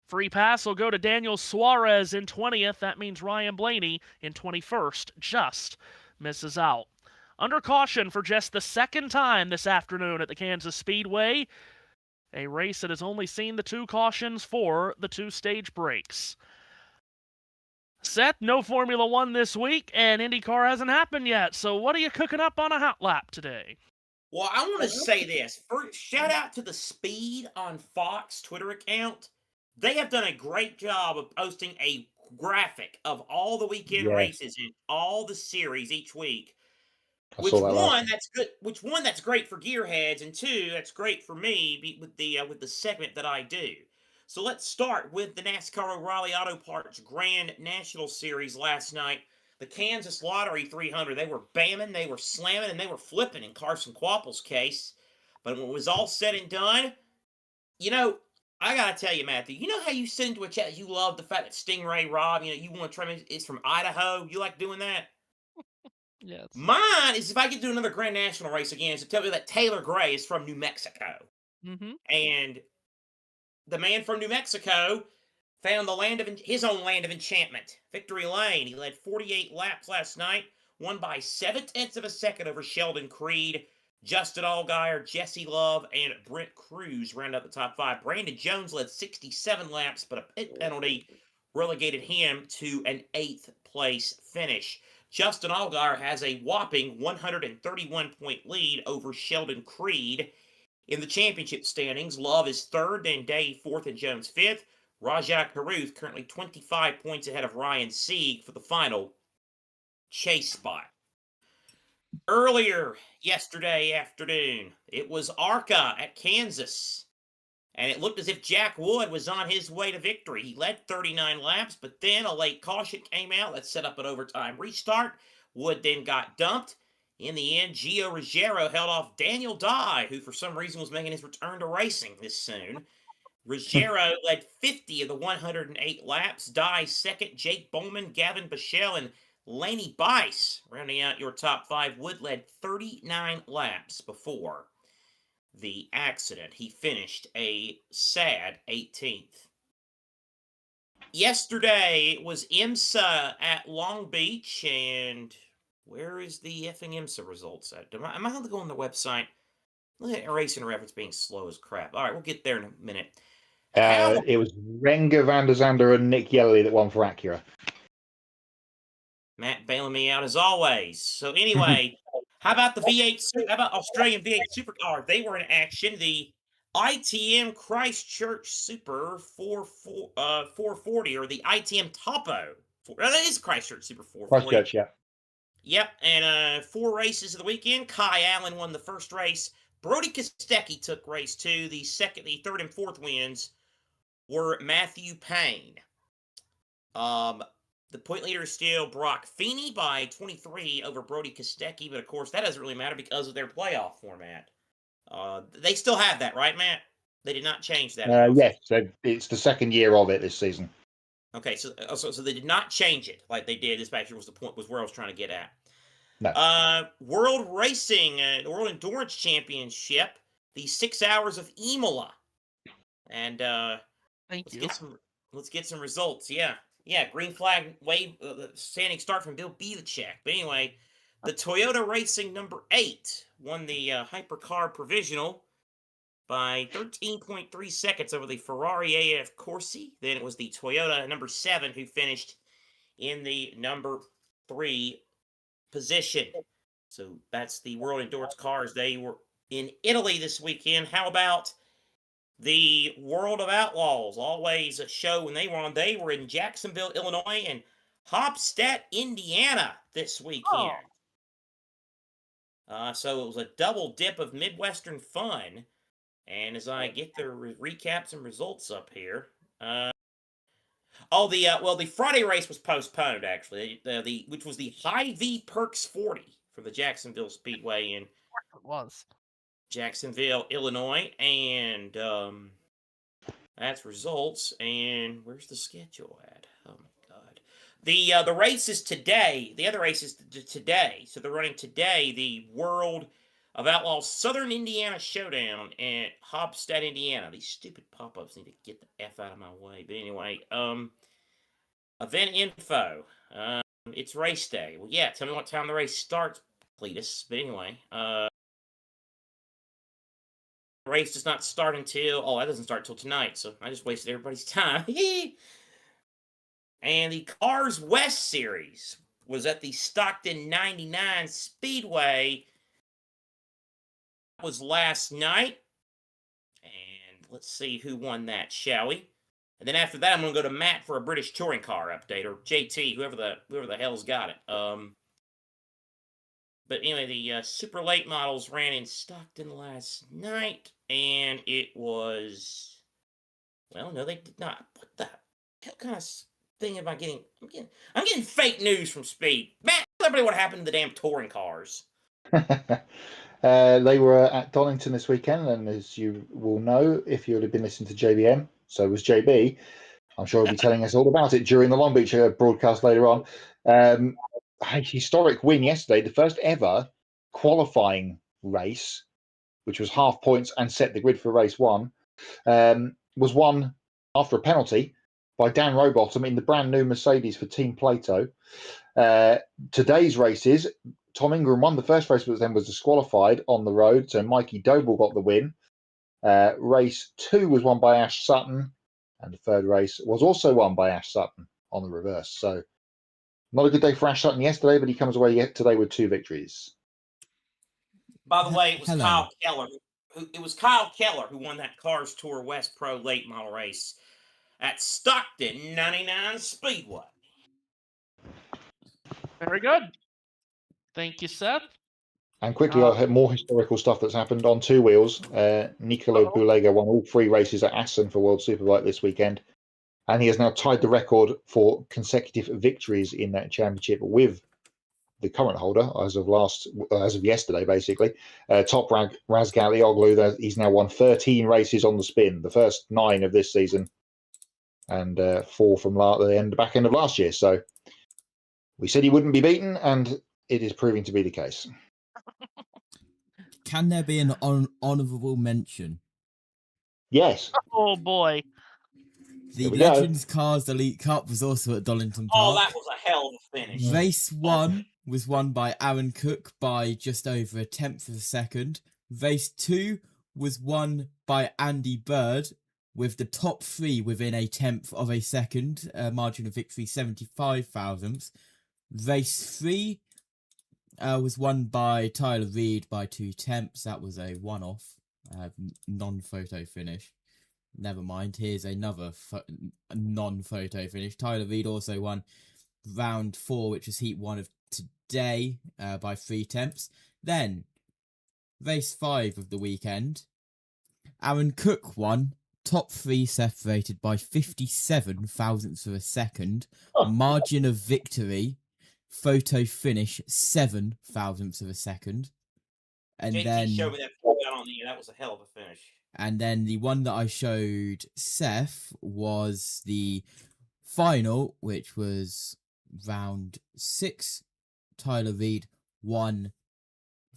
Free pass will go to Daniel Suarez in 20th. That means Ryan Blaney in 21st just misses out. Under caution for just the 2nd time this afternoon at the Kansas Speedway. A race that has only seen the 2 cautions for the 2 stage breaks. Seth, no Formula 1 this week, and IndyCar hasn't happened yet. So what are you cooking up on a hot lap today? Well, I want to say this. First, shout out to the Speed on Fox Twitter account. They have done a great job of posting a graphic of all the weekend races in all the series each week. Which one that's great for gearheads, and 2 that's great for me with the segment that I do. So let's start with the NASCAR O'Reilly Auto Parts Grand National Series last night. The Kansas Lottery 300, they were bamming, they were slamming, and they were flipping in Carson Quapple's case. But when it was all said and done, you know, I gotta tell you, Matthew, you know how you send into a chat you love the fact that Stingray Rob, you want to try it's from Idaho? You like doing that? Yes. Mine is if I get to do another Grand National race again, is to tell me that Taylor Gray is from New Mexico. Mm-hmm. And the man from New Mexico found the land of his own land of enchantment, victory lane. He led 48 laps last night, won by 7/10 of a second over Sheldon Creed. Justin Allgaier, Jesse Love, and Brent Cruz round out the top 5. Brandon Jones led 67 laps, but a pit penalty relegated him to an 8th place finish. Justin Allgaier has a whopping 131-point lead over Sheldon Creed. In the championship standings, Love is 3rd, then Day 4th, and Jones 5th. Rajah Caruth currently 25 points ahead of Ryan Sieg for the final chase spot. Earlier yesterday afternoon, it was ARCA at Kansas, and it looked as if Jack Wood was on his way to victory. He led 39 laps, but then a late caution came out that set up an overtime restart. Wood then got dumped. In the end, Gio Ruggiero held off Daniel Dye, who for some reason was making his return to racing this soon. Ruggiero led 50 of the 108 laps. Dye second. Jake Bowman, Gavin Bichelle, and Laney Bice rounding out your top 5. Wood led 39 laps before the accident. He finished a sad 18th. Yesterday it was IMSA at Long Beach, and where is the effing IMSA results at? Am I going to go on the website? Look at Racing Reference being slow as crap. All right, we'll get there in a minute. It was Renger, Van der Zande, and Nick Yelly that won for Acura. Matt bailing me out as always. So anyway, how about the V8? How about Australian V8 Supercar? They were in action. The ITM Christchurch Super 440, or the ITM Topo. That is Christchurch Super 440. Christchurch, yeah. Yep, and 4 races of the weekend. Kai Allen won the first race. Brody Kostecki took race 2. The second, the third, and fourth wins were Matthew Payne. The point leader is still Brock Feeney by 23 over Brody Kostecki, but of course that doesn't really matter because of their playoff format. They still have that, right, Matt? They did not change that. Yes, it's the second year of it this season. Okay, so they did not change it like they did this past year. Was where I was trying to get at. No. World Racing, World Endurance Championship, the 6 hours of Imola, and let's get some results. Yeah, green flag wave, standing start from Bill Belichick. But anyway, the Toyota Racing number 8 won the Hypercar Provisional by 13.3 seconds over the Ferrari AF Corsi. Then it was the Toyota number 7 who finished in the number 3 position. So that's the World Endurance Cars. They were in Italy this weekend. How about the World of Outlaws? Always a show when they were on. They were in Jacksonville, Illinois, and Hopstead, Indiana this weekend. So it was a double dip of Midwestern fun. And as I get the recaps and results up here, the Friday race was postponed actually. Which was the Hy-Vee Perks 40 from the Jacksonville Speedway in Jacksonville, Illinois, and that's results. And where's the schedule at? Oh my God! The race is today. The other race is today. So they're running today the World of Outlaws Southern Indiana Showdown at Hopstead, Indiana. These stupid pop-ups need to get the F out of my way. But anyway, event info. It's race day. Well, yeah, tell me what time the race starts, Cletus. But anyway, the race does not start until, that doesn't start until tonight, so I just wasted everybody's time. And the Cars West Series was at the Stockton 99 Speedway. Was last night, and let's see who won that, shall we? And then after that, I'm going to go to Matt for a British touring car update, or JT, whoever the hell's got it. But anyway, the super late models ran in Stockton last night, and it was, well, no, they did not. What the hell kind of thing am I getting? I'm getting fake news from Speed. Matt, tell everybody what happened to the damn touring cars. They were at Donington this weekend, and as you will know, if you would have been listening to JBM, so was JB. I'm sure he'll be telling us all about it during the Long Beach broadcast later on. A historic win yesterday, the first ever qualifying race, which was half points and set the grid for race 1, was won after a penalty by Dan Rowbottom in the brand new Mercedes for Team Plato. Today's races, Tom Ingram won the first race, but then was disqualified on the road. So Mikey Doble got the win. Race 2 was won by Ash Sutton, and the third race was also won by Ash Sutton on the reverse. So not a good day for Ash Sutton yesterday, but he comes away today with 2 victories. By the way, it was Hello. Kyle Keller. It was Kyle Keller who won that Cars Tour West Pro late model race at Stockton 99 Speedway. Very good. Thank you, Seth. And quickly, I had more historical stuff that's happened on 2 wheels. Nicolo Bulega won all 3 races at Assen for World Superbike this weekend, and he has now tied the record for consecutive victories in that championship with the current holder as of yesterday, basically. Top Razgatlioglu, he's now won 13 races on the spin, the first 9 of this season, and 4 from the back end of last year. So we said he wouldn't be beaten, and it is proving to be the case. Can there be an honourable mention? Yes. Oh boy. The Legends Cars Elite Cup was also at Dollington Park. Oh, that was a hell of a finish. Race 1 was won by Aaron Cook by just over 1/10 of a second. Race 2 was won by Andy Bird with the top 3 within 1/10 of a second. Margin of victory 75 thousandths. Race 3 was won by Tyler Reed by 2/10. That was a one-off, non-photo finish. Never mind, here's another non-photo finish. Tyler Reed also won round 4, which was heat 1 of today, by 3/10. Then, race 5 of the weekend, Aaron Cook won, top 3 separated by 57 thousandths of a second. Margin of victory, photo finish 7 thousandths of a second. And JT then showed me that on the air. That was a hell of a finish. And then the one that I showed Seth was the final, which was round 6. Tyler Reed won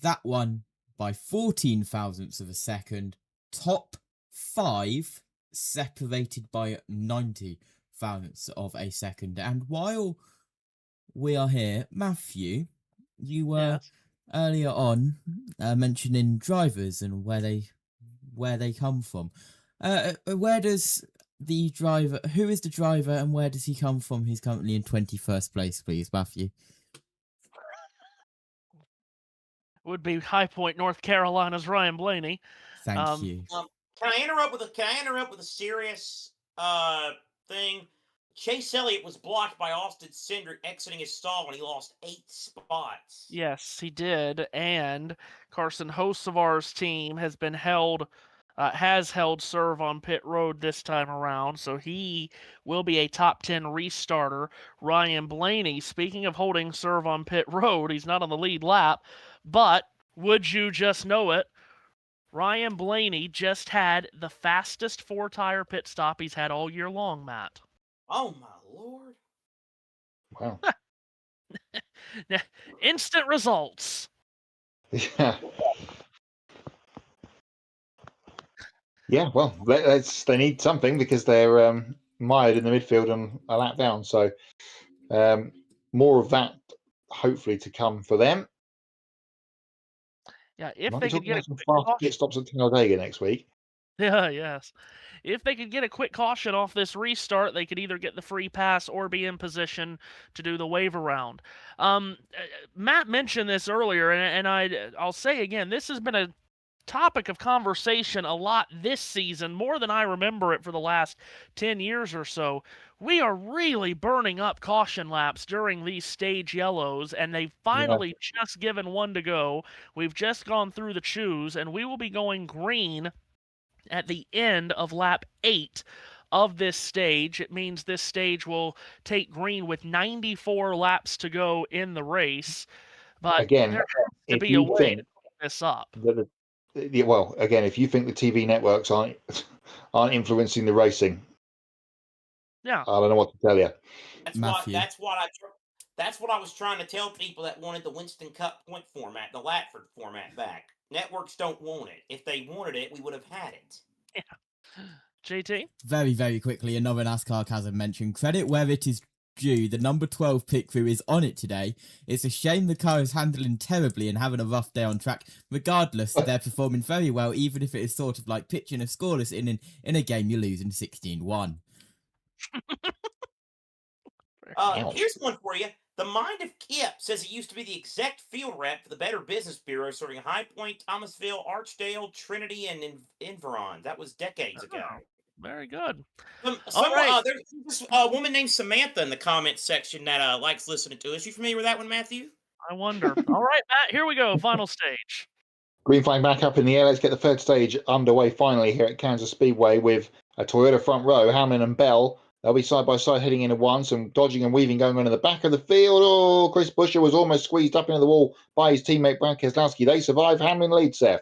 that one by 14 thousandths of a second. Top 5 separated by 90 thousandths of a second. And while we are here, Matthew, you were earlier on mentioning drivers and where they come from. Where does the driver? Who is the driver, and where does he come from? He's currently in 21st place, please, Matthew. Would be High Point, North Carolina's Ryan Blaney. Thank you. Can I interrupt with a serious thing? Chase Elliott was blocked by Austin Cindric exiting his stall, and he lost 8 spots. Yes, he did. And Carson Hocevar's team has been held serve on pit road this time around, so he will be a top 10 restarter. Ryan Blaney, speaking of holding serve on pit road, he's not on the lead lap, but would you just know it, Ryan Blaney just had the fastest 4-tire pit stop he's had all year long, Matt. Oh, my Lord. Wow. Instant results. Yeah. Yeah, well, they need something because they're mired in the midfield and a lap down. So more of that hopefully to come for them. Yeah, if they could get some fast pit stops at Talladega next week. Yeah, yes. If they could get a quick caution off this restart, they could either get the free pass or be in position to do the wave around. Matt mentioned this earlier, and I'll say again, this has been a topic of conversation a lot this season, more than I remember it for the last 10 years or so. We are really burning up caution laps during these stage yellows, and they've finally just given one to go. We've just gone through the chews, and we will be going green at the end of lap 8 of this stage. It means this stage will take green with 94 laps to go in the race. But again, there has to if be you a way think to pick this up. Well, again, if you think the TV networks aren't influencing the racing, yeah, I don't know what to tell you. That's what I was trying to tell people that wanted the Winston Cup point format, the Latford format back. Networks don't want it. If they wanted it, we would have had it. Yeah. JT? Very, very quickly, another NASCAR chasm mention. Credit where it is due. The number 12 pit crew is on it today. It's a shame the car is handling terribly and having a rough day on track. Regardless, they're performing very well, even if it is sort of like pitching a scoreless in a game you're losing 16-1. Here's one for you. The mind of Kip says he used to be the exec field rep for the Better Business Bureau, serving High Point, Thomasville, Archdale, Trinity, and Environ. That was decades ago. Very good. There's this woman named Samantha in the comments section that likes listening to us. You familiar with that one, Matthew? I wonder. All right, Matt, here we go. Final stage. Green flag back up in the air. Let's get the third stage underway finally here at Kansas Speedway with a Toyota front row. Hamlin and Bell, they'll be side by side heading into one. Some dodging and weaving going on in the back of the field. Oh, Chris Buescher was almost squeezed up into the wall by his teammate Brad Keselowski. They survive. Hamlin leads, Seth.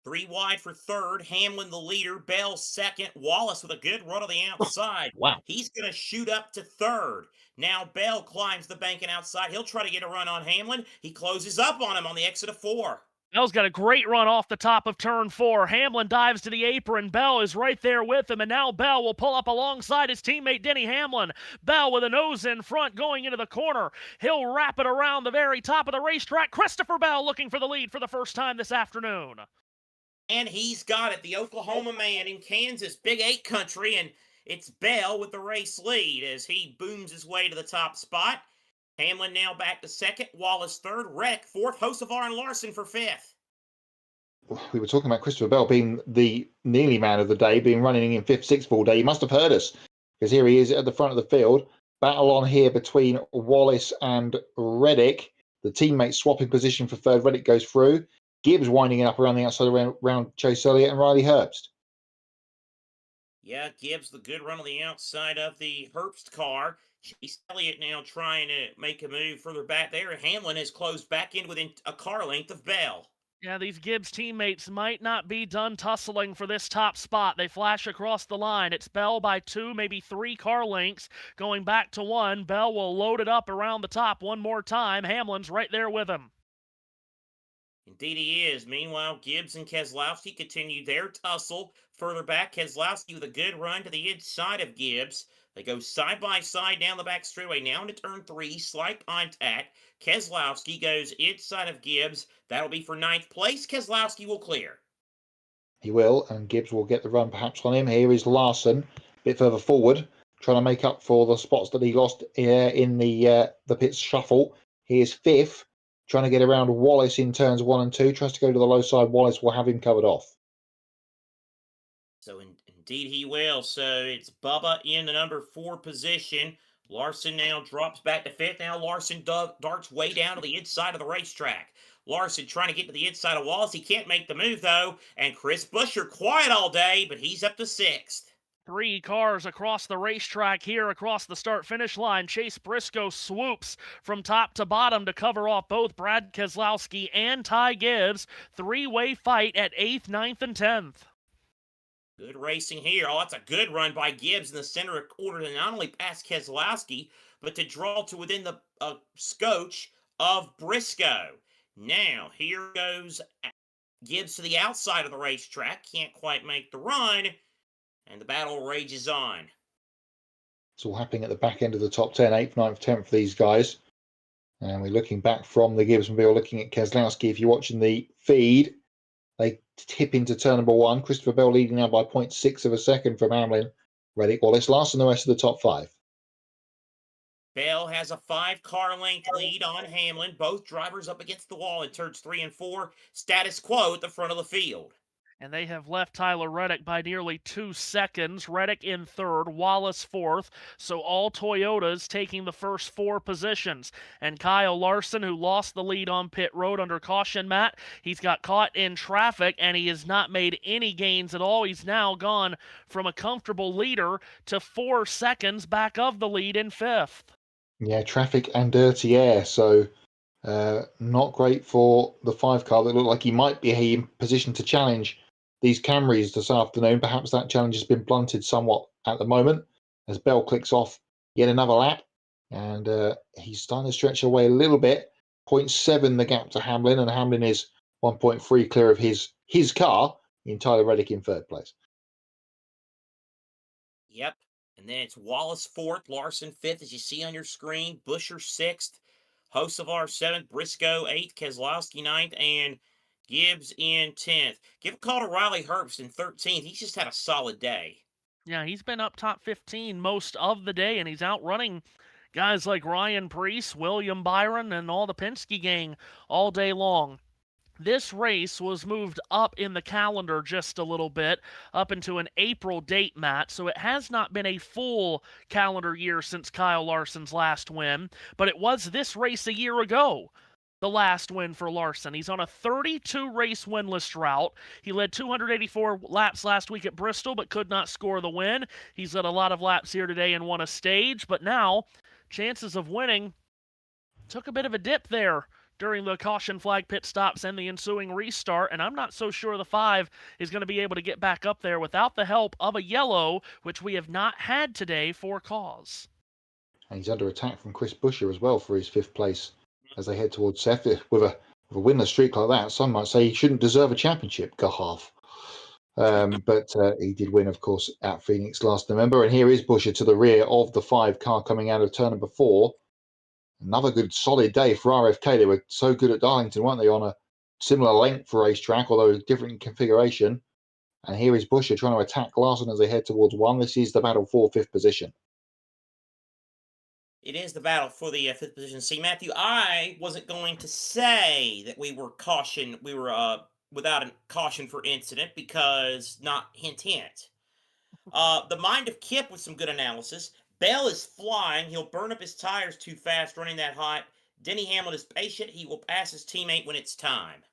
3 wide for third. Hamlin the leader. Bell second. Wallace with a good run on the outside. Wow. He's going to shoot up to third. Now Bell climbs the banking outside. He'll try to get a run on Hamlin. He closes up on him on the exit of 4. Bell's got a great run off the top of turn 4. Hamlin dives to the apron. Bell is right there with him, and now Bell will pull up alongside his teammate Denny Hamlin. Bell with a nose in front going into the corner. He'll wrap it around the very top of the racetrack. Christopher Bell looking for the lead for the first time this afternoon. And he's got it, the Oklahoma man in Kansas, Big 8 country, and it's Bell with the race lead as he booms his way to the top spot. Hamlin now back to second, Wallace third, Reddick fourth, Hocevar and Larson for fifth. We were talking about Christopher Bell being the nearly man of the day, being running in 5th, 6th all day. He must have heard us because here he is at the front of the field. Battle on here between Wallace and Reddick. The teammates swapping position for third. Reddick goes through. Gibbs winding it up around the outside around Chase Elliott and Riley Herbst. Yeah, Gibbs, the good run on the outside of the Herbst car. Chase Elliott now trying to make a move further back there. Hamlin has closed back in within a car length of Bell. Yeah, these Gibbs teammates might not be done tussling for this top spot. They flash across the line. It's Bell by 2, maybe 3 car lengths. Going back to 1. Bell will load it up around the top one more time. Hamlin's right there with him. Indeed he is. Meanwhile, Gibbs and Keselowski continue their tussle. Further back, Keselowski with a good run to the inside of Gibbs. They go side by side down the back straightaway. Now into turn 3, slight contact. Keselowski goes inside of Gibbs. That'll be for 9th place. Keselowski will clear. He will, and Gibbs will get the run perhaps on him. Here is Larson, a bit further forward, trying to make up for the spots that he lost in the pits shuffle. He is 5th. Trying to get around Wallace in turns 1 and 2. Tries to go to the low side. Wallace will have him covered off. So indeed he will. So it's Bubba in the number 4 position. Larson now drops back to 5th. Now Larson darts way down to the inside of the racetrack. Larson trying to get to the inside of Wallace. He can't make the move, though. And Chris Buescher quiet all day, but he's up to 6th. 3 cars across the racetrack here across the start-finish line. Chase Briscoe swoops from top to bottom to cover off both Brad Keselowski and Ty Gibbs. 3-way fight at 8th, 9th, and 10th. Good racing here. Oh, that's a good run by Gibbs in the center of quarter to not only pass Keselowski, but to draw to within the scotch of Briscoe. Now, here goes Gibbs to the outside of the racetrack. Can't quite make the run. And the battle rages on. It's all happening at the back end of the top 10, 8th, 9th, 10th for these guys. And we're looking back from the Gibbs-mobile, looking at Keselowski. If you're watching the feed, they tip into turn number 1. Christopher Bell leading now by 0.6 of a second from Hamlin. Reddick, Wallace, Larson, the rest of the top 5. Bell has a 5-car length lead on Hamlin. Both drivers up against the wall in turns 3 and 4. Status quo at the front of the field. And they have left Tyler Reddick by nearly 2 seconds. Reddick in 3rd, Wallace 4th. So all Toyotas taking the first 4 positions. And Kyle Larson, who lost the lead on pit road under caution, Matt, he's got caught in traffic and he has not made any gains at all. He's now gone from a comfortable leader to 4 seconds back of the lead in 5th. Yeah, traffic and dirty air. So not great for the 5 car that looked like he might be in position to challenge these Camrys this afternoon. Perhaps that challenge has been blunted somewhat at the moment as Bell clicks off yet another lap. And he's starting to stretch away a little bit. 0.7 the gap to Hamlin, and Hamlin is 1.3 clear of his car in Tyler Reddick in 3rd place. Yep. And then it's Wallace fourth, Larson fifth, as you see on your screen. Busher sixth, Hocevar seventh, Briscoe eighth, Keselowski ninth, and Gibbs in 10th. Give a call to Riley Herbst in 13th. He's just had a solid day. Yeah, he's been up top 15 most of the day, and he's outrunning guys like Ryan Preece, William Byron, and all the Penske gang all day long. This race was moved up in the calendar just a little bit, up into an April date, Matt, so it has not been a full calendar year since Kyle Larson's last win, but it was this race a year ago, the last win for Larson. He's on a 32-race winless route. He led 284 laps last week at Bristol, but could not score the win. He's led a lot of laps here today and won a stage, but now chances of winning took a bit of a dip there during the caution flag pit stops and the ensuing restart, and I'm not so sure the 5 is going to be able to get back up there without the help of a yellow, which we have not had today for cause. And he's under attack from Chris Buescher as well for his 5th place as they head towards Seth. With a winless streak like that, some might say he shouldn't deserve a championship, Gahav. But he did win, of course, at Phoenix last November. And here is Buescher to the rear of the 5 car coming out of turn number 4. Another good solid day for RFK. They were so good at Darlington, weren't they, on a similar length racetrack, although a different configuration. And here is Buescher trying to attack Larson as they head towards 1. This is the battle for 5th position. It is the battle for the 5th position. See, Matthew, I wasn't going to say that we were without a caution for incident because not hint. The mind of Kip with some good analysis. Bell is flying. He'll burn up his tires too fast running that hot. Denny Hamlin is patient. He will pass his teammate when it's time.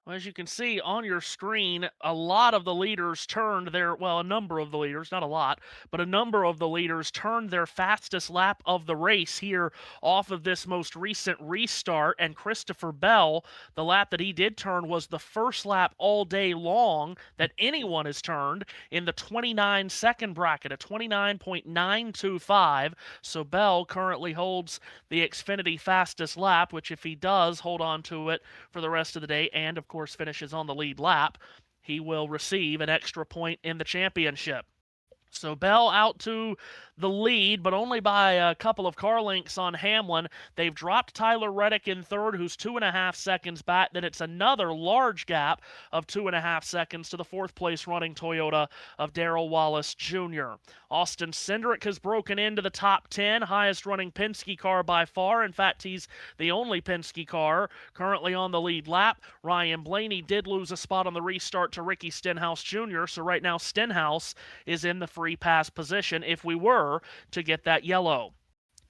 Well, as you can see on your screen, a lot of the leaders turned a number of the leaders, not a lot, but a number of the leaders turned their fastest lap of the race here off of this most recent restart. And Christopher Bell, the lap that he did turn was the first lap all day long that anyone has turned in the 29-second bracket, a 29.925. So Bell currently holds the Xfinity fastest lap, which if he does hold on to it for the rest of the day and, of course, finishes on the lead lap, he will receive an extra point in the championship. So Bell out to the lead, but only by a couple of car lengths on Hamlin. They've dropped Tyler Reddick in 3rd, who's 2.5 seconds back. Then it's another large gap of 2.5 seconds to the 4th place running Toyota of Darrell Wallace Jr. Austin Cindric has broken into the top 10, highest running Penske car by far. In fact, he's the only Penske car currently on the lead lap. Ryan Blaney did lose a spot on the restart to Ricky Stenhouse Jr., so right now Stenhouse is in the free pass position if we were to get that yellow.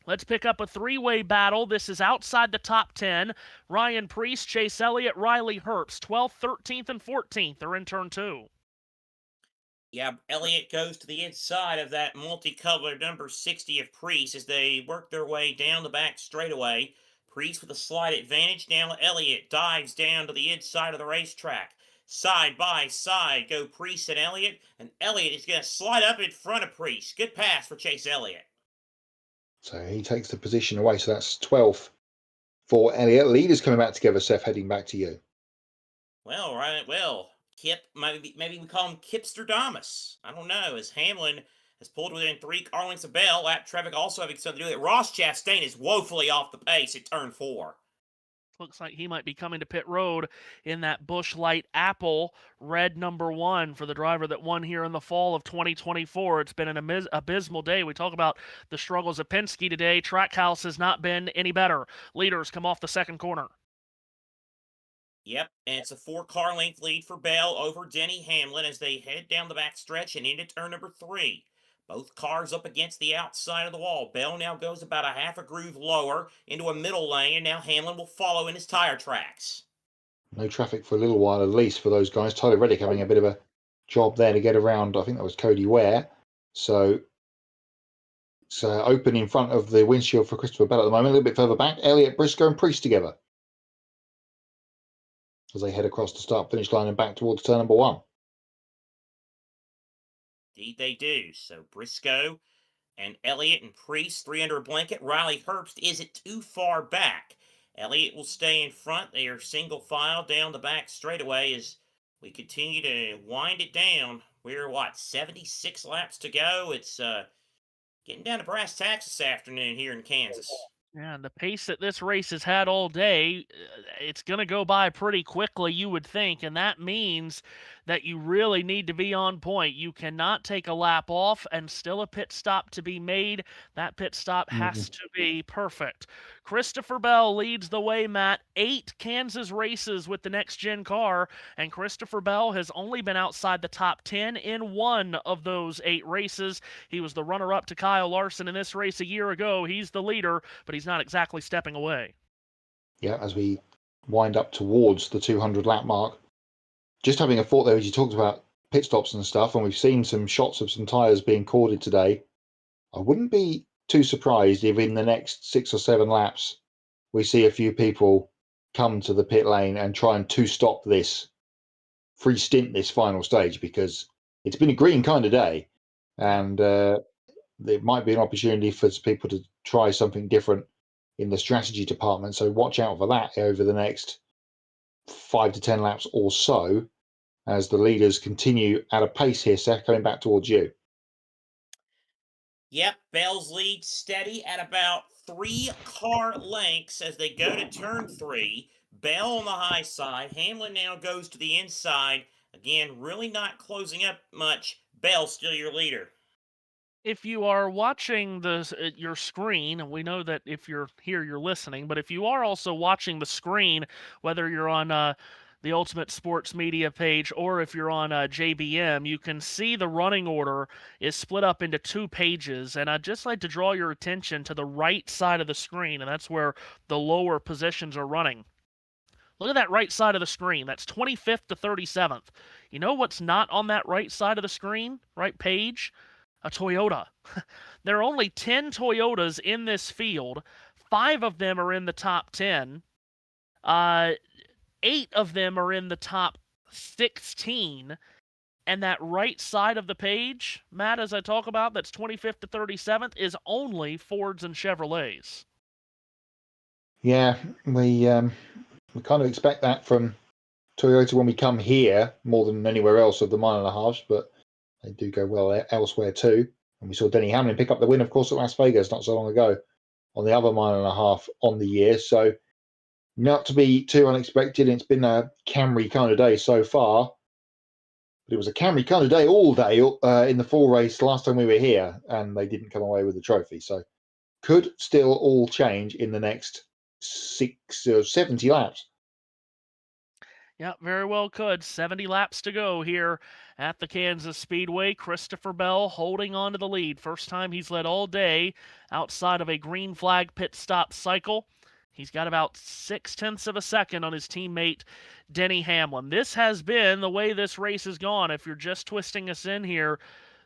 Let's pick up a 3-way battle. This is outside the top 10. Ryan Preece, Chase Elliott, Riley Herbst, 12th, 13th, and 14th are in turn 2. Yeah, Elliott goes to the inside of that multicolored number 60 of Preece as they work their way down the back straightaway. Preece with a slight advantage. Now Elliott dives down to the inside of the racetrack. Side by side go Preece and Elliott is going to slide up in front of Preece. Good pass for Chase Elliott. So he takes the position away. So that's 12th for Elliott. Leaders coming back together, Seth, heading back to you. Well, right. Well, Kip, maybe we call him Kipsterdamus. I don't know, as Hamlin has pulled within 3 car lengths of Bell. Lap traffic also having something to do with it. Ross Chastain is woefully off the pace at turn 4. Looks like he might be coming to pit road in that Busch Light Apple red number 1 for the driver that won here in the fall of 2024. It's been an abysmal day. We talk about the struggles of Penske today. Trackhouse has not been any better. Leaders come off the second corner. Yep, and it's a 4-car length lead for Bell over Denny Hamlin as they head down the back stretch and into turn number 3. Both cars up against the outside of the wall. Bell now goes about a half a groove lower into a middle lane, and now Hamlin will follow in his tire tracks. No traffic for a little while at least for those guys. Tyler Reddick having a bit of a job there to get around. I think that was Cody Ware. So it's open in front of the windshield for Christopher Bell at the moment. A little bit further back, Elliott, Briscoe and Preece together as they head across the start-finish line and back towards turn number 1. Indeed they do. So Briscoe and Elliott and Preece, 3 under a blanket. Riley Herbst isn't too far back. Elliott will stay in front. They are single file down the back straightaway as we continue to wind it down We're, 76 laps to go? It's getting down to brass tacks this afternoon here in Kansas. Yeah, and the pace that this race has had all day, it's going to go by pretty quickly, you would think, and that means that you really need to be on point. You cannot take a lap off and still a pit stop to be made. That pit stop has to be perfect. Christopher Bell leads the way, Matt. 8 Kansas races with the next-gen car, and Christopher Bell has only been outside the top 10 in 1 of those 8 races. He was the runner-up to Kyle Larson in this race a year ago. He's the leader, but he's not exactly stepping away. Yeah, as we wind up towards the 200 lap mark. Just having a thought there, as you talked about pit stops and stuff, and we've seen some shots of some tyres being corded today. I wouldn't be too surprised if in the next 6 or 7 laps we see a few people come to the pit lane and try and stop this, free stint this final stage, because it's been a green kind of day, and there might be an opportunity for people to try something different in the strategy department. So watch out for that over the next 5 to 10 laps or so, as the leaders continue at a pace here, Seth, coming back towards you. Yep, Bell's lead steady at about 3 car lengths as they go to turn 3. Bell on the high side. Hamlin now goes to the inside. Again, really not closing up much. Bell still your leader. If you are watching your screen, and we know that if you're here, you're listening, but if you are also watching the screen, whether you're on the Ultimate Sports Media page or if you're on JBM, you can see the running order is split up into 2 pages, and I'd just like to draw your attention to the right side of the screen, and that's where the lower positions are running. Look at that right side of the screen. That's 25th to 37th. You know what's not on that right side of the screen, right page? A Toyota. There are only 10 Toyotas in this field. 5 of them are in the top 10. 8 of them are in the top 16. And that right side of the page, Matt, as I talk about, that's 25th to 37th, is only Fords and Chevrolets. Yeah, we kind of expect that from Toyota when we come here more than anywhere else of the mile and a half, but they do go well elsewhere too. And we saw Denny Hamlin pick up the win, of course, at Las Vegas not so long ago on the other mile and a half on the year. So not to be too unexpected. It's been a Camry kind of day so far. But it was a Camry kind of day all day in the full race last time we were here, and they didn't come away with the trophy. So could still all change in the next 6 or 70 laps. Yeah, very well could. 70 laps to go here at the Kansas Speedway. Christopher Bell holding on to the lead. First time he's led all day outside of a green flag pit stop cycle. He's got about 0.6 of a second on his teammate Denny Hamlin. This has been the way this race has gone. If you're just twisting us in here,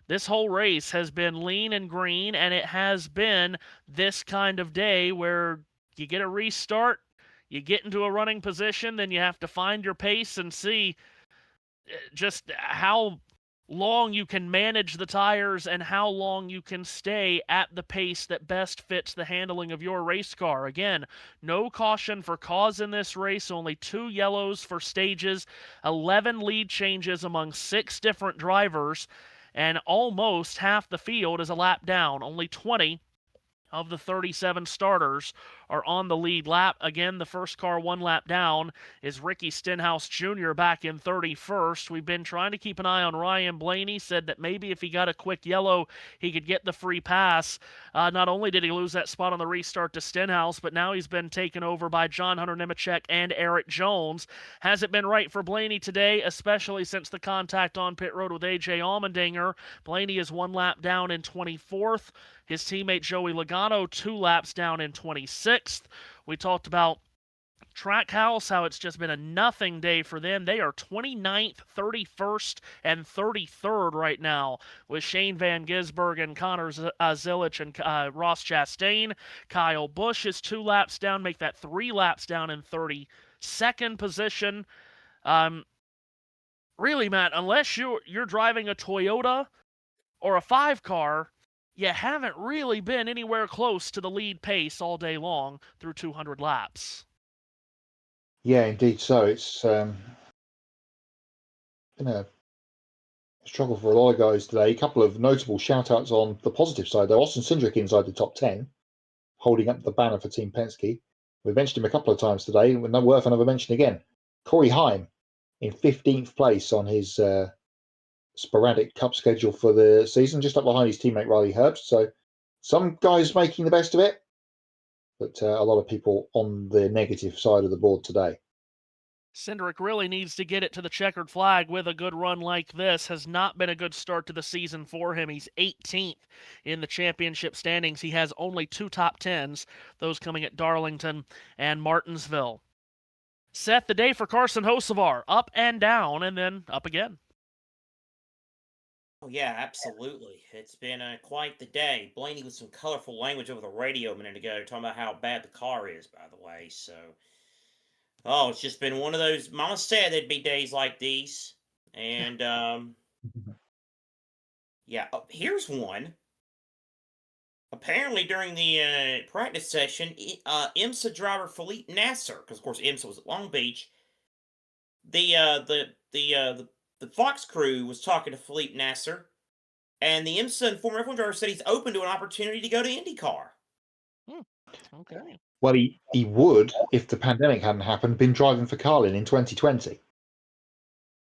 this whole race has been lean and green, and it has been this kind of day where you get a restart, you get into a running position, then you have to find your pace and see just how long you can manage the tires and how long you can stay at the pace that best fits the handling of your race car. Again, no caution for cause in this race, only 2 yellows for stages, 11 lead changes among 6 different drivers, and almost half the field is a lap down. Only 20 of the 37 starters are on the lead lap. Again, the first car 1 lap down is Ricky Stenhouse Jr. back in 31st. We've been trying to keep an eye on Ryan Blaney, said that maybe if he got a quick yellow, he could get the free pass. Not only did he lose that spot on the restart to Stenhouse, but now he's been taken over by John Hunter Nemechek and Eric Jones. Hasn't been right for Blaney today, especially since the contact on pit road with A.J. Allmendinger. Blaney is 1 lap down in 24th. His teammate Joey Logano 2 laps down in 26th. We talked about Trackhouse, how it's just been a nothing day for them. They are 29th, 31st, and 33rd right now with Shane Van Gisbergen and Connor Zilich and Ross Chastain. Kyle Busch is 2 laps down, make that 3 laps down in 32nd position. Really, Matt, unless you're driving a Toyota or a 5 car, you haven't really been anywhere close to the lead pace all day long through 200 laps. Yeah, indeed. So it's been a struggle for a lot of guys today. A couple of notable shout-outs on the positive side, though. Austin Cindric inside the top 10, holding up the banner for Team Penske. We've mentioned him a couple of times today, worth another mention again. Corey Heim in 15th place on his sporadic cup schedule for the season, just up behind his teammate Riley Herbst. So some guys making the best of it, but a lot of people on the negative side of the board today. Cindric really needs to get it to the checkered flag with a good run like this. Has not been a good start to the season for him. He's 18th in the championship standings. He has only 2 top 10s, those coming at Darlington and Martinsville. Seth, the day for Carson Hocevar, up and down, and then up again. Oh, yeah, absolutely. It's been quite the day. Blaney with some colorful language over the radio a minute ago, talking about how bad the car is, by the way. So, oh, it's just been one of those. Mama said there'd be days like these. And, yeah, here's one. Apparently, during the practice session, IMSA driver Philippe Nasser, because of course IMSA was at Long Beach, the Fox crew was talking to Philippe Nasser, and the IMSA and former F1 driver said he's open to an opportunity to go to IndyCar. Okay. Well, he would, if the pandemic hadn't happened, been driving for Carlin in 2020.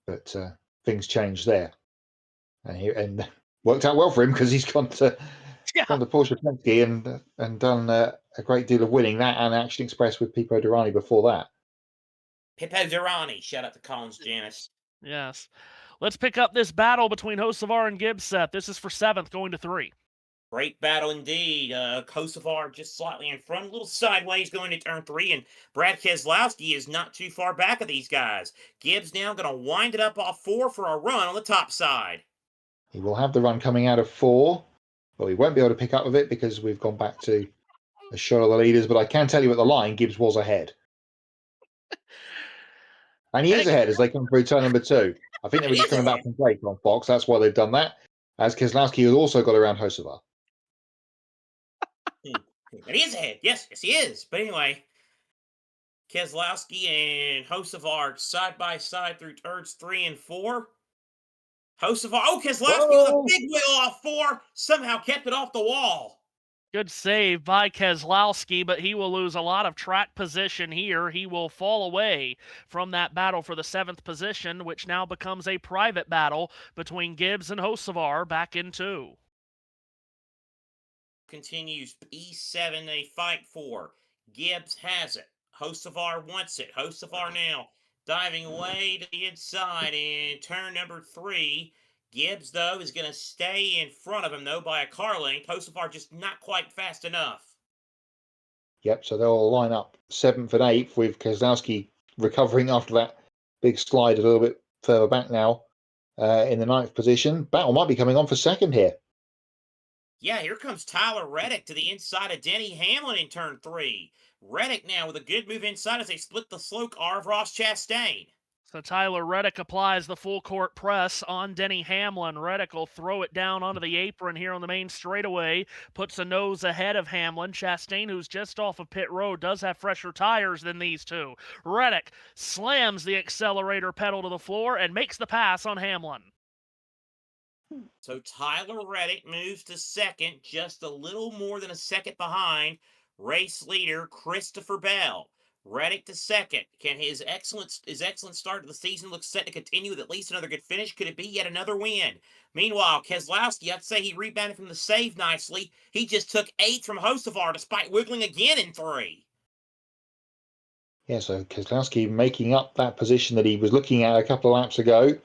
But things changed there, and worked out well for him because he's gone to Porsche Penske and done a great deal of winning that and Action Express with Pipo Derani before that. Pipo Derani, shout out to Collins Janice. Yes. Let's pick up this battle between Hocevar and Gibbs, Seth. This is for 7th, going to 3. Great battle indeed. Hocevar just slightly in front, a little sideways going to turn 3, and Brad Keselowski is not too far back of these guys. Gibbs now going to wind it up off 4 for a run on the top side. He will have the run coming out of 4, but we won't be able to pick up with it because we've gone back to a show of the leaders. But I can tell you at the line, Gibbs was ahead. And he is ahead as they come through turn number 2. I think they were just coming back from break on Fox. That's why they've done that. As Keselowski has also got around Hocevar. But he is ahead. Yes, he is. But anyway, Keselowski and Hocevar side by side through turns 3 and 4. Hocevar, Keselowski with a big wheel off 4, somehow kept it off the wall. Good save by Keselowski, but he will lose a lot of track position here. He will fall away from that battle for the 7th position, which now becomes a private battle between Gibbs and Hocevar back in 2. Continues E7 they fight for. Gibbs has it. Hocevar wants it. Hocevar now diving away to the inside in turn number 3. Gibbs, though, is going to stay in front of him, though, by a car length. Hocevar just not quite fast enough. Yep, so they'll line up 7th and 8th with Keselowski recovering after that big slide a little bit further back now in the 9th position. Battle might be coming on for 2nd here. Yeah, here comes Tyler Reddick to the inside of Denny Hamlin in turn 3. Reddick now with a good move inside as they split the slow car of Ross Chastain. So Tyler Reddick applies the full court press on Denny Hamlin. Reddick will throw it down onto the apron here on the main straightaway, puts a nose ahead of Hamlin. Chastain, who's just off of pit road, does have fresher tires than these two. Reddick slams the accelerator pedal to the floor and makes the pass on Hamlin. So Tyler Reddick moves to 2nd, just a little more than a second behind race leader Christopher Bell. Reddick to 2nd. Can his excellent start to the season look set to continue with at least another good finish? Could it be yet another win? Meanwhile, Keselowski, I'd say he rebounded from the save nicely. He just took 8th from Hocevar despite wiggling again in 3. Yeah, so Keselowski making up that position that he was looking at a couple of laps ago,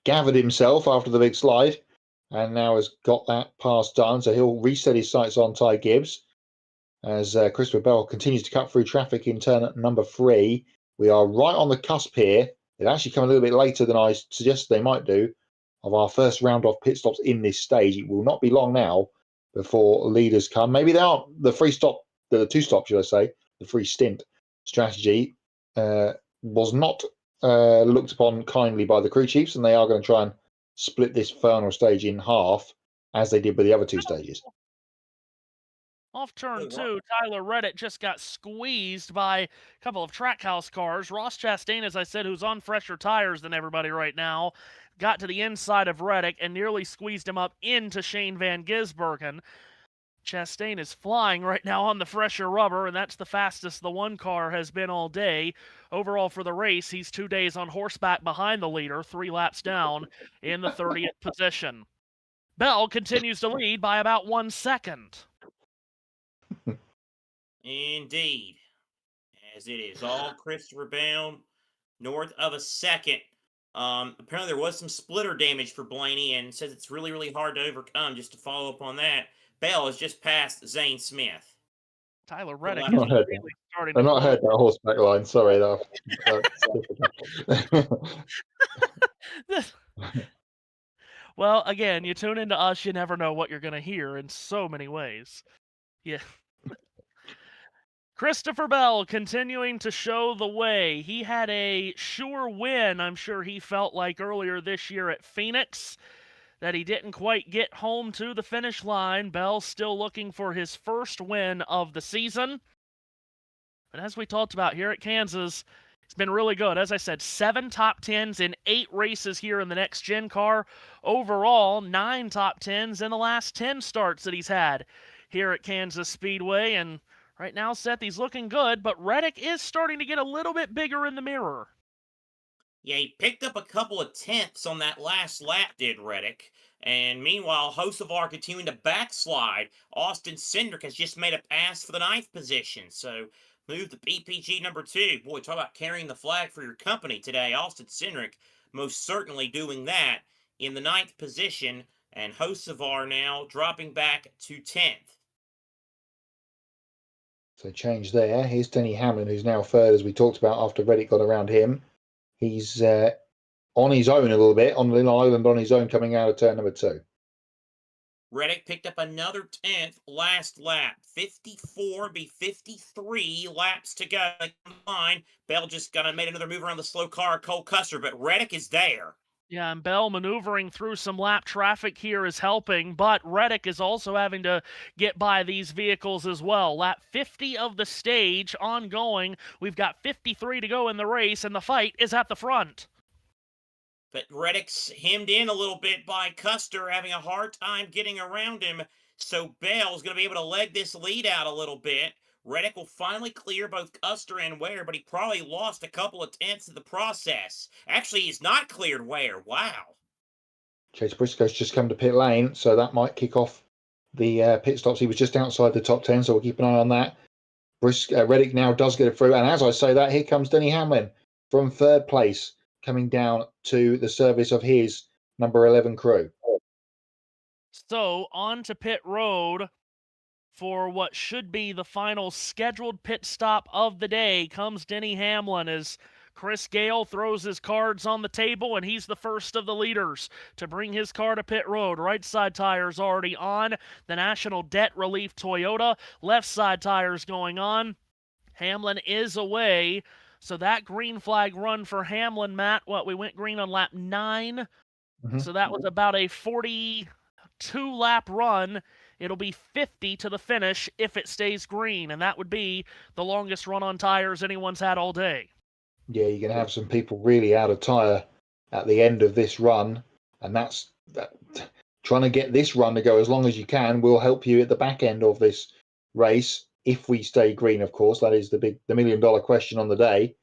gathered himself after the big slide, and now has got that pass done. So he'll reset his sights on Ty Gibbs. As Christopher Bell continues to cut through traffic in turn number 3. We are right on the cusp here. They've actually come a little bit later than I suggested they might do of our first round of pit stops in this stage. It will not be long now before leaders come. Maybe they aren't the free stop, the 2 stop, should I say, the free stint strategy was not looked upon kindly by the crew chiefs, and they are going to try and split this final stage in half as they did with the other 2 stages. Off turn Good 2, Tyler Reddick just got squeezed by a couple of Trackhouse cars. Ross Chastain, as I said, who's on fresher tires than everybody right now, got to the inside of Reddick and nearly squeezed him up into Shane Van Gisbergen. Chastain is flying right now on the fresher rubber, and that's the fastest the one car has been all day. Overall for the race, he's 2 days on horseback behind the leader, 3 laps down in the 30th position. Bell continues to lead by about 1 second. Indeed. As it is all Christopher Bell north of a second. Apparently there was some splitter damage for Blaney, and says it's really, really hard to overcome. Just to follow up on that, Bell has just passed Zane Smith. Tyler Reddick I've is not really starting to I've not close. heard that horseback line. Sorry, though. Well, again, you tune into us, you never know what you're going to hear in so many ways. Yeah. Christopher Bell continuing to show the way. He had a sure win, I'm sure he felt like, earlier this year at Phoenix, that he didn't quite get home to the finish line. Bell still looking for his first win of the season. But as we talked about here at Kansas, it's been really good. As I said, 7 top 10s in 8 races here in the next gen car. Overall, 9 top 10s in the last 10 starts that he's had here at Kansas Speedway. And right now, Seth, he's looking good, but Reddick is starting to get a little bit bigger in the mirror. Yeah, he picked up a couple of tenths on that last lap, did Reddick. And meanwhile, Hocevar continuing to backslide. Austin Cindric has just made a pass for the 9th position. So move to PPG number 2. Boy, talk about carrying the flag for your company today. Austin Cindric most certainly doing that in the 9th position. And Hocevar now dropping back to 10th. So change there. Here's Denny Hamlin, who's now third, as we talked about after Reddick got around him. He's on his own a little bit, on Little Island on his own, coming out of turn number 2. Reddick picked up another 10th last lap. 54 be 53 laps to go. Line. Bell just made another move around the slow car, Cole Custer, but Reddick is there. Yeah, and Bell maneuvering through some lap traffic here is helping, but Reddick is also having to get by these vehicles as well. Lap 50 of the stage ongoing. We've got 53 to go in the race, and the fight is at the front. But Reddick's hemmed in a little bit by Custer, having a hard time getting around him, so Bell's going to be able to leg this lead out a little bit. Reddick will finally clear both Custer and Ware, but he probably lost a couple of tenths in the process. Actually, he's not cleared Ware. Wow. Chase Briscoe's just come to pit lane, so that might kick off the pit stops. He was just outside the top 10, so we'll keep an eye on that. Reddick now does get it through, and as I say that, here comes Denny Hamlin from 3rd place, coming down to the service of his number 11 crew. So, on to pit road for what should be the final scheduled pit stop of the day comes Denny Hamlin as Chris Gale throws his cards on the table, and he's the first of the leaders to bring his car to pit road. Right side tires already on. The National Debt Relief Toyota. Left side tires going on. Hamlin is away. So that green flag run for Hamlin, Matt, we went green on lap 9. Mm-hmm. So that was about a 42-lap run. It'll be 50 to the finish if it stays green, and that would be the longest run on tires anyone's had all day. Yeah, you're going to have some people really out of tyre at the end of this run, and that's trying to get this run to go as long as you can will help you at the back end of this race. If we stay green, of course, that is the million-dollar question on the day.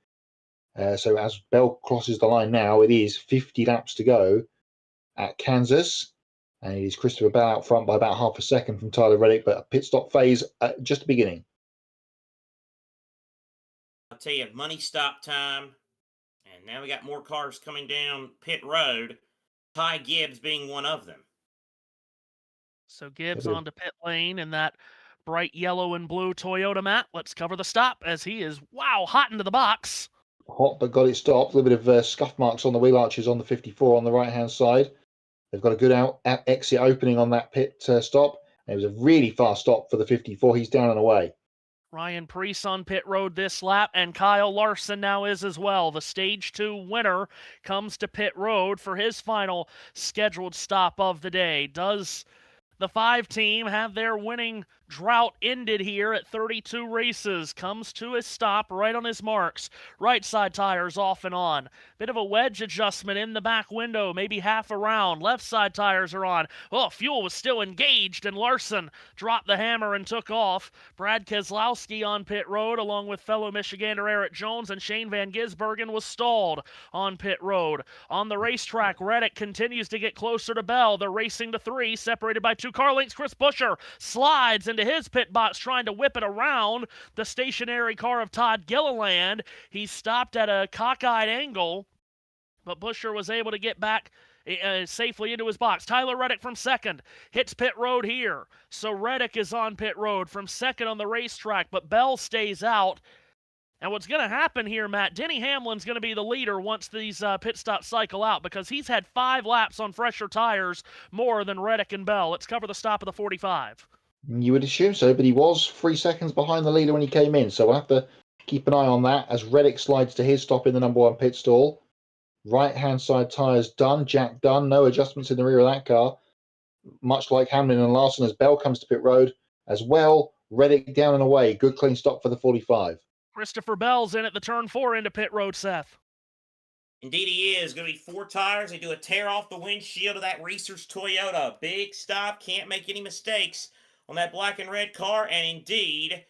So as Bell crosses the line now, it is 50 laps to go at Kansas. And it is Christopher Bell out front by about half a second from Tyler Reddick, but a pit stop phase just beginning. I'll tell you, money stop time. And now we got more cars coming down pit road. Ty Gibbs being one of them. So Gibbs onto pit lane in that bright yellow and blue Toyota, Matt. Let's cover the stop as he is, hot into the box. Hot, but got it stopped. A little bit of scuff marks on the wheel arches on the 54 on the right-hand side. They've got a good exit opening on that pit stop. And it was a really fast stop for the 54. He's down and away. Ryan Preece on pit road this lap, and Kyle Larson now is as well. The Stage 2 winner comes to pit road for his final scheduled stop of the day. Does the 5 team have their winning drought ended here at 32 races. Comes to a stop right on his marks. Right side tires off and on. Bit of a wedge adjustment in the back window, maybe half a round. Left side tires are on. Oh, fuel was still engaged, and Larson dropped the hammer and took off. Brad Keselowski on pit road, along with fellow Michigander Eric Jones, and Shane Van Gisbergen was stalled on pit road. On the racetrack, Reddick continues to get closer to Bell. They're racing to 3, separated by 2 car lengths. Chris Buescher slides into his pit box, trying to whip it around the stationary car of Todd Gilliland. He stopped at a cockeyed angle, but Buescher was able to get back safely into his box. Tyler Reddick from second hits pit road here. So Reddick is on pit road from second on the racetrack, but Bell stays out. And what's going to happen here, Matt, Denny Hamlin's going to be the leader once these pit stops cycle out, because he's had 5 laps on fresher tires more than Reddick and Bell. Let's cover the stop of the 45. You would assume so, but he was 3 seconds behind the leader when he came in, so we'll have to keep an eye on that as Reddick slides to his stop in the number 1 pit stall. Right-hand side tyres done, jack done, no adjustments in the rear of that car. Much like Hamlin and Larson, as Bell comes to pit road as well. Reddick down and away, good clean stop for the 45. Christopher Bell's in at the turn 4 into pit road, Seth. Indeed he is. Going to be 4 tires. They do a tear off the windshield of that Reese's Toyota. Big stop. Can't make any mistakes on that black and red car. And indeed,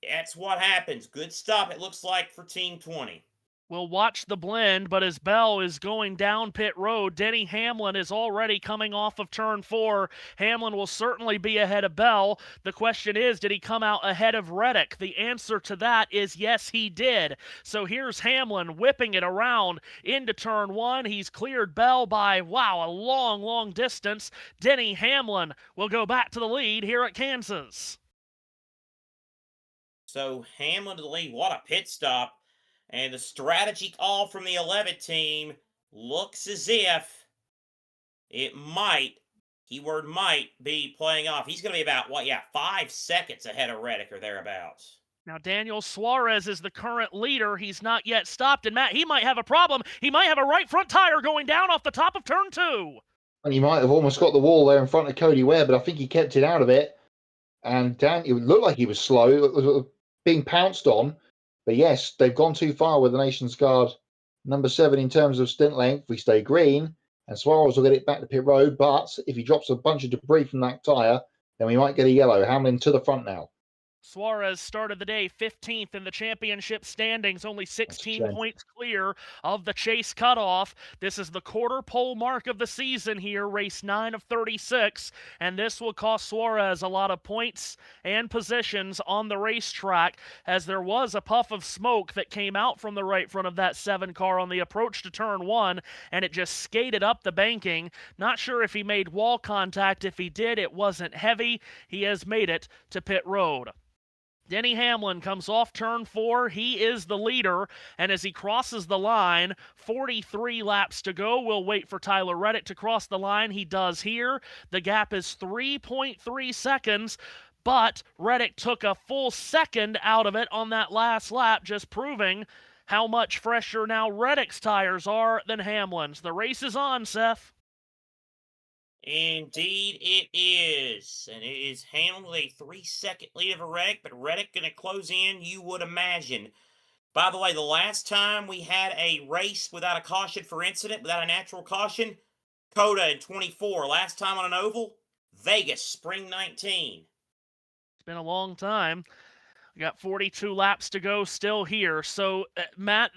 that's what happens. Good stop, it looks like, for Team 20. We'll watch the blend, but as Bell is going down pit road, Denny Hamlin is already coming off of turn 4. Hamlin will certainly be ahead of Bell. The question is, did he come out ahead of Reddick? The answer to that is yes, he did. So here's Hamlin whipping it around into turn 1. He's cleared Bell by, wow, a long, long distance. Denny Hamlin will go back to the lead here at Kansas. So Hamlin to the lead. What a pit stop. And the strategy call from the 11 team looks as if it might, keyword might, be playing off. He's going to be about, 5 seconds ahead of Reddick or thereabouts. Now, Daniel Suarez is the current leader. He's not yet stopped. And, Matt, he might have a problem. He might have a right front tire going down off the top of turn 2. And he might have almost got the wall there in front of Cody Ware, but I think he kept it out of it. And it looked like he was slow. It was being pounced on. But yes, they've gone too far with the Nations Guard number 7 in terms of stint length. We stay green, and Suarez will get it back to pit road. But if he drops a bunch of debris from that tyre, then we might get a yellow. Hamlin to the front now. Suarez started the day 15th in the championship standings, only 16 points clear of the chase cutoff. This is the quarter pole mark of the season here, race 9 of 36, and this will cost Suarez a lot of points and positions on the racetrack, as there was a puff of smoke that came out from the right front of that 7 car on the approach to turn 1, and it just skated up the banking. Not sure if he made wall contact. If he did, it wasn't heavy. He has made it to pit road. Denny Hamlin comes off turn 4. He is the leader, and as he crosses the line, 43 laps to go. We'll wait for Tyler Reddick to cross the line. He does here. The gap is 3.3 seconds, but Reddick took a full second out of it on that last lap, just proving how much fresher now Reddick's tires are than Hamlin's. The race is on, Seth. Indeed it is. And it is Hamlin with a 3-second lead over Reddick, but Reddick going to close in, you would imagine. By the way, the last time we had a race without a caution for incident, without a natural caution, Coda in 24. Last time on an oval, Vegas, spring 19. It's been a long time. We got 42 laps to go still here. So, Matt,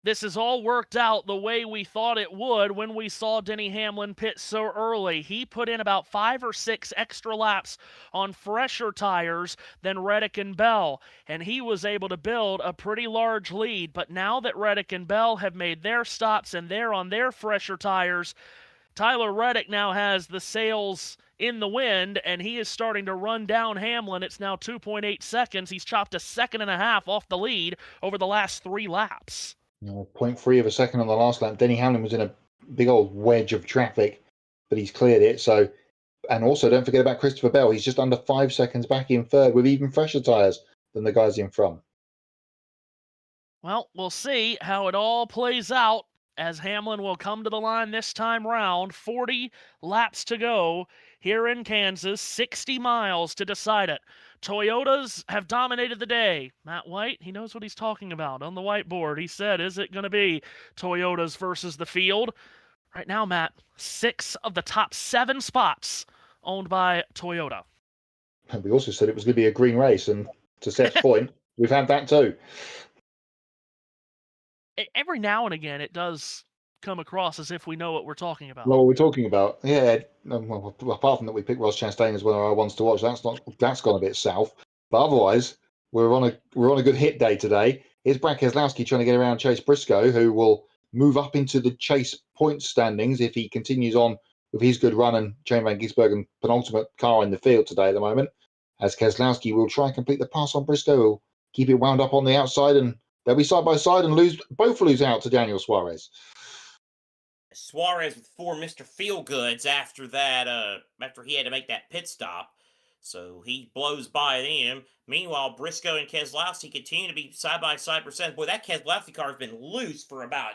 this has all worked out the way we thought it would when we saw Denny Hamlin pit so early. He put in about 5 or 6 extra laps on fresher tires than Reddick and Bell, and he was able to build a pretty large lead. But now that Reddick and Bell have made their stops and they're on their fresher tires, Tyler Reddick now has the sails in the wind, and he is starting to run down Hamlin. It's now 2.8 seconds. He's chopped a second and a half off the lead over the last 3 laps. 0.3 of a second on the last lap. Denny Hamlin was in a big old wedge of traffic, but he's cleared it. So, and also don't forget about Christopher Bell. He's just under 5 seconds back in third with even fresher tyres than the guys in front. Well, we'll see how it all plays out as Hamlin will come to the line this time round. 40 laps to go here in Kansas, 60 miles to decide it. Toyotas have dominated the day. Matt White, he knows what he's talking about on the whiteboard. He said, is it going to be Toyotas versus the field? Right now, Matt, 6 of the top 7 spots owned by Toyota. And we also said it was going to be a green race, and to Seth's point, we've had that too. Every now and again, it does come across as if we know what we're talking about. Well, what we're talking about, yeah. Well, apart from that, we picked Ross Chastain as one of our ones to watch. That's gone a bit south. But otherwise, we're on a good hit day today. Here's Brad Keselowski trying to get around Chase Briscoe, who will move up into the Chase points standings if he continues on with his good run, and Shane Van Gisbergen penultimate car in the field today at the moment. As Keselowski will try and complete the pass on Briscoe, will keep it wound up on the outside, and they'll be side by side and both lose out to Daniel Suarez. Suarez with 4 Mr. Feelgoods after that, after he had to make that pit stop. So he blows by them. Meanwhile, Briscoe and Keselowski continue to be side by side percent. Boy, that Keselowski car has been loose for about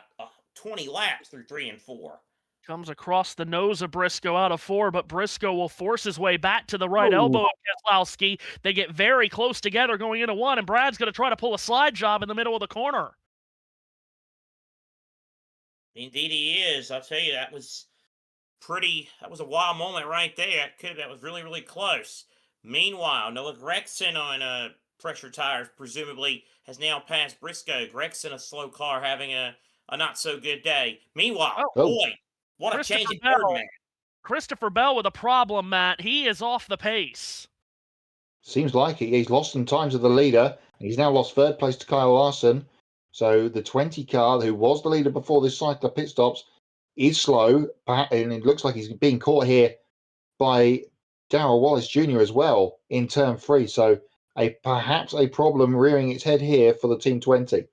20 laps through 3 and 4. Comes across the nose of Briscoe out of 4, but Briscoe will force his way back to the right elbow of Keselowski. They get very close together going into 1, and Brad's going to try to pull a slide job in the middle of the corner. Indeed he is. I'll tell you, that was a wild moment right there. That was really, really close. Meanwhile, Noah Gragson on pressure tires, presumably, has now passed Briscoe. Gragson, a slow car, having a not so good day. Meanwhile, boy, what a change in third, man. Christopher Bell with a problem, Matt. He is off the pace. Seems like it. He's lost some time to the leader. He's now lost third place to Kyle Larson. So the 20 car, who was the leader before this cycle of pit stops, is slow. And it looks like he's being caught here by Darrell Wallace Jr. as well in turn 3. So perhaps a problem rearing its head here for the Team 20.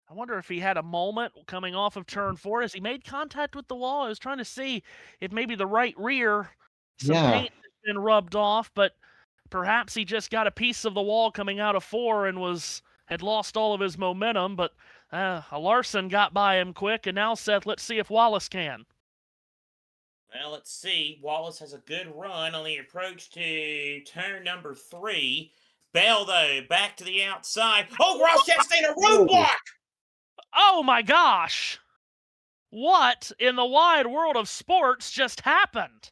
I wonder if he had a moment coming off of turn 4 as he made contact with the wall. I was trying to see if maybe the right rear, some paint has been rubbed off, but perhaps he just got a piece of the wall coming out of 4 and had lost all of his momentum. But Larson got by him quick, and now, Seth, let's see if Wallace can. Well, let's see. Wallace has a good run on the approach to turn number 3. Bell, though, back to the outside. Oh, Ross Chastain, a roadblock! Oh my gosh! What in the wide world of sports just happened?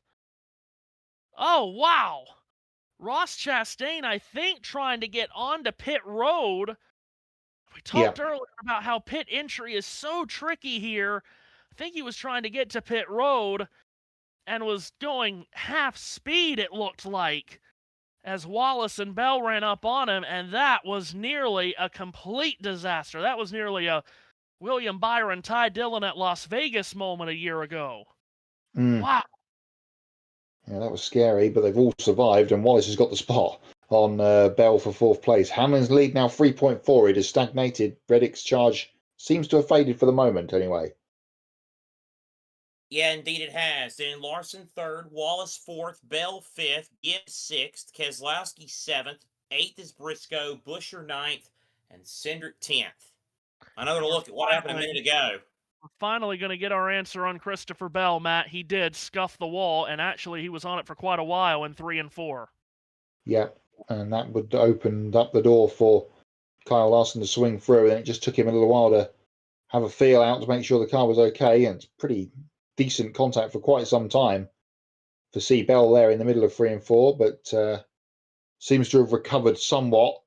Oh, wow. Ross Chastain, I think, trying to get onto pit road. We talked earlier about how pit entry is so tricky here. I think he was trying to get to pit road and was going half speed, it looked like, as Wallace and Bell ran up on him, and that was nearly a complete disaster. That was nearly a William Byron, Ty Dillon at Las Vegas moment a year ago. Wow. Yeah, that was scary, but they've all survived, and Wallace has got the spot on Bell for 4th place. Hamlin's lead now 3.4. It has stagnated. Reddick's charge seems to have faded for the moment, anyway. Yeah, indeed it has. Then Larson 3rd, Wallace 4th, Bell 5th, Gibbs 6th, Keselowski 7th, 8th is Briscoe, Buescher 9th, and Cindric 10th. Another look at what happened a minute ago. We're finally going to get our answer on Christopher Bell, Matt. He did scuff the wall, and actually he was on it for quite a while in 3 and 4. Yeah, and that would open up the door for Kyle Larson to swing through, and it just took him a little while to have a feel out to make sure the car was okay, and it's pretty decent contact for quite some time for C. Bell there in the middle of 3 and 4, but seems to have recovered somewhat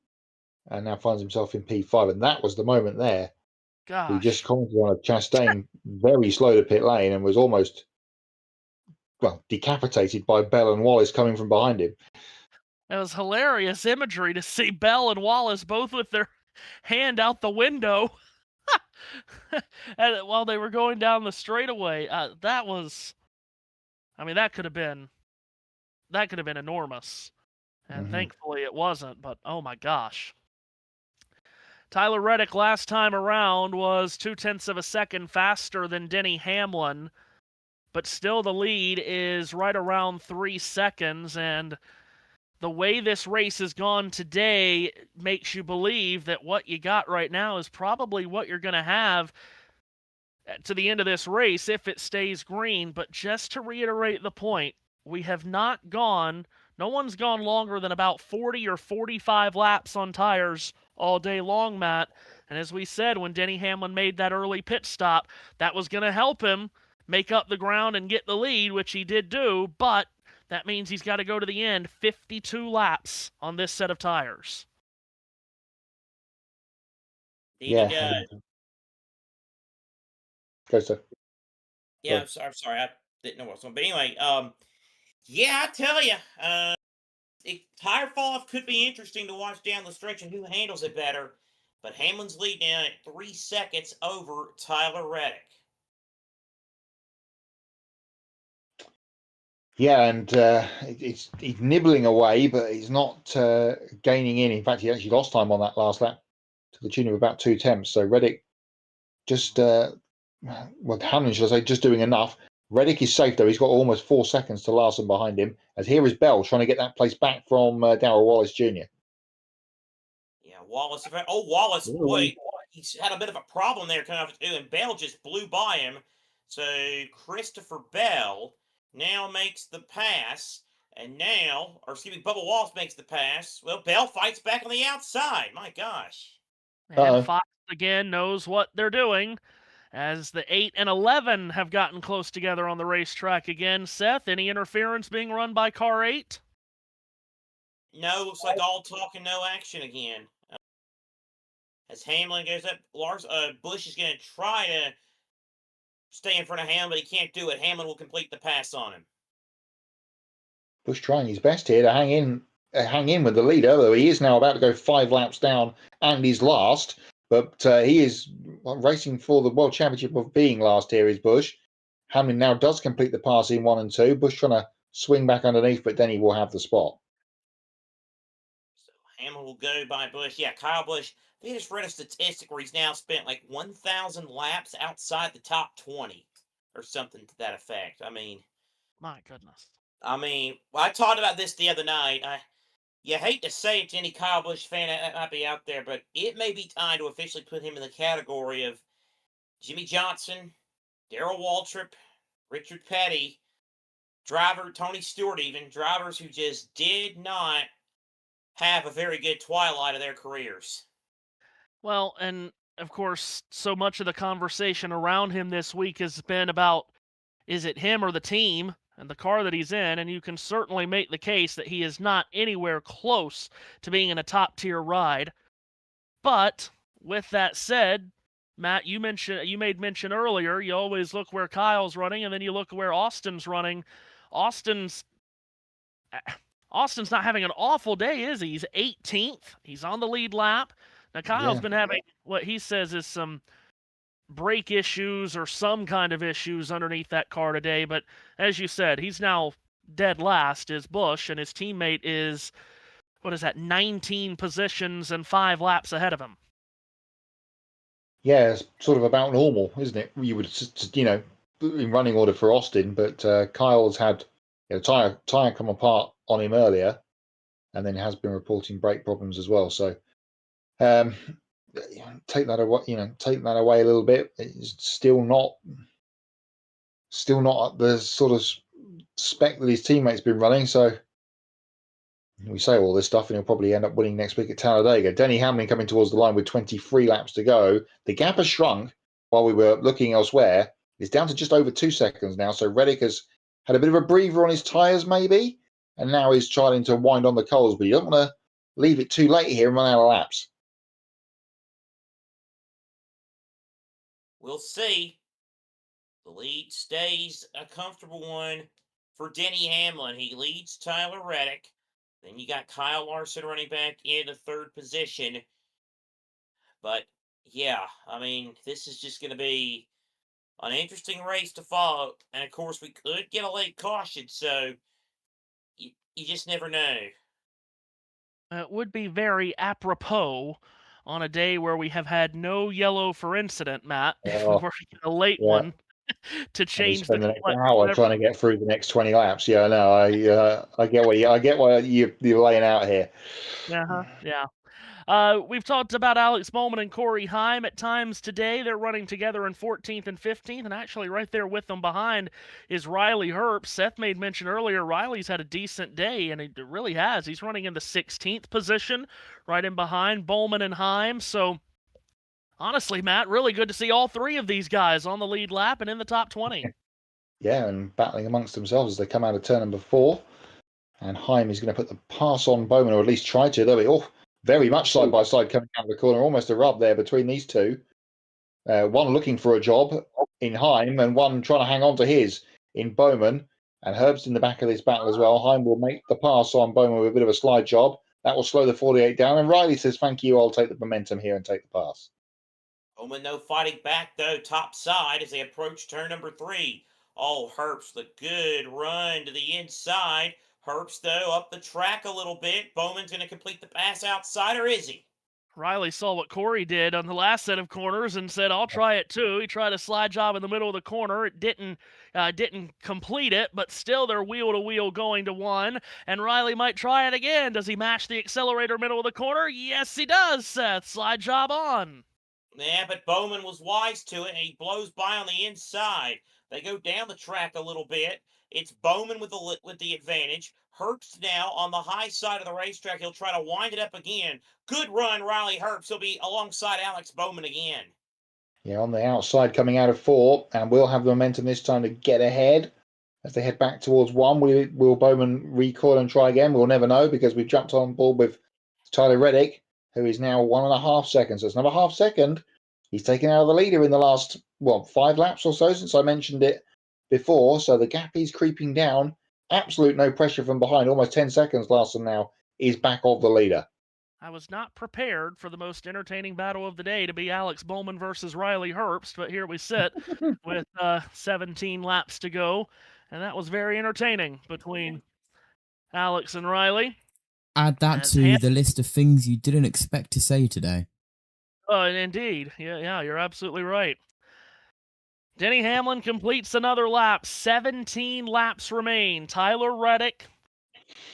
and now finds himself in P5, and that was the moment there. Gosh. He just commented on a Chastain very slow to pit lane and was almost, decapitated by Bell and Wallace coming from behind him. It was hilarious imagery to see Bell and Wallace both with their hand out the window while they were going down the straightaway. That could have been enormous. And thankfully it wasn't, but oh my gosh. Tyler Reddick last time around was 0.2 of a second faster than Denny Hamlin, but still the lead is right around 3 seconds, and the way this race has gone today makes you believe that what you got right now is probably what you're going to have to the end of this race if it stays green. But just to reiterate the point, we have not gone, no one's gone longer than about 40 or 45 laps on tires all day long, Matt. And as we said, when Denny Hamlin made that early pit stop, that was going to help him make up the ground and get the lead, which he did do, but that means he's got to go to the end 52 laps on this set of tires. Yeah. Go, sir. Yeah, I'm sorry. I didn't know what was on. But anyway, yeah, I tell you, tire fall off could be interesting to watch down the stretch and who handles it better. But Hamlin's leading down at 3 seconds over Tyler Reddick. Yeah, and he's nibbling away, but he's not gaining in. In fact, he actually lost time on that last lap to the tune of about 2 tenths. So Reddick just, Hamlin, should I say, just doing enough. Reddick is safe, though. He's got almost 4 seconds to Larson behind him. As here is Bell trying to get that place back from Darrell Wallace Jr. Yeah, Wallace. Wallace, boy, he's had a bit of a problem there coming off, and Bell just blew by him. So Christopher Bell now makes the pass, and Bubba Wallace makes the pass. Well, Bell fights back on the outside. My gosh. And Fox again knows what they're doing, as the 8 and 11 have gotten close together on the racetrack again. Seth, any interference being run by car 8? No, looks like all talk and no action again. As Hamlin goes up, Busch is going to try to stay in front of Hamlin, but he can't do it. Hamlin will complete the pass on him. Busch trying his best here to hang in with the leader, though he is now about to go 5 laps down and he's last. But he is racing for the World Championship of being last here, is Busch. Hamlin now does complete the pass in 1 and 2. Busch trying to swing back underneath, but then he will have the spot. So Hamlin will go by Busch. Yeah, Kyle Busch, they just read a statistic where he's now spent like 1,000 laps outside the top 20 or something to that effect. I mean, my goodness. I mean, I talked about this the other night. You hate to say it to any Kyle Busch fan that might be out there, but it may be time to officially put him in the category of Jimmy Johnson, Darrell Waltrip, Richard Petty, driver Tony Stewart, even drivers who just did not have a very good twilight of their careers. Well, and of course, so much of the conversation around him this week has been about, is it him or the team and the car that he's in? And you can certainly make the case that he is not anywhere close to being in a top-tier ride. But with that said, Matt, you made mention earlier, you always look where Kyle's running, and then you look where Austin's running. Austin's not having an awful day, is he? He's 18th. He's on the lead lap. Now, Kyle's been having what he says is some brake issues or some kind of issues underneath that car today. But as you said, he's now dead last, is Busch, and his teammate is, 19 positions and 5 laps ahead of him. Yeah, it's sort of about normal, isn't it? You would, in running order for Austin, but Kyle's had a tire come apart on him earlier, and then has been reporting brake problems as well. So take that away a little bit. It's still not at the sort of spec that his teammates been running. So we say all this stuff, and he'll probably end up winning next week at Talladega. Denny Hamlin coming towards the line with 23 laps to go. The gap has shrunk while we were looking elsewhere. It's down to just over 2 seconds now. So Reddick has had a bit of a breather on his tyres, maybe, and now he's trying to wind on the coals. But you don't want to leave it too late here and run out of laps. We'll see. The lead stays a comfortable one for Denny Hamlin. He leads Tyler Reddick. Then you got Kyle Larson running back in the 3rd position. But, yeah, I mean, this is just going to be an interesting race to follow. And, of course, we could get a late caution, so you just never know. It would be very apropos on a day where we have had no yellow for incident, Matt, if we were to get a late one to change the next hour trying to get through the next 20 laps. Yeah, no, I get why you're laying out here. Yeah. We've talked about Alex Bowman and Corey Heim at times today. They're running together in 14th and 15th, and actually right there with them behind is Riley Herbst. Seth made mention earlier Riley's had a decent day, and he really has. He's running in the 16th position, right in behind Bowman and Heim. So honestly, Matt, really good to see all three of these guys on the lead lap and in the top 20. Yeah, and battling amongst themselves as they come out of turn number 4. And Heim is going to put the pass on Bowman, or at least try to. There we go. Very much side by side coming out of the corner. Almost a rub there between these two. One looking for a job in Heim and one trying to hang on to his in Bowman. And Herbst in the back of this battle as well. Heim will make the pass on Bowman with a bit of a slide job. That will slow the 48 down. And Riley says, thank you, I'll take the momentum here and take the pass. Bowman, no fighting back, though, top side as they approach turn number 3. Oh, Herbst, the good run to the inside. Herbst, though, up the track a little bit. Bowman's going to complete the pass outside, or is he? Riley saw what Corey did on the last set of corners and said, I'll try it too. He tried a slide job in the middle of the corner. It didn't complete it, but still they're wheel to wheel going to 1. And Riley might try it again. Does he match the accelerator middle of the corner? Yes, he does, Seth. Slide job on. Yeah, but Bowman was wise to it, and he blows by on the inside. They go down the track a little bit. It's Bowman with the advantage. Herbst now on the high side of the racetrack. He'll try to wind it up again. Good run, Riley Herbst. He'll be alongside Alex Bowman again. Yeah, on the outside coming out of 4, and we'll have the momentum this time to get ahead. As they head back towards 1, will Bowman recoil and try again? We'll never know because we've jumped on board with Tyler Reddick, who is now 1.5 seconds. So it's another half second. He's taken out of the leader in the last, 5 laps or so since I mentioned it before. So the gap is creeping down. Absolute no pressure from behind. Almost 10 seconds Larson now is back of the leader. I was not prepared for the most entertaining battle of the day to be Alex Bowman versus Riley Herbst, but here we sit with 17 laps to go, and that was very entertaining between Alex and Riley. Add that to the list of things you didn't expect to say today. Indeed. Yeah, you're absolutely right. Denny Hamlin completes another lap. 17 laps remain. Tyler Reddick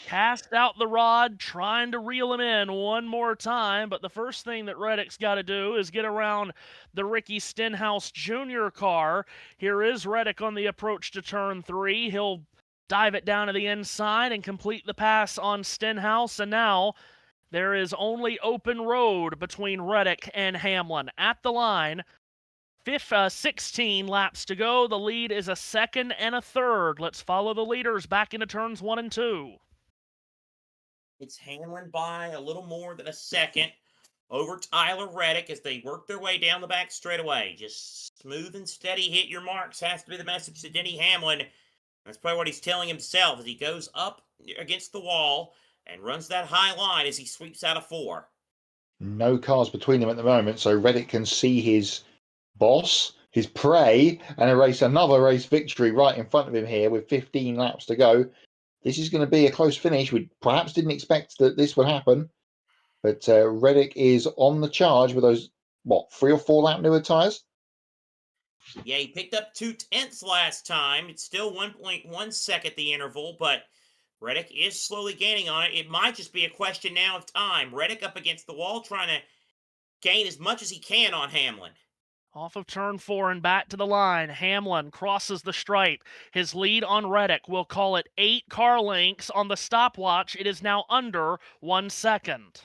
cast out the rod, trying to reel him in one more time, but the first thing that Reddick's got to do is get around the Ricky Stenhouse Jr. car. Here is Reddick on the approach to turn 3. He'll dive it down to the inside and complete the pass on Stenhouse, and now there is only open road between Reddick and Hamlin. At the line, 16 laps to go. The lead is a second and a third. Let's follow the leaders back into turns 1 and 2. It's Hamlin by a little more than a second over Tyler Reddick as they work their way down the back straightaway. Just smooth and steady, hit your marks has to be the message to Denny Hamlin. That's probably what he's telling himself as he goes up against the wall and runs that high line as he sweeps out of 4. No cars between them at the moment, so Reddick can see his boss, his prey, and erase another race victory right in front of him here with 15 laps to go. This is going to be a close finish. We perhaps didn't expect that this would happen, but Reddick is on the charge with those, 3 or 4 lap newer tyres? Yeah, he picked up 0.2 last time. It's still 1.1 second the interval, but Reddick is slowly gaining on it. It might just be a question now of time. Reddick up against the wall trying to gain as much as he can on Hamlin. Off of turn 4 and back to the line. Hamlin crosses the stripe. His lead on Reddick, we'll call it 8 car lengths. On the stopwatch, it is now under 1 second.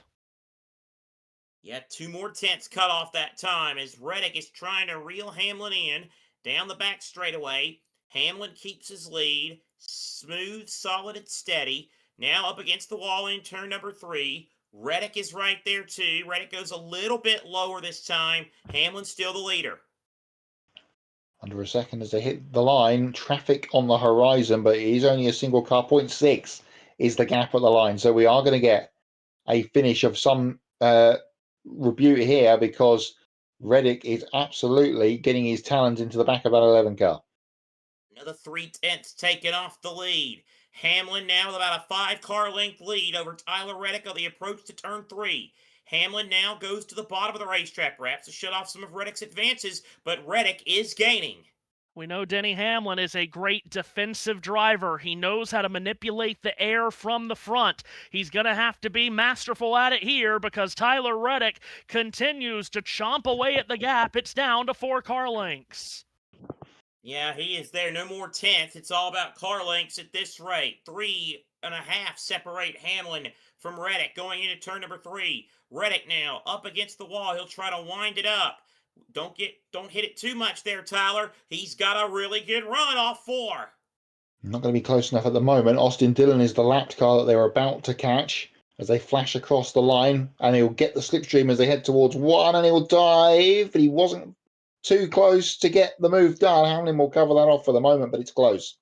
Yeah, 2 more tenths cut off that time as Reddick is trying to reel Hamlin in down the back straightaway. Hamlin keeps his lead. Smooth, solid, and steady. Now up against the wall in turn number 3. Reddick is right there too. Reddick goes a little bit lower this time. Hamlin's still the leader. Under a second as they hit the line. Traffic on the horizon, but it is only a single car. 0.6 is the gap at the line. So we are going to get a finish of some rebuke here because Reddick is absolutely getting his talons into the back of that 11 car. Another 3 tenths taken off the lead. Hamlin now with about a 5 car length lead over Tyler Reddick on the approach to turn 3. Hamlin now goes to the bottom of the racetrack, perhaps to shut off some of Reddick's advances, but Reddick is gaining. We know Denny Hamlin is a great defensive driver. He knows how to manipulate the air from the front. He's going to have to be masterful at it here because Tyler Reddick continues to chomp away at the gap. It's down to 4 car lengths. Yeah, he is there. No more 10th. It's all about car lengths at this rate. 3.5 separate Hamlin from Reddick going into turn number 3. Reddick now up against the wall. He'll try to wind it up. Don't hit it too much there, Tyler. He's got a really good run off 4. Not going to be close enough at the moment. Austin Dillon is the lapped car that they're about to catch as they flash across the line, and he'll get the slipstream as they head towards 1, and he'll dive, but he wasn't too close to get the move done. Hamlin will cover that off for the moment, but it's close.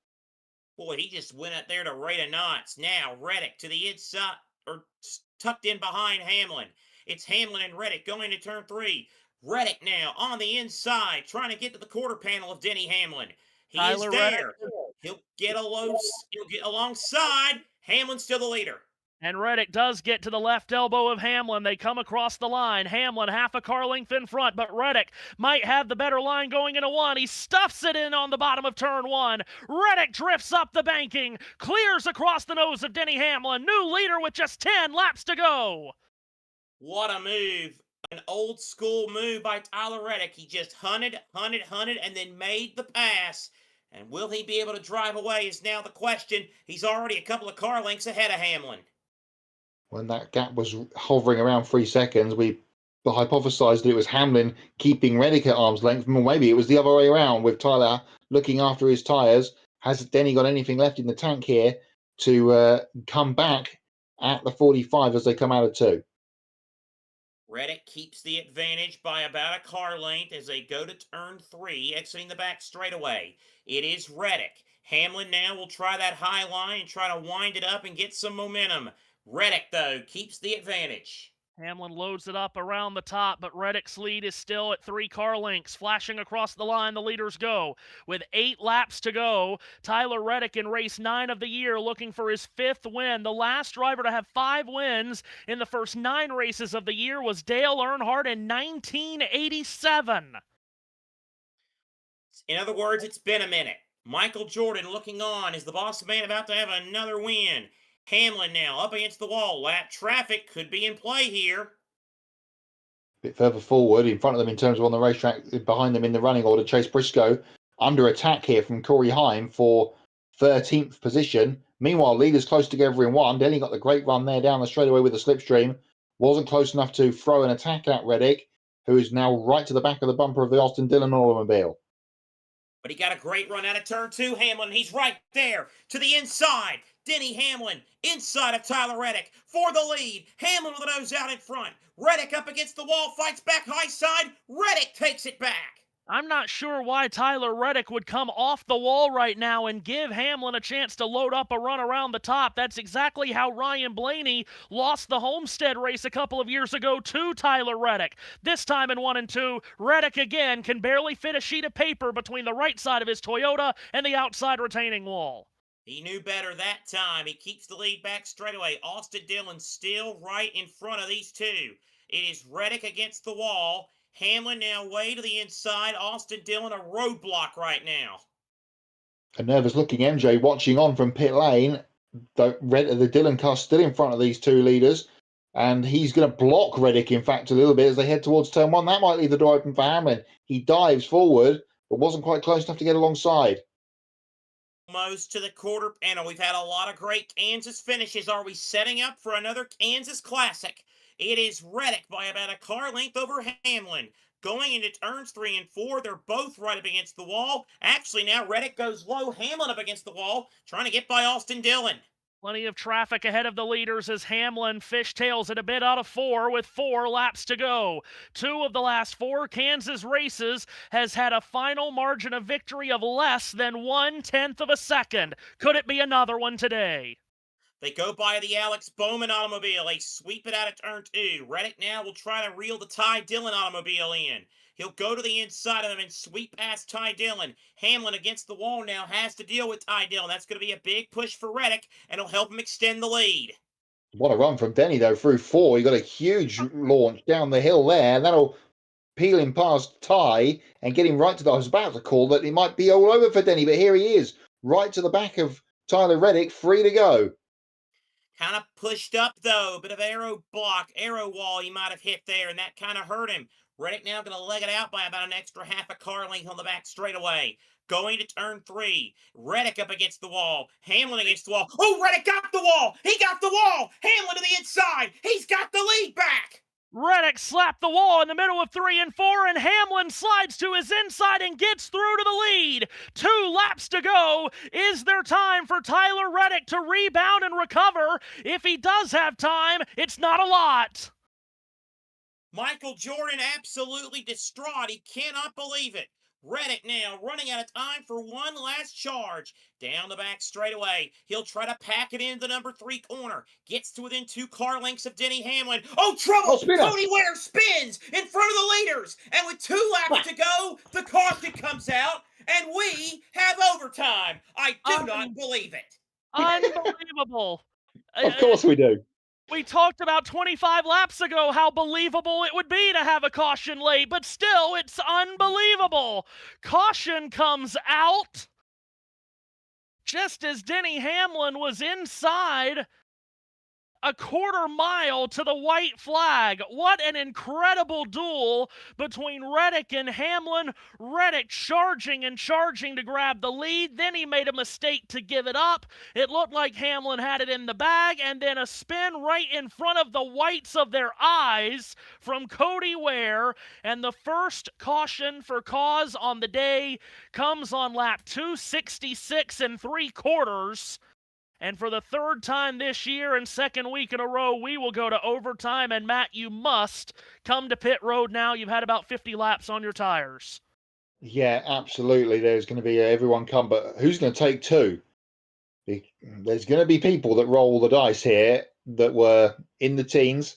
Boy, he just went up there to rate of knots. Now Reddick to the inside, or tucked in behind Hamlin. It's Hamlin and Reddick going to turn 3. Reddick now on the inside, trying to get to the quarter panel of Denny Hamlin. He is there. He'll get alongside. Hamlin's still the leader. And Reddick does get to the left elbow of Hamlin. They come across the line. Hamlin half a car length in front, but Reddick might have the better line going into 1. He stuffs it in on the bottom of turn 1. Reddick drifts up the banking, clears across the nose of Denny Hamlin. New leader with just 10 laps to go. What a move. An old school move by Tyler Reddick. He just hunted, and then made the pass. And will he be able to drive away is now the question. He's already a couple of car lengths ahead of Hamlin. When that gap was hovering around 3 seconds, we hypothesized that it was Hamlin keeping Reddick at arm's length. Or maybe it was the other way around with Tyler looking after his tyres. Has Denny got anything left in the tank here to come back at the 45 as they come out of 2? Reddick keeps the advantage by about a car length as they go to turn 3, exiting the back straightaway. It is Reddick. Hamlin now will try that high line and try to wind it up and get some momentum. Reddick, though, keeps the advantage. Hamlin loads it up around the top, but Reddick's lead is still at 3 car lengths. Flashing across the line, the leaders go. With 8 laps to go, Tyler Reddick in race 9 of the year looking for his 5th win. The last driver to have 5 wins in the first 9 races of the year was Dale Earnhardt in 1987. In other words, it's been a minute. Michael Jordan looking on. Is the boss man about to have another win? Hamlin now up against the wall. Lap traffic could be in play here. A bit further forward, in front of them in terms of on the racetrack, behind them in the running order, Chase Briscoe under attack here from Corey Heim for 13th position. Meanwhile, leaders close together in 1. Denny got the great run there down the straightaway with the slipstream. Wasn't close enough to throw an attack at Reddick, who is now right to the back of the bumper of the Austin Dillon automobile. But he got a great run out of turn 2, Hamlin. He's right there to the inside. Denny Hamlin inside of Tyler Reddick for the lead. Hamlin with the nose out in front. Reddick up against the wall, fights back high side. Reddick takes it back. I'm not sure why Tyler Reddick would come off the wall right now and give Hamlin a chance to load up a run around the top. That's exactly how Ryan Blaney lost the Homestead race a couple of years ago to Tyler Reddick. This time in 1 and 2, Reddick again can barely fit a sheet of paper between the right side of his Toyota and the outside retaining wall. He knew better that time. He keeps the lead back straightaway. Austin Dillon still right in front of these two. It is Reddick against the wall. Hamlin now way to the inside. Austin Dillon a roadblock right now. A nervous looking MJ watching on from pit lane. The Dillon car still in front of these 2 leaders. And he's going to block Reddick, in fact, a little bit as they head towards turn 1. That might leave the door open for Hamlin. He dives forward, but wasn't quite close enough to get alongside. Almost to the quarter panel. We've had a lot of great Kansas finishes. Are we setting up for another Kansas Classic? It is Reddick by about a car length over Hamlin. Going into turns 3 and 4, they're both right up against the wall. Actually, now Reddick goes low, Hamlin up against the wall, trying to get by Austin Dillon. Plenty of traffic ahead of the leaders as Hamlin fishtails it a bit out of 4 with 4 laps to go. 2 of the last 4 Kansas races has had a final margin of victory of less than 1/10 of a second. Could it be another one today? They go by the Alex Bowman automobile. They sweep it out of turn 2. Reddick now will try to reel the Ty Dillon automobile in. He'll go to the inside of them and sweep past Ty Dillon. Hamlin against the wall now has to deal with Ty Dillon. That's going to be a big push for Reddick, and it'll help him extend the lead. What a run from Denny, though, through 4. He got a huge launch down the hill there, and that'll peeling past Ty and getting right to the... I was about to call that it might be all over for Denny, but here he is, right to the back of Tyler Reddick, free to go. Kind of pushed up, though. Bit of arrow wall he might have hit there, and that kind of hurt him. Reddick now going to leg it out by about an extra half a car length on the back straightaway. Going to turn 3. Reddick up against the wall. Hamlin against the wall. Oh, Reddick got the wall! He got the wall! Hamlin to the inside! He's got the lead back! Reddick slapped the wall in the middle of 3 and 4, and Hamlin slides to his inside and gets through to the lead. 2 laps to go. Is there time for Tyler Reddick to rebound and recover? If he does have time, it's not a lot. Michael Jordan absolutely distraught. He cannot believe it. Reddick now running out of time for one last charge. Down the back straightaway. He'll try to pack it into the number 3 corner. Gets to within 2 car lengths of Denny Hamlin. Oh, trouble! Cody Ware spins in front of the leaders. And with 2 laps to go, the caution comes out. And we have overtime. I do not believe it. Unbelievable. Of course we do. We talked about 25 laps ago how believable it would be to have a caution late, but still, it's unbelievable. Caution comes out just as Denny Hamlin was inside a quarter mile to the white flag. What an incredible duel between Reddick and Hamlin. Reddick charging and charging to grab the lead. Then he made a mistake to give it up. It looked like Hamlin had it in the bag, and then a spin right in front of the whites of their eyes from Cody Ware. And the first caution for cause on the day comes on lap 266 3/4. And for the 3rd time this year and 2nd week in a row, we will go to overtime. And Matt, you must come to pit road now. You've had about 50 laps on your tires. Yeah, absolutely. There's going to be everyone come, but who's going to take 2? There's going to be people that roll the dice here that were in the teens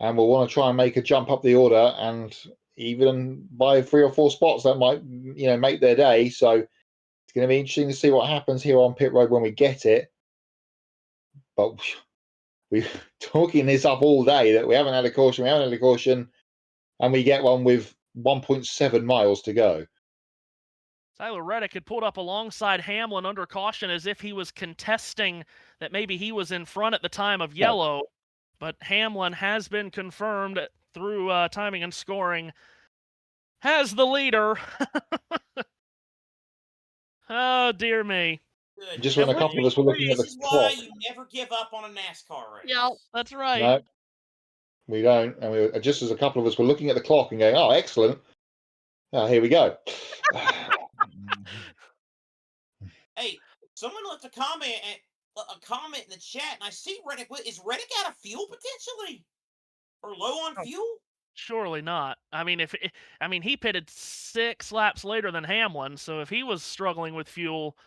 and will want to try and make a jump up the order, and even by 3 or 4 spots that might, make their day. So it's going to be interesting to see what happens here on pit road when we get it. But we're talking this up all day that we haven't had a caution, and we get one with 1.7 miles to go. Tyler Reddick had pulled up alongside Hamlin under caution as if he was contesting that maybe he was in front at the time of yellow. But Hamlin has been confirmed through timing and scoring as the leader. Oh, dear me. Good. Just when a couple of us were looking at the This is clock. why you never give up on a NASCAR race. Yeah, that's right. No, we don't. And just as a couple of us were looking at the clock and going, oh, excellent. Oh, here we go. Hey, someone left a comment in the chat, and I see Reddick. Is Reddick out of fuel potentially, or low on fuel? Surely not. I mean, he pitted 6 laps later than Hamlin, so if he was struggling with fuel,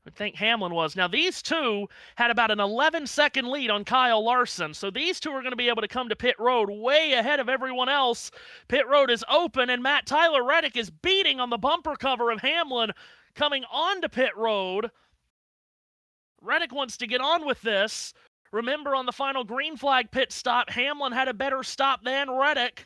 I think Hamlin was. Now, these two had about an 11-second lead on Kyle Larson, so these two are going to be able to come to pit road way ahead of everyone else. Pit road is open, and Tyler Reddick is beating on the bumper cover of Hamlin coming onto pit road. Reddick wants to get on with this. Remember, on the final green flag pit stop, Hamlin had a better stop than Reddick.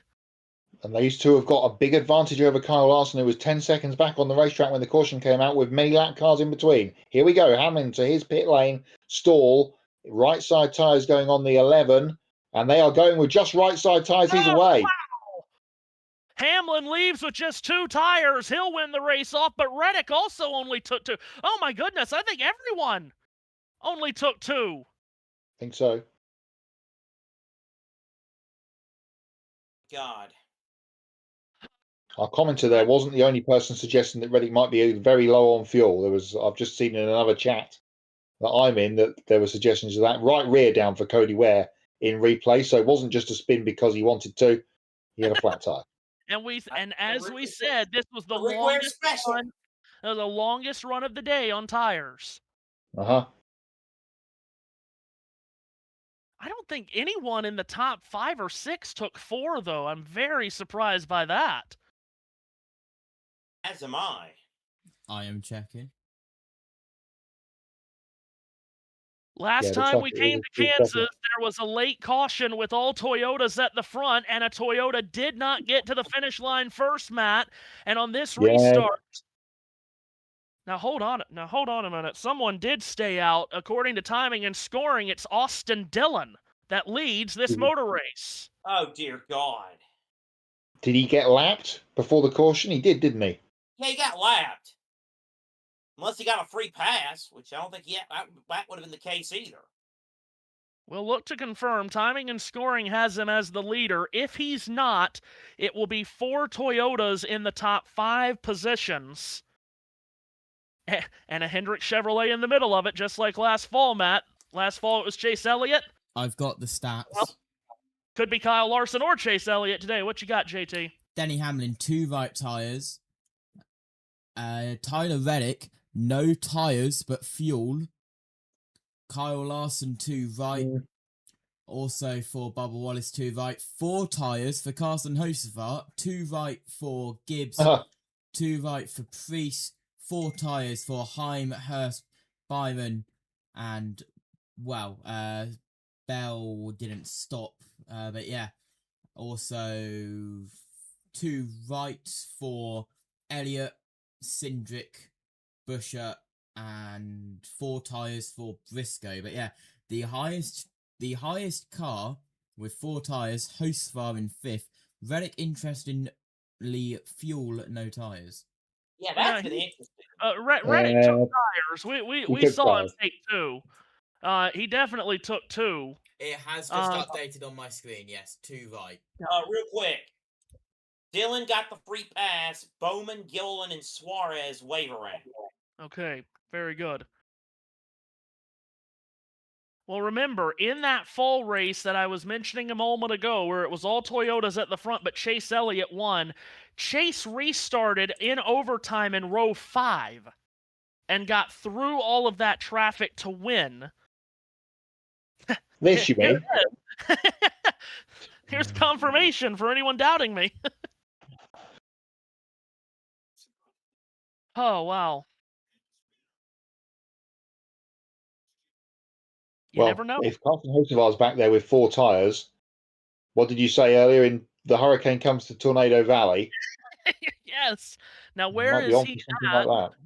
And these two have got a big advantage over Kyle Larson, who was 10 seconds back on the racetrack when the caution came out, with many lap cars in between. Here we go. Hamlin to his pit lane, stall. Right side tyres going on the 11, and they are going with just right side tyres. He's away. Wow. Hamlin leaves with just 2 tires. He'll win the race off, but Reddick also only took 2. Oh, my goodness. I think everyone only took 2. I think so. God. Our commenter there wasn't the only person suggesting that Reddick might be very low on fuel. I've just seen in another chat that I'm in that there were suggestions of that. Right rear down for Cody Ware in replay, so it wasn't just a spin because he wanted to. He had a flat tire. And as we said, this was the longest run. It was the longest run of the day on tires. Uh-huh. I don't think anyone in the top 5 or 6 took 4, though. I'm very surprised by that. As am I. I am checking. Last looks time like we it came was to a good Kansas, second. there was a late caution with all Toyotas at the front, and a Toyota did not get to the finish line first, Matt. And on this Yeah. restart, now hold on a minute. Someone did stay out. According to timing and scoring, it's Austin Dillon that leads this motor race. Oh, dear God. Did he get lapped before the caution? He did, didn't he? Yeah, he got lapped. Unless he got a free pass, which I don't think that would have been the case either. We'll look to confirm. Timing and scoring has him as the leader. If he's not, it will be 4 Toyotas in the top 5 positions. And a Hendrick Chevrolet in the middle of it, just like last fall, Matt. Last fall it was Chase Elliott. I've got the stats. Well, could be Kyle Larson or Chase Elliott today. What you got, JT? Denny Hamlin, 2 right tyres. Tyler Reddick, no tyres but fuel. Kyle Larson, 2 right. Also for Bubba Wallace, 2 right. 4 tyres for Carson Hocevar, 2 right for Gibbs, 2 right for Priest, 4 tyres for Heim, Hurst, Byron, and, well, Bell didn't stop. But yeah, also 2 right for Elliott, Cindric, Busher, and 4 tyres for Briscoe. But yeah, the highest car with 4 tyres, Hocevar in 5th. Reddick, interestingly, fuel, no tyres. Yeah, that's been interesting. Reddick took tires. We took saw him tires. take 2. He definitely took 2. It has just updated on my screen, yes. 2 right. Real quick. Dillon got the free pass. Bowman, Gilliland, and Suarez wavering. Okay, very good. Well, remember, in that fall race that I was mentioning a moment ago, where it was all Toyotas at the front, but Chase Elliott won, Chase restarted in overtime in row 5 and got through all of that traffic to win. This, you mean? Here's confirmation for anyone doubting me. Oh, wow. You never know. If Carson Hocevar's back there with 4 tyres, what did you say earlier? In the hurricane comes to Tornado Valley. Yes. Now, He where might be is on he for something at? like that.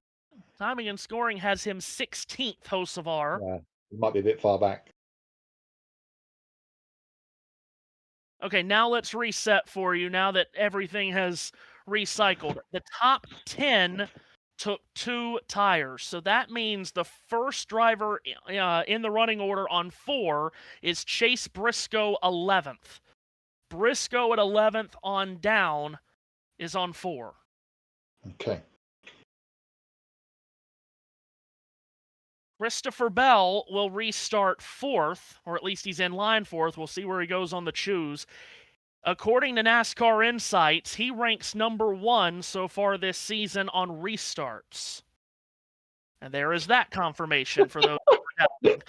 Timing and scoring has him 16th, Hocevar. Yeah, he might be a bit far back. Okay, now let's reset for you now that everything has recycled. The top 10 took 2 tires. So that means the first driver in the running order on 4 is Chase Briscoe 11th. Briscoe at 11th on down is on 4. Okay. Christopher Bell will restart 4th, or at least he's in line 4th. We'll see where he goes on the choose. According to NASCAR Insights, he ranks number 1 so far this season on restarts. And there is that confirmation for those who are doubting.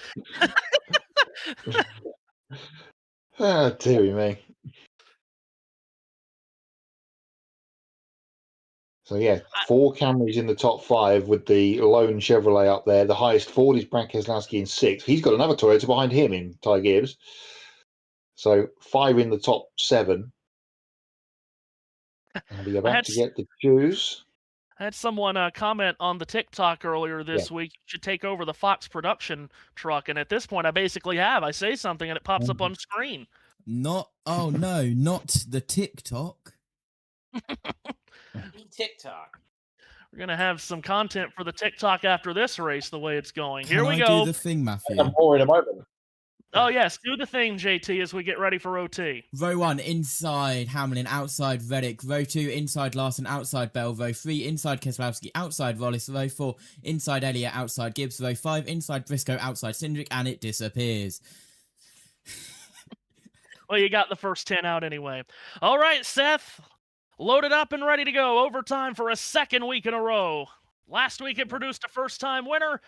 Ah, dearie me. So yeah, 4 Camrys in the top 5 with the lone Chevrolet up there. The highest Ford is Brad Keselowski in 6th. He's got another Toyota behind him in Ty Gibbs. So 5 in the top 7. And we about to get the choose. I had someone comment on the TikTok earlier this week, you should take over the Fox production truck. And at this point, I basically have. I say something and it pops up on screen. Not the TikTok. TikTok. We're going to have some content for the TikTok after this race, the way it's going. Here we Can go. I do the thing, Matthew? More in a moment. Oh, yes. Do the thing, JT, as we get ready for OT. Row 1, inside Hamlin, outside Reddick. Row 2, inside Larson, outside Bell. Row 3, inside Keselowski, outside Wallace. Row 4, inside Elliott, outside Gibbs. Row 5, inside Briscoe, outside Cindric, and it disappears. Well, you got the first 10 out anyway. All right, Seth. Loaded up and ready to go. Overtime for a second week in a row. Last week it produced a first-time winner.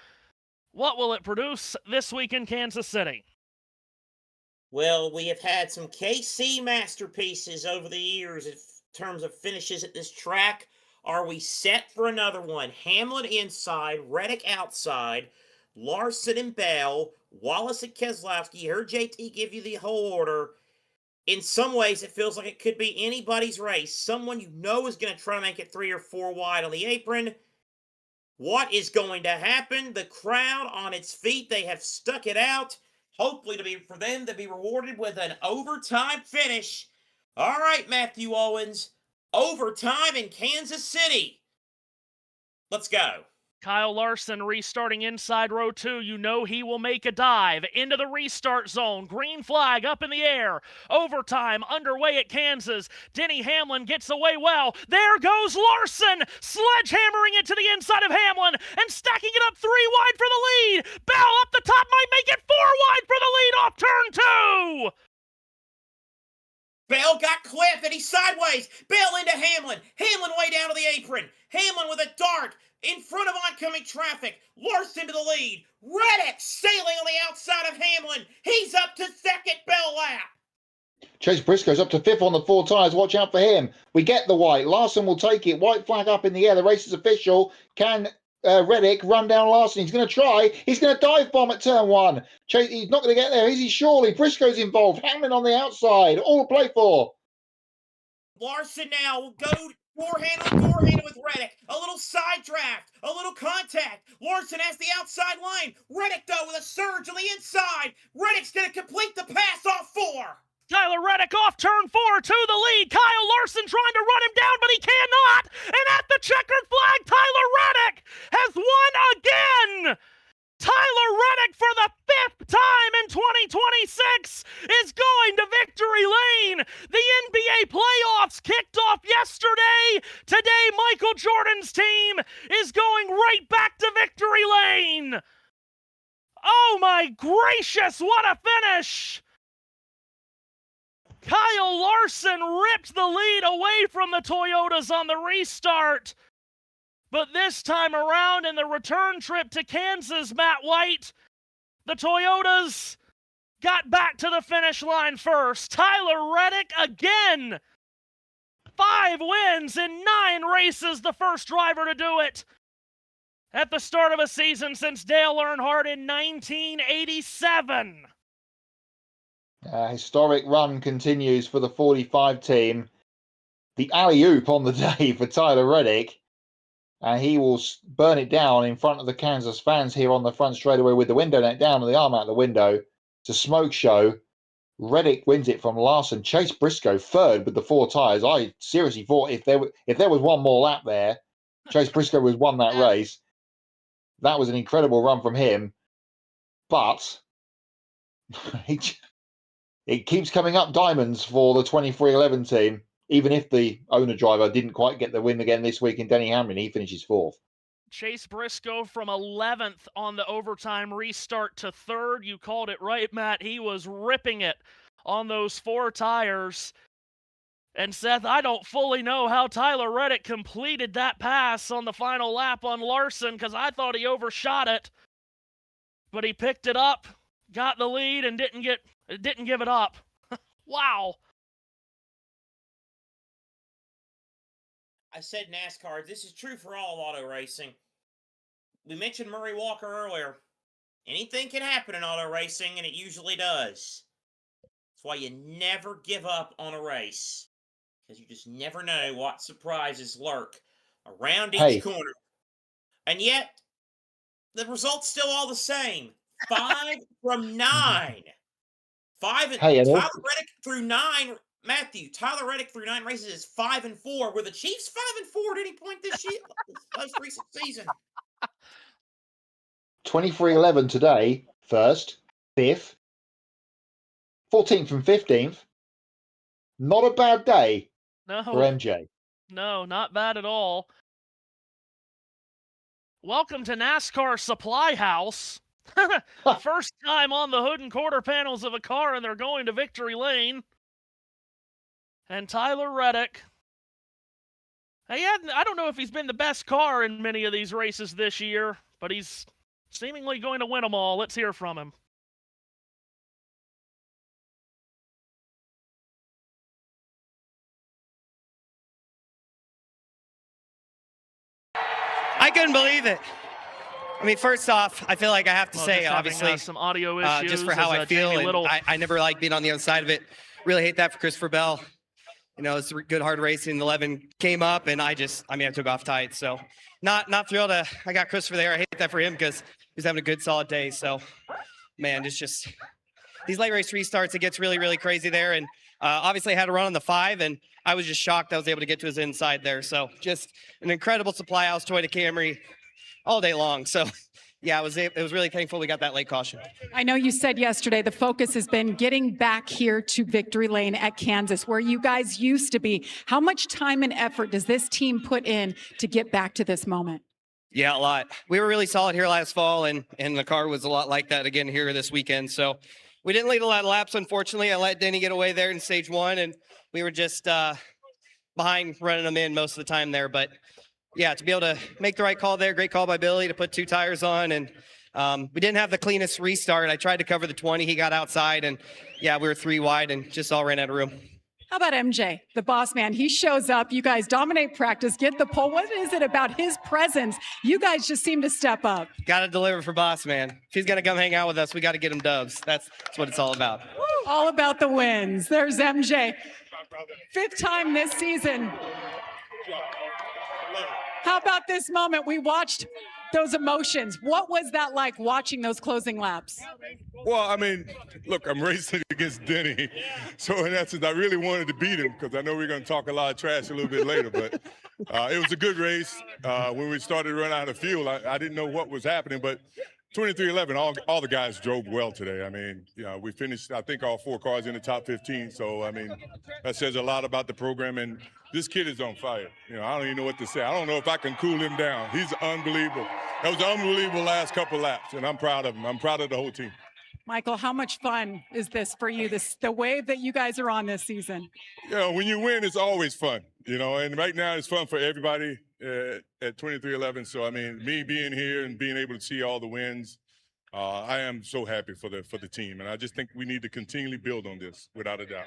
What will it produce this week in Kansas City? Well, we have had some KC masterpieces over the years in terms of finishes at this track. Are we set for another one? Hamlin inside, Reddick outside, Larson and Bell, Wallace and Keselowski. Heard JT give you the whole order. In some ways, it feels like it could be anybody's race. Someone you know is going to try to make it 3 or 4 wide on the apron. What is going to happen? The crowd on its feet, they have stuck it out. Hopefully for them to be rewarded with an overtime finish. All right, Matthew Owens. Overtime in Kansas City. Let's go. Kyle Larson restarting inside row 2. You know he will make a dive into the restart zone. Green flag up in the air. Overtime underway at Kansas. Denny Hamlin gets away well. There goes Larson, sledgehammering it to the inside of Hamlin and stacking it up 3 wide for the lead. Bell up the top might make it 4 wide for the lead off turn 2. Bell got clipped and he's sideways. Bell into Hamlin. Hamlin way down to the apron. Hamlin with a dart in front of oncoming traffic. Larson to the lead. Reddick sailing on the outside of Hamlin. He's up to second Bell lap. Chase Briscoe's up to 5th on the 4 tyres. Watch out for him. We get the white. Larson will take it. White flag up in the air. The race is official. Can Reddick run down Larson? He's going to try. He's going to dive bomb at turn 1. Chase, he's not going to get there, is he? Surely. Briscoe's involved. Hamlin on the outside. All to play for. Larson now will go four-handed with Reddick. A little side draft, a little contact. Larson has the outside line. Reddick, though, with a surge on the inside. Reddick's going to complete the pass off 4. Tyler Reddick off turn 4 to the lead. Kyle Larson trying to run him down, but he cannot. And at the checkered flag, Tyler Reddick has won again. Tyler Reddick, for the 5th time in 2026, is going to victory lane. The NBA playoffs kicked off yesterday. Today, Michael Jordan's team is going right back to victory lane. Oh my gracious, what a finish. Kyle Larson ripped the lead away from the Toyotas on the restart. But this time around in the return trip to Kansas, Matt White, the Toyotas got back to the finish line first. Tyler Reddick again. 5 wins in 9 races, the first driver to do it at the start of a season since Dale Earnhardt in 1987. Historic run continues for the 45 team. The alley-oop on the day for Tyler Reddick. And he will burn it down in front of the Kansas fans here on the front straightaway with the window net down and the arm out the window. It's a smoke show. Reddick wins it from Larson. Chase Briscoe 3rd with the 4 tyres. I seriously thought if there was one more lap there, Chase Briscoe was won that race. That was an incredible run from him. But it keeps coming up diamonds for the 2311 team. Even if the owner driver didn't quite get the win again this week in Denny Hamlin, he finishes 4th. Chase Briscoe from 11th on the overtime restart to 3rd. You called it right, Matt. He was ripping it on those 4 tires. And Seth, I don't fully know how Tyler Reddick completed that pass on the final lap on Larson because I thought he overshot it. But he picked it up, got the lead, and didn't give it up. Wow. I said NASCAR. This is true for all auto racing. We mentioned Murray Walker earlier. Anything can happen in auto racing, and it usually does. That's why you never give up on a race. Because you just never know what surprises lurk around each corner. And yet, the result's still all the same. 5 from 9. 5 and Tyler Reddick through 9. Matthew, Tyler Reddick through 9 races is 5-4. Were the Chiefs 5-4 at any point this year? Most recent season. 2311 today, 1st, 5th, 14th and 15th. Not a bad day for MJ. No, not bad at all. Welcome to NASCAR Supply House. First time on the hood and quarter panels of a car, and they're going to victory lane. And Tyler Reddick, I don't know if he's been the best car in many of these races this year, but he's seemingly going to win them all. Let's hear from him. I couldn't believe it. I mean, first off, I feel like I have to Well, say, just having, obviously, some audio issues. just for how as, I feel, Jamie and Little. I never like being on the other side of it. Really hate that for Christopher Bell. You know, it's good hard racing. 11 came up, and I took off tight. So, not thrilled. I got Christopher there. I hate that for him because he's having a good, solid day. So, man, it's just these late race restarts. It gets really, really crazy there. And obviously, I had to run on the 5, and I was just shocked I was able to get to his inside there. So, just an incredible supply house Toyota Camry all day long. So, yeah, it was really thankful we got that late caution. I know you said yesterday the focus has been getting back here to victory lane at Kansas, where you guys used to be. How much time and effort does this team put in to get back to this moment? Yeah, a lot. We were really solid here last fall, and the car was a lot like that again here this weekend. So we didn't lead a lot of laps, unfortunately. I let Denny get away there in stage 1, and we were just behind running them in most of the time there. But yeah, to be able to make the right call there, great call by Billy to put 2 tires on. And we didn't have the cleanest restart. I tried to cover the 20. He got outside, and yeah, we were 3 wide and just all ran out of room. How about MJ, the boss man? He shows up. You guys dominate practice, get the pole. What is it about his presence? You guys just seem to step up. Got to deliver for boss man. If he's going to come hang out with us, we got to get him dubs. That's what it's all about. All about the wins. There's MJ. 5th time this season. How about this moment? We watched those emotions. What was that like watching those closing laps? Well, I mean, look, I'm racing against Denny. So in essence, I really wanted to beat him because I know we're going to talk a lot of trash a little bit later. But it was a good race. When we started to run out of fuel, I didn't know what was happening. But 23-11, all the guys drove well today. I mean, we finished, I think, all 4 cars in the top 15. So, I mean, that says a lot about the program. And this kid is on fire. I don't even know what to say. I don't know if I can cool him down. He's unbelievable. That was an unbelievable last couple laps, and I'm proud of him. I'm proud of the whole team. Michael, how much fun is this for you, the wave that you guys are on this season? When you win, it's always fun, and right now it's fun for everybody at 23-11. So, I mean, me being here and being able to see all the wins, I am so happy for the team, and I just think we need to continually build on this, without a doubt.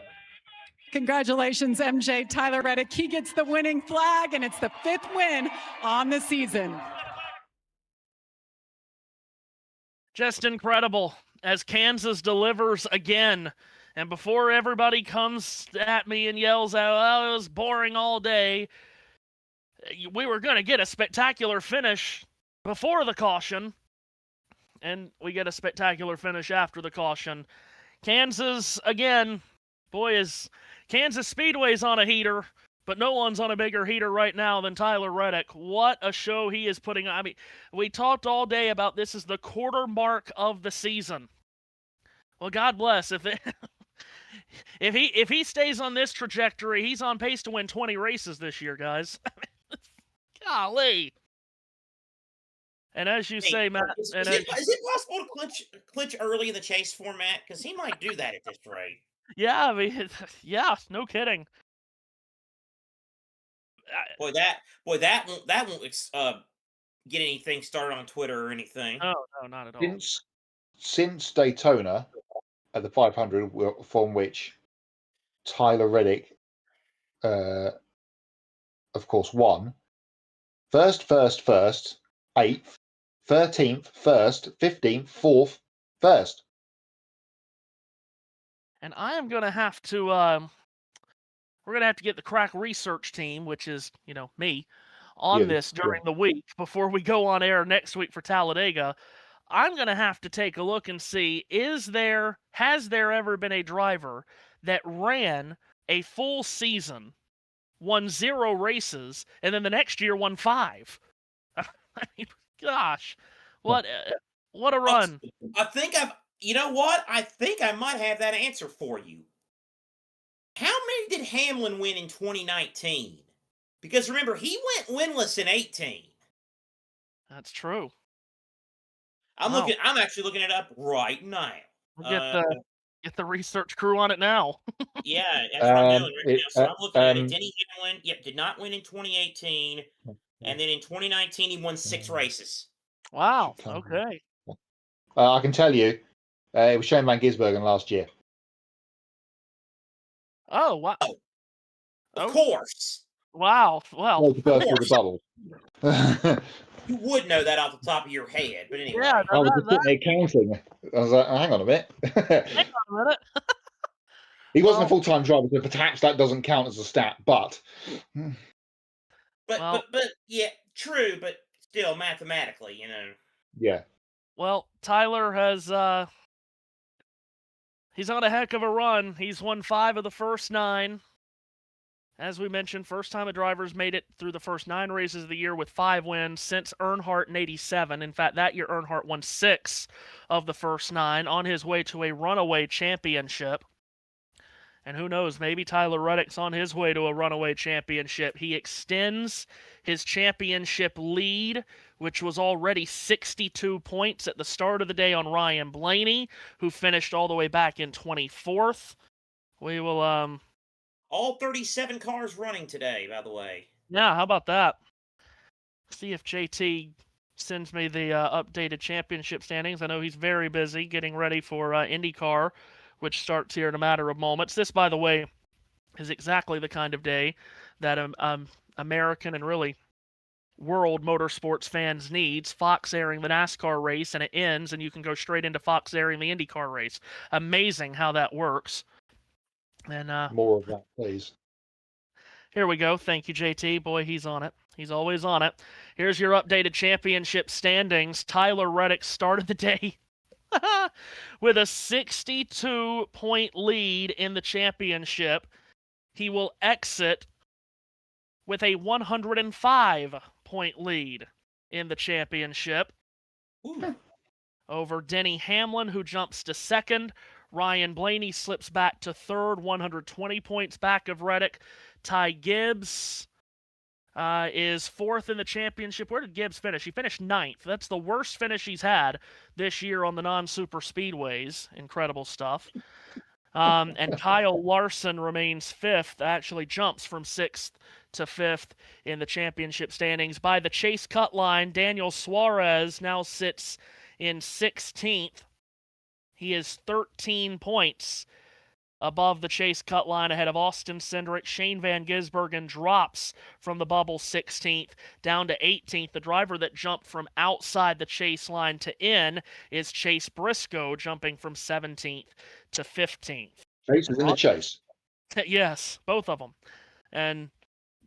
Congratulations, MJ. Tyler Reddick, he gets the winning flag, and it's the 5th win on the season. Just incredible as Kansas delivers again. And before everybody comes at me and yells out, "Oh, it was boring all day," we were going to get a spectacular finish before the caution, and we get a spectacular finish after the caution. Kansas, again, boy, is Kansas Speedway's on a heater, but no one's on a bigger heater right now than Tyler Reddick. What a show he is putting on. I mean, we talked all day about this is the quarter mark of the season. Well, God bless. If he stays on this trajectory, he's on pace to win 20 races this year, guys. Golly. And as you say, Matt, is it possible to clinch early in the chase format? Because he might do that at this rate. Yeah, I mean, yeah, no kidding. Boy, that won't get anything started on Twitter or anything. No, not at all. Since Daytona, at the 500, from which Tyler Reddick, of course, won. First, 8th, 13th, 1st, 15th, 4th, 1st. And I am going to have to, we're going to have to get the Crack Research team, which is, me, on this during the week before we go on air next week for Talladega. I'm going to have to take a look and see, has there ever been a driver that ran a full season, won 0 races, and then the next year won 5? I mean, gosh, what a run. I think you know what? I think I might have that answer for you. How many did Hamlin win in 2019? Because remember, he went winless in 18. That's true. I'm actually looking it up right now. We'll get the research crew on it now. Yeah, that's what I'm doing right now. So I'm looking at it. Denny Hamlin, did not win in 2018. And then in 2019, he won 6 races. Wow, okay. I can tell you, it was Shane Van Gisbergen last year. Oh, wow. Of course. Wow, well. To go through the bubble. You would know that off the top of your head, but anyway. Yeah, I was just sitting there counting. I was like, hang on a minute. hang on a minute. He wasn't Well- a full-time driver, so perhaps that doesn't count as a stat, but... But yeah, true, but still mathematically, you know. Yeah. Well, Tyler has he's on a heck of a run. He's won 5 of the first 9. As we mentioned, first time a driver's made it through the first 9 races of the year with 5 wins since Earnhardt in '87. In fact, that year Earnhardt won 6 of the first 9 on his way to a runaway championship. And who knows, maybe Tyler Reddick's on his way to a runaway championship. He extends his championship lead, which was already 62 points at the start of the day on Ryan Blaney, who finished all the way back in 24th. We will, All 37 cars running today, by the way. yeah, how about that? See if JT sends me the updated championship standings. I know he's very busy getting ready for IndyCar, which starts here in a matter of moments. This, by the way, is exactly the kind of day that American and really world motorsports fans needs. Fox airing the NASCAR race, and it ends, and you can go straight into Fox airing the IndyCar race. Amazing how that works. And More of that, please. here we go. Thank you, JT. Boy, he's on it. He's always on it. Here's your updated championship standings. Tyler Reddick started the day with a 62-point lead in the championship. He will exit with a 105-point lead in the championship. Ooh. Over Denny Hamlin, who jumps to second. Ryan Blaney slips back to third, 120 points back of Reddick. Ty Gibbs is fourth in the championship. Where did Gibbs finish? He finished 9th. That's the worst finish he's had this year on the non-super speedways. Incredible stuff. And Kyle Larson remains 5th, actually jumps from 6th to 5th in the championship standings. By the chase cut line, Daniel Suarez now sits in 16th. He is 13 points above the chase cut line ahead of Austin Cindric. Shane Van Gisbergen drops from the bubble 16th down to 18th. The driver that jumped from outside the chase line to in is Chase Briscoe, jumping from 17th to 15th. Chase is in the chase. Yes, both of them. And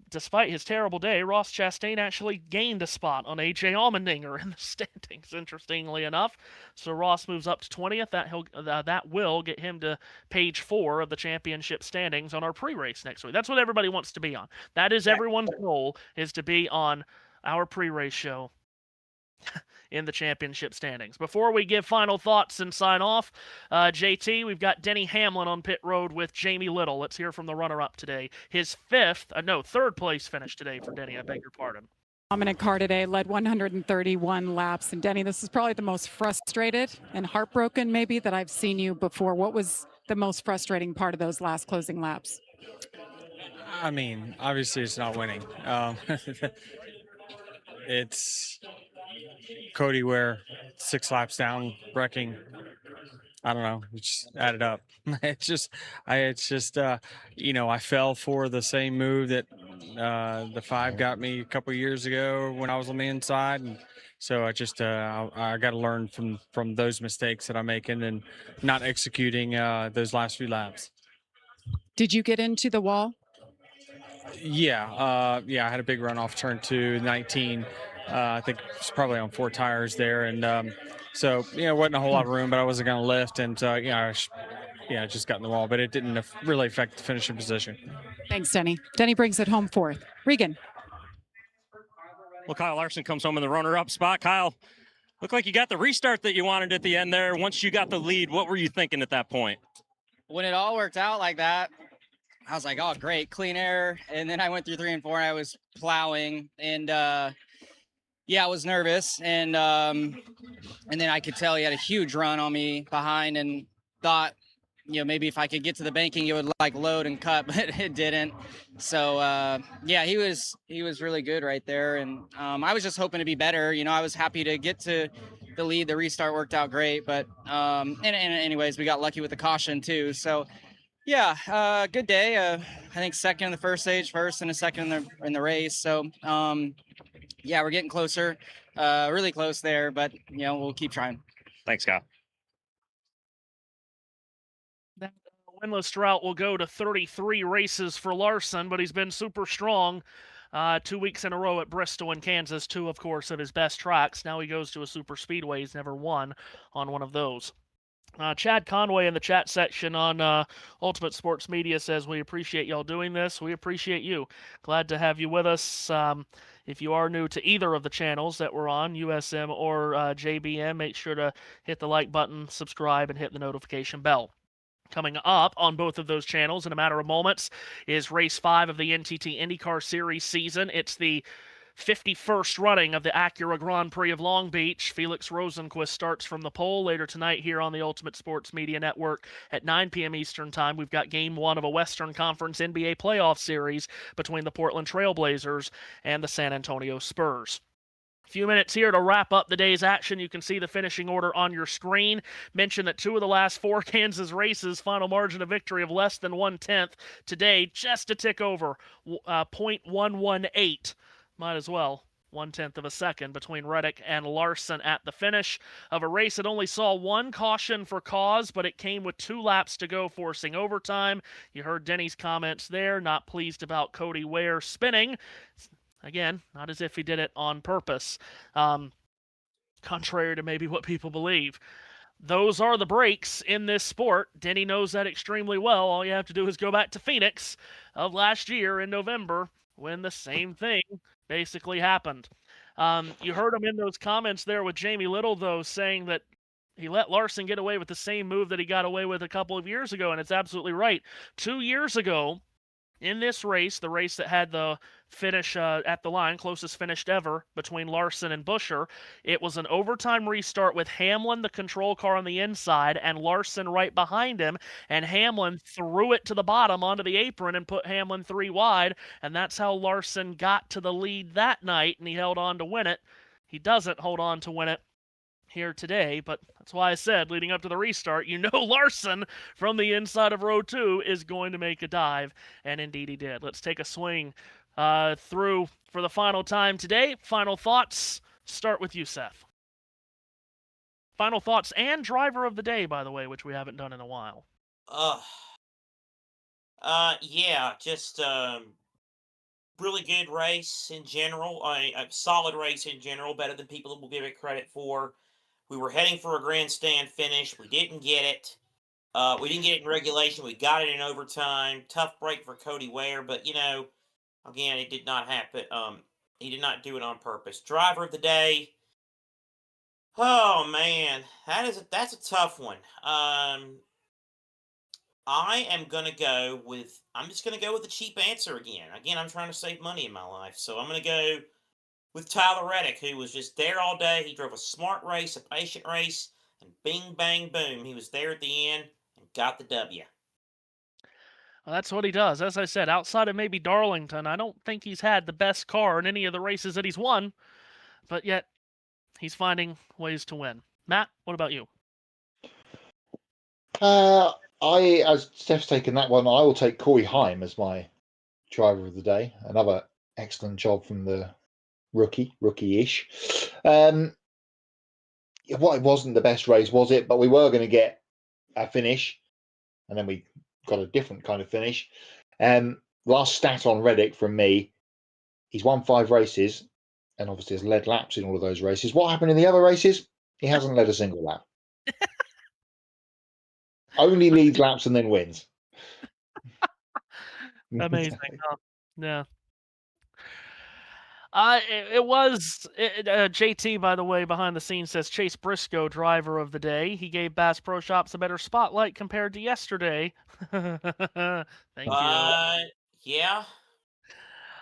despite his terrible day, Ross Chastain actually gained a spot on AJ Allmendinger in the standings, interestingly enough. So Ross moves up to 20th. That will get him to page 4 of the championship standings on our pre-race next week. That's what everybody wants to be on. That is everyone's goal, is to be on our pre-race show in the championship standings. Before we give final thoughts and sign off, JT, we've got Denny Hamlin on pit road with Jamie Little. Let's hear from the runner-up today. His third place finish today for Denny. I beg your pardon. Dominant car today, led 131 laps. And Denny, this is probably the most frustrated and heartbroken maybe that I've seen you before. What was the most frustrating part of those last closing laps? I mean, obviously it's not winning. It's Cody Ware 6 laps down, wrecking. I don't know. It just added up. I fell for the same move that the 5 got me a couple of years ago when I was on the inside, and so I got to learn from those mistakes that I'm making and not executing those last few laps. Did you get into the wall? Yeah, I had a big run off turn 2, 19. I think it's probably on 4 tires there, and so wasn't a whole lot of room, but I wasn't going to lift, and I just got in the wall, but it didn't really affect the finishing position. Thanks, Denny. Denny brings it home 4th. Regan. Well, Kyle Larson comes home in the runner-up spot. Kyle, looked like you got the restart that you wanted at the end there. Once you got the lead, what were you thinking at that point? When it all worked out like that, I was like, oh, great, clean air. And then I went through 3 and 4, and I was plowing, and I was nervous. And then I could tell he had a huge run on me behind, and thought, maybe if I could get to the banking, it would load and cut, but it didn't. So he was really good right there. And I was just hoping to be better. I was happy to get to the lead. The restart worked out great, but and anyways, we got lucky with the caution too. So good day. I think second in the first stage, first and a second in the race. So yeah, we're getting closer, really close there, but we'll keep trying. Thanks, Kyle. That winless drought will go to 33 races for Larson, but he's been super strong 2 weeks in a row at Bristol and Kansas, two, of course, of his best tracks. Now he goes to a super speedway. He's never won on one of those. Chad Conway in the chat section on Ultimate Sports Media says, we appreciate y'all doing this. We appreciate you. Glad to have you with us. If you are new to either of the channels that we're on, USM or JBM, make sure to hit the like button, subscribe, and hit the notification bell. Coming up on both of those channels in a matter of moments is Race 5 of the NTT IndyCar Series season. It's the 51st running of the Acura Grand Prix of Long Beach. Felix Rosenquist starts from the pole later tonight here on the Ultimate Sports Media Network at 9 p.m. Eastern Time. We've got Game 1 of a Western Conference NBA playoff series between the Portland Trail Blazers and the San Antonio Spurs. A few minutes here to wrap up the day's action. You can see the finishing order on your screen. Mention that 2 of the last 4 Kansas races, final margin of victory of less than 1/10. Today, just a tick over, 0.118. Might as well. 1/10 of a second between Reddick and Larson at the finish of a race that only saw 1 caution for cause, but it came with 2 laps to go, forcing overtime. You heard Denny's comments there. Not pleased about Cody Ware spinning. Again, not as if he did it on purpose, contrary to maybe what people believe. Those are the breaks in this sport. Denny knows that extremely well. All you have to do is go back to Phoenix of last year in November when the same thing basically happened. You heard him in those comments there with Jamie Little, though, saying that he let Larson get away with the same move that he got away with a couple of years ago, and it's absolutely right. 2 years ago, in this race, the race that had the finish at the line, closest finished ever between Larson and Buescher, it was an overtime restart with Hamlin, the control car, on the inside, and Larson right behind him, and Hamlin threw it to the bottom onto the apron and put Hamlin 3 wide, and that's how Larson got to the lead that night, and he held on to win it. He doesn't hold on to win it here today, but that's why I said leading up to the restart, Larson from the inside of row 2 is going to make a dive, and indeed he did. Let's take a swing through for the final time today. Final thoughts. Start with you, Seth. Final thoughts and driver of the day, by the way, which we haven't done in a while. Yeah, just really good race in general. A solid race in general, better than people will give it credit for. We were heading for a grandstand finish. We didn't get it. We didn't get it in regulation. We got it in overtime. Tough break for Cody Ware, but again, it did not happen. He did not do it on purpose. Driver of the day. Oh man, that's a tough one. I'm just gonna go with the cheap answer again. Again, I'm trying to save money in my life, so I'm gonna go with Tyler Reddick, who was just there all day. He drove a smart race, a patient race, and bing, bang, boom. He was there at the end and got the W. Well, that's what he does. As I said, outside of maybe Darlington, I don't think he's had the best car in any of the races that he's won, but yet he's finding ways to win. Matt, what about you? As Steph's taken that one, I will take Corey Heim as my driver of the day. Another excellent job from the rookie-ish. It wasn't the best race, was it? But we were going to get a finish, and then we got a different kind of finish. Last stat on Reddick from me, he's won 5 races, and obviously has led laps in all of those races. What happened in the other races? He hasn't led a single lap. Only leads laps and then wins. Amazing. Yeah. JT, by the way, behind the scenes says Chase Briscoe, driver of the day. He gave Bass Pro Shops a better spotlight compared to yesterday. Thank you. Yeah.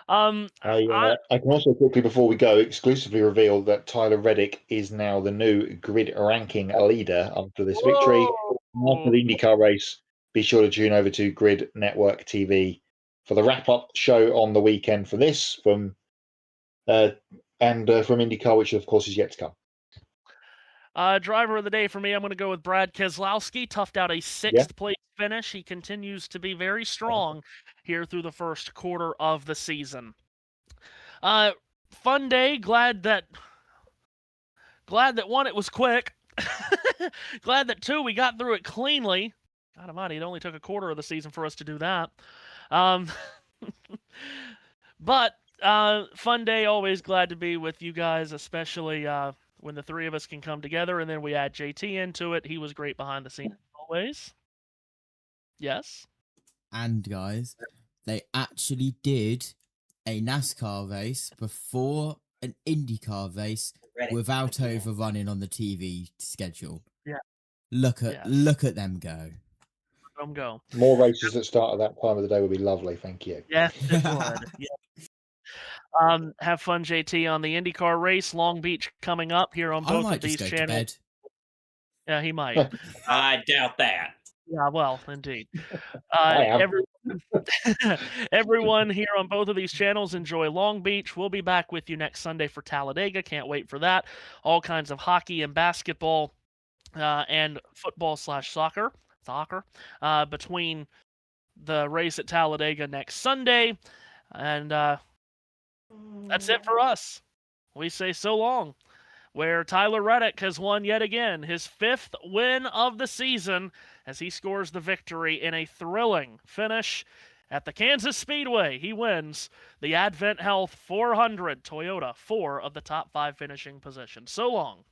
I can also quickly, before we go, exclusively reveal that Tyler Reddick is now the new grid ranking leader after this victory. After the IndyCar race, be sure to tune over to Grid Network TV for the wrap-up show on the weekend for this from IndyCar, which of course is yet to come. Driver of the day for me, I'm going to go with Brad Keselowski. Toughed out a 6th place finish. He continues to be very strong here through the first quarter of the season. fun day. Glad that one, it was quick. Glad that two, we got through it cleanly. God almighty, it only took a quarter of the season for us to do that. But fun day, always glad to be with you guys, especially when the three of us can come together, and then we add JT into it. He was great behind the scenes always. Yes. And guys, they actually did a NASCAR race before an IndyCar race without overrunning on the TV schedule. Yeah. Look at them go. Let them go. More races that start at that time of the day would be lovely. Thank you. Yes, it would. Yeah. Have fun, JT, on the IndyCar race. Long Beach coming up here on both of these channels. Yeah, he might. I doubt that. Yeah, well, indeed. Everyone here on both of these channels, enjoy Long Beach. We'll be back with you next Sunday for Talladega. Can't wait for that. All kinds of hockey and basketball and football/soccer between the race at Talladega next Sunday. And that's it for us. We say so long. Where Tyler Reddick has won yet again his 5th win of the season as he scores the victory in a thrilling finish at the Kansas Speedway. He wins the Advent Health 400 Toyota, 4 of the top 5 finishing positions. So long.